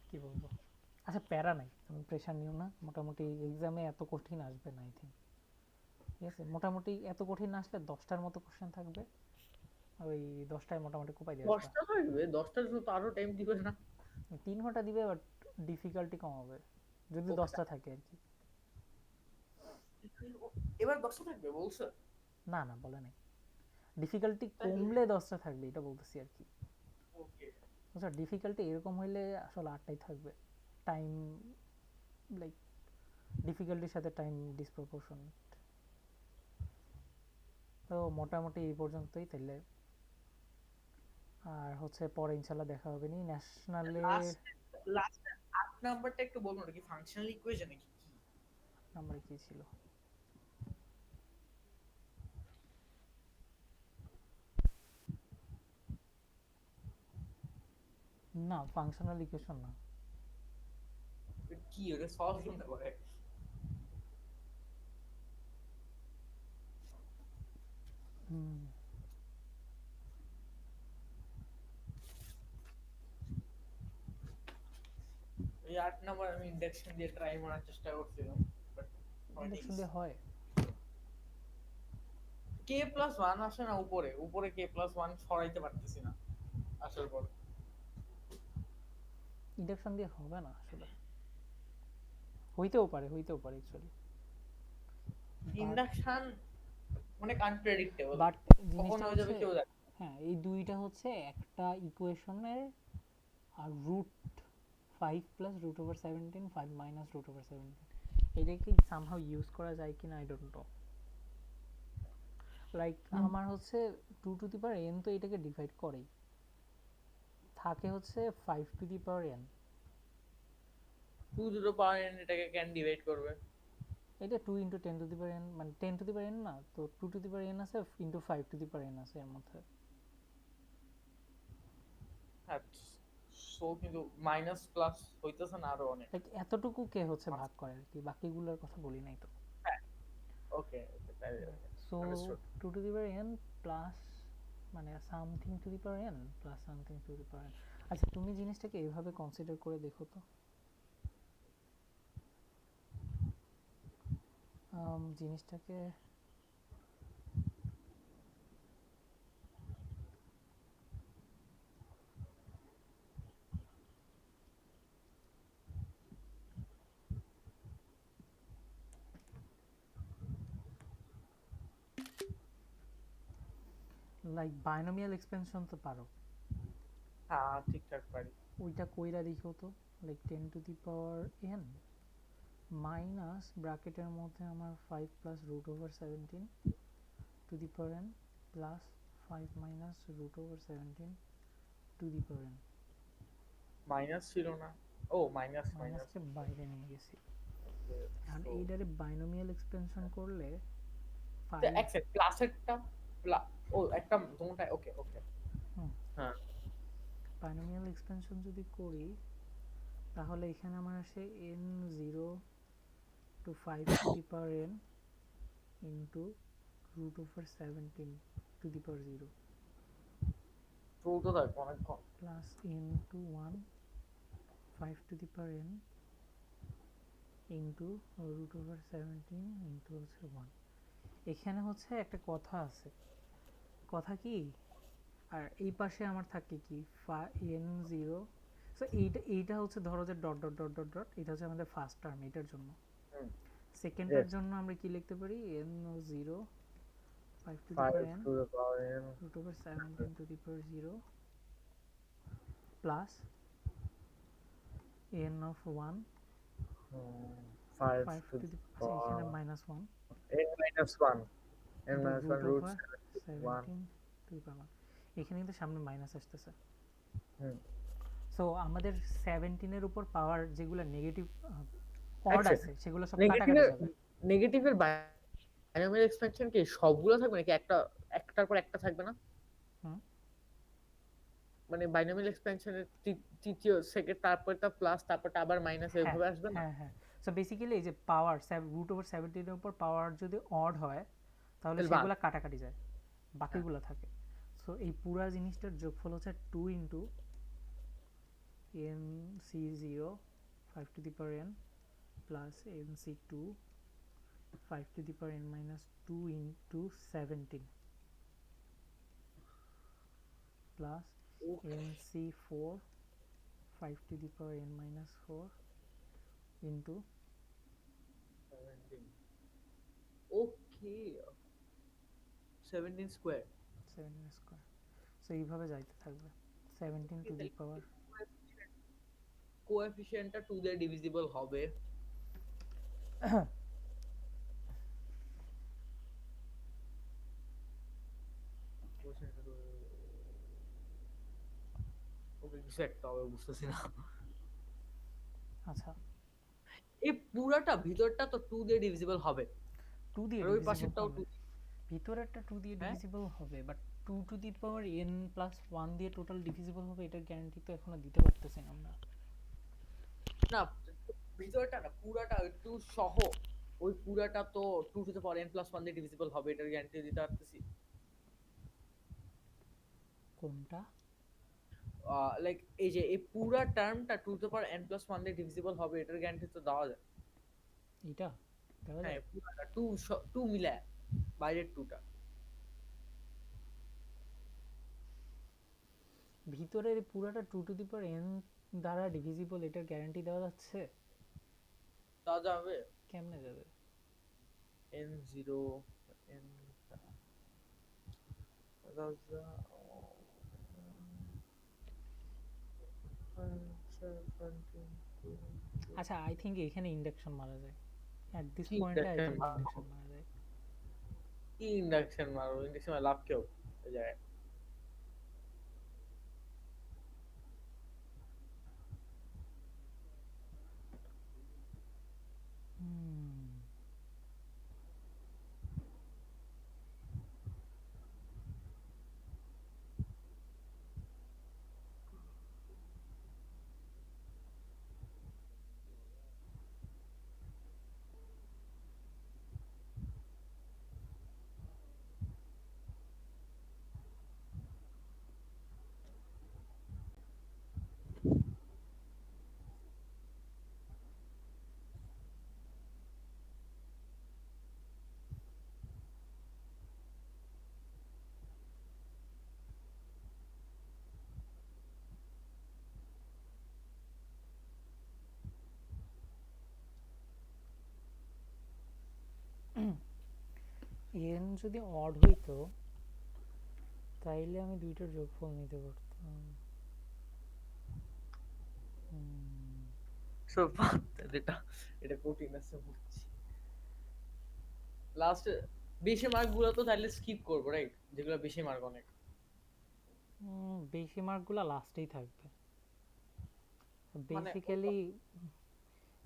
কি বলবো। আচ্ছা প্যারা নাই, তুমি প্রেশার নিও না, মোটামুটি এক্সামে এত কঠিন আসবে না আই থিঙ্ক, ঠিক আছে? মোটামুটি এত কঠিন না আসলে 10টার মতো কোশ্চেন থাকবে, ওই 10টায় মোটামুটি কোপাই দিয়ে আসবা। 10টা থাকবে, 10টার জন্য তো আরো টাইম দিবে না? 3 ঘন্টা দিবে, বাট ডিফিকাল্টি কম হবে যদি ওকে, 10টা থাকে আর কি। এবার 10টা থাকবে বলছো? না না বলে নাই, ডিফিকাল্টি তাহলে কমলে 10টা থাকবে এটা বলতেছি আর কি, ওকে। বুঝছো? ডিফিকাল্টি এরকম হইলে আসলে 8টাই থাকবে। টাইম, লাইক ডিফিকাল্টির সাথে টাইম ডিসপ্রপোর্শনেট। তো মোটামুটি এই পর্যন্তই তাইলে, আর হচ্ছে পরে ইনশাল্লাহ দেখা হবে নি ন্যাশনালে। লাস্ট লাস্ট 8 নাম্বারটা একটু বলুন, ওটা কি ফাংশনাল ইকুয়েশন নাকি কি? নাম্বারে কি ছিল? না ফাংশনাল ইকুয়েশন না। কি ওটা সলভ কেমনে করে? হুম, এই 8 নাম্বার আমি ইন্ডাকশন দিয়ে ট্রাই মারার চেষ্টা করছিলাম, বাট হয়নি ইন্ডাকশন কিছু। দিয়ে হয়? কে প্লাস ওয়ান আসে না উপরে, উপরে কে প্লাস ওয়ান সরাইতে পারতেছি না আসার পর। ইন্ডাকশন দিয়ে হবে না আসলে, হইতেও পারে, হইতেও পারে অ্যাকচুয়ালি, বাট ইন্ডাকশন অনেক আনপ্রেডিক্টেবল, বাট কখন জিনিসটা হয়ে যাবে হচ্ছে, কেউ জানে হ্যাঁ এই দুইটা হচ্ছে একটা ইকুয়েশনের, আর রুট 5 + √17, 5 - √17, এটাকে সামহাউ ইউজ করা যায় কিনা আই ডোন্ট নো। লাইক না। আমার হচ্ছে 2n তো এটাকে ডিভাইড করেই, থাকে হচ্ছে 5n। 2 two the power n এটাকে ক্যান ডিভাইড করবে? এটা 2 × 10n, মানে 10n না তো, 2n আছে ইন্টু 5n আছে এর মধ্যে। হ্যাঁ, সো কিন্তু মাইনাস প্লাস হইতেছে না আরো অনেক। লাইক এতটুকু কে হচ্ছে ভাগ করে আর কি, বাকিগুলোর কথা বলি নাই তো। হ্যাঁ, ওকে ওকে, তাই সো আন্ডারস্টুড। 2n প্লাস মানে something to the power n plus something to the power n। আচ্ছা তুমি জিনিসটাকে এইভাবে কনসিডার করে দেখো তো, জিনিসটাকে লাইক বাইনোমিয়াল এক্সপেনশন তো পারো, হ্যাঁ ঠিকঠাক পারি। ওইটা কইরা দেখো তো, লাইক 10n মাইনাস ব্র্যাকেটের মধ্যে আমার 5 + √17 to the power n plus 5 - √17 to the power n। Minus ছিল না? ও মাইনাস মাইনাস। মাইনাসকে বাইরে নিয়ে গেছি, আর সো এইটারে বাইনোমিয়াল এক্সপেনশন করলে তো 5। এক সেকেন্ড, ক্লাসেরটা ও একটা তোমারটা ওকে ওকে। হুম, হ্যাঁ, বাইনোমিয়াল এক্সপেনশন যদি করি তাহলে এখানে আমার আসে n0 to 5 to the power n into √17 to the power 0 চলতে থাকবে অনেকক্ষণ। plus into 1 5 to the power n into √17 into হচ্ছে 1। এখানে হচ্ছে একটা কথা আছে, কথা কি, আর এই পাশে আমার থাকে কি n0। সো এইটা হচ্ছে ধরো যে dot dot dot dot dot, এটা হচ্ছে আমাদের ফার্স্ট টার্ম, এটার জন্য। হুম, সেকেন্ডটার ইয়েস। জন্য আমরা কি লিখতে পারি, n0 5 to the 5 power n to the power n √17 to the power 0 plus n of 1 5 5 to to the the, আচ্ছা এখানে power minus 1 n minus 1 n into minus 1 root root over 1 17 to the power 1। এখানে কিন্তু সামনে minus আসতেছে। হুম so আমাদের 17 উপর পাওয়ার যেগুলো negative odd আচ্ছা আছে সেগুলো সব কাটাকাটি নেগেটিভের যাবে। নেগেটিভের বাইনোমিয়াল এক্সপেনশন কি সবগুলো থাকবে নাকি একটার পর একটা থাকবে না? হুম মানে বাইনোমিয়াল এক্সপেনশনের তৃতীয় সেকেন্ড তারপরটা প্লাস তারপরটা আবার মাইনাস হ্যাঁ এভাবে আসবে না? হ্যাঁ হ্যাঁ। সো বেসিক্যালি এই যে পাওয়ার রুট ওভার 17 উপর পাওয়ার যদি অড হয় তাহলে তাহলে বাদ। সেগুলো কাটাকাটি যায়, হ্যাঁ বাকিগুলো থাকে। সো এই পুরা জিনিসটার যোগফল হচ্ছে 2 into n C zero 5 to the power n plus n C two 5 to the power n minus 2 into 17 plus okay nc4 5 to the power n minus 4 into 17 okay 17 square 17 square। So এইভাবে যাইতে থাকবে 17 to the power কোএফিশিয়েন্টটা 2 দিয়ে divisible হবে। ওকে কিছু একটা হবে বুঝতেছি না। আচ্ছা এই পুরাটা ভিতরটা তো 2 দিয়ে ডিভিজিবল হবে 2 দিয়ে আর ওই ডিভিজিবল পাশেরটাও হবে, 2। ভিতরেরটা 2 দিয়ে হ্যাঁ ডিভিজিবল হবে, but 2 to the power n plus 1 দিয়ে টোটাল ডিভিজিবল হবে এটার গ্যারান্টি তো এখনো দিতে পারতেছি না আমরা। না ভিতরটা না পুরাটা একটু সহ ওই পুরাটা তো 2 two the power n plus 1 দিয়ে ডিভিজিবল হবে এটার গ্যারান্টি দিতে পারতেছি। কোনটা? লাইক এই যে এই পুরা টার্মটা 2 two the power n plus 1 দিয়ে ডিভিজিবল হবে এটার গ্যারান্টি তো দেওয়া যায়। এটা দেওয়া হ্যাঁ যায়? পুরাটা 2 মিলায় বাইরের 2টা ভিতরের পুরাটা 2 to the power n দ্বারা ডিভিজিবল এটার গ্যারান্টি দেওয়া যাচ্ছে? দেওয়া যাবে। কেমনে যাবে? n0 n দেওয়া আচ্ছা আই থিঙ্ক এখানে ইন্ডাকশন মারা যায়, অ্যাট দিস কি পয়েন্টে আই ইন্ডাকশন থিঙ্ক ইন্ডাকশন মারা যায়। কি ইন্ডাকশন মারো ইন্ডাকশন লাভ কেউ ওই জায়গায় এন যদি অড হইতো তাইলে আমি দুইটার যোগফল নিতে পারতাম। সব এটা এটা কঠিন আছে বুঝছি লাস্ট বেশি মার্ক গুলো তো তাহলে স্কিপ করবো রাইট যেগুলো বেশি মার্ক অনেক বেশি মার্কগুলো লাস্টেই থাকবে। মানে বেসিক্যালি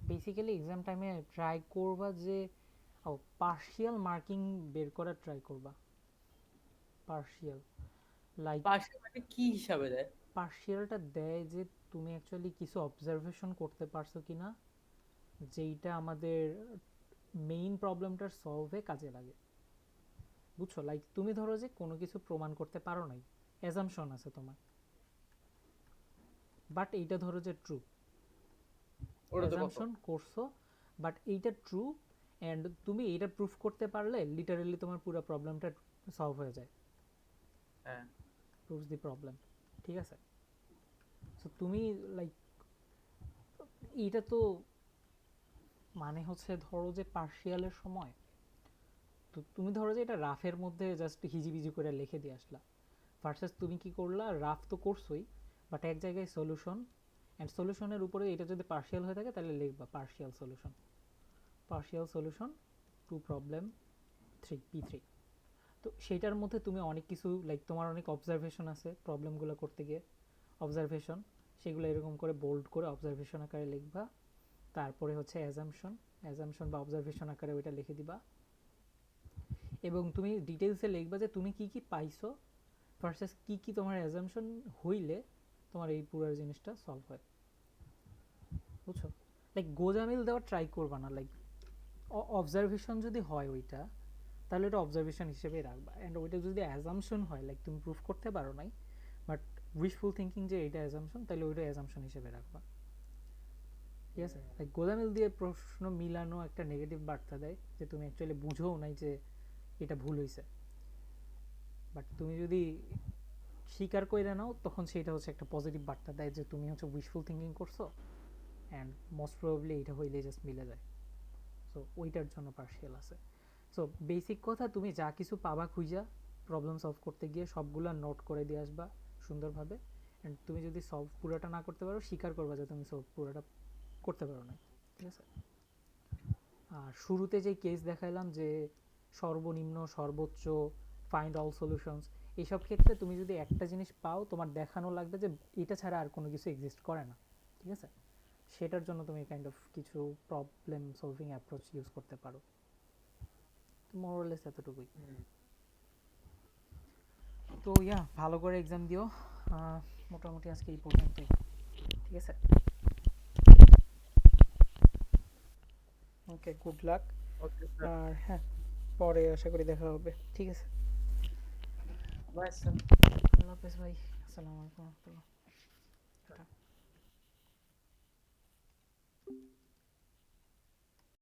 বেসিক্যালি এক্সাম টাইমে ট্রাই করবা যে পার্শিয়াল মার্কিং বের করার ট্রাই করবা। পার্শিয়াল লাইক পাশে মানে কি হিসাবে দেয় পার্শিয়ালটা দেয় যে তুমি অ্যাকচুয়ালি কিছু অবজারভেশন করতে পারছো কিনা যেইটা আমাদের মেইন প্রবলেমটার সলভে কাজে লাগে। বুঝছো, লাইক তুমি ধরো যে কোনো কিছু প্রমাণ করতে পারো নাই, অ্যাজাম্পশন আছে তোমার, বাট এইটা ধরো যে ট্রু, ওটা তো কত অ্যাজাম্পশন করছো বাট এইটা ট্রু অ্যান্ড তুমি এইটা প্রুফ করতে পারলে লিটারেলি তোমার পুরো প্রবলেমটা সলভ হয়ে যায়, হ্যাঁ প্রুভস দি প্রবলেম। ঠিক আছে, সো তুমি লাইক এইটা তো মানে হচ্ছে ধরো যে পার্শিয়ালের সময় তো তুমি ধরো যে এটা রাফের মধ্যে জাস্ট হিজিবিজি করে লিখে দিয়ে আসলা, ভার্সাস তুমি কি করলা রাফ তো করছোই বাট এক জায়গায় সলিউশন, অ্যান্ড সলিউশনের উপরে এটা যদি পার্শিয়াল হয়ে থাকে তাহলে লিখবা partial solution to problem 3 P3। তো সেইটার মধ্যে তুমি অনেক কিছু লাইক তোমার অনেক অবজারভেশন আছে প্রবলেমগুলো করতে গিয়ে, অবজারভেশন সেগুলো এরকম করে বোল্ড করে অবজারভেশন আকারে লিখবা। তারপরে হচ্ছে অ্যাজাম্পশন বা অবজারভেশন আকারে ওইটা লিখে দিবা, এবং তুমি ডিটেলসে লিখবা যে তুমি কি কি পাইছো ভার্সেস কি কি তোমার অ্যাজাম্পশন হইলে তোমার এই পুরো জিনিসটা সলভ হয়, বুঝছো? লাইক গোজামিল দেওয়ার ট্রাই করবা না, লাইক অবজারভেশন যদি হয় ওইটা তাহলে এটা অবজারভেশন হিসেবেই রাখবা, অ্যান্ড ওইটা যদি অ্যাজাম্পশন হয় লাইক তুমি প্রুফ করতে পারো নাই বাট উইশফুল থিঙ্কিং যে এটা অ্যাজাম্পশন, তাহলে ওইটা অ্যাজাম্পশন হিসেবে রাখবা, ঠিক আছে? লাইক গোজামিল দিয়ে প্রশ্ন মিলানো একটা নেগেটিভ বার্তা দেয় যে তুমি অ্যাকচুয়ালি বুঝোও নাই যে এটা ভুল হয়েছে, বাট তুমি যদি স্বীকার করে নাও তখন সেটা হচ্ছে একটা পজিটিভ বার্তা দেয় যে তুমি হচ্ছে উইশফুল থিঙ্কিং করছো, অ্যান্ড মোস্ট প্রবাবলি এটা হইলে জাস্ট মিলে যায়। সো ওইটার জন্য পার্শিয়াল আছে। সো বেসিক কথা, তুমি যা কিছু পাবা খুঁজা প্রবলেম সলভ করতে গিয়ে সবগুলা নোট করে দিয়ে আসবা সুন্দরভাবে, অ্যান্ড তুমি যদি সলভ পুরোটা না করতে পারো স্বীকার করবা যে তুমি সলভ পুরোটা করতে পারো না, ঠিক আছে? আর শুরুতে যে কেস দেখাইলাম যে সর্বনিম্ন সর্বোচ্চ ফাইন্ড অল সলিউশনস, এইসব ক্ষেত্রে তুমি যদি একটা জিনিস পাও তোমার দেখানো লাগবে যে এটা ছাড়া আর কোনো কিছু এক্সিস্ট করে না, ঠিক আছে? সেটার জন্য তুমি কাইন্ড অফ কিছু প্রবলেম সলভিং অ্যাপ্রোচ ইউজ করতে পারো। মোরলেস এতটুকুই। তো ইয়া, ভালো করে এক্সাম দিও। মোটামুটি আজকে এই পর্যন্তই, ঠিক আছে? ওকে, গুড লাক। ওকে আর হ্যাঁ, পরে আশা করি দেখা হবে, ঠিক আছে? By sir. আল্লাহ হাফেজ ভাই, আসসালামু আলাইকুম রহমতুল্লাহ।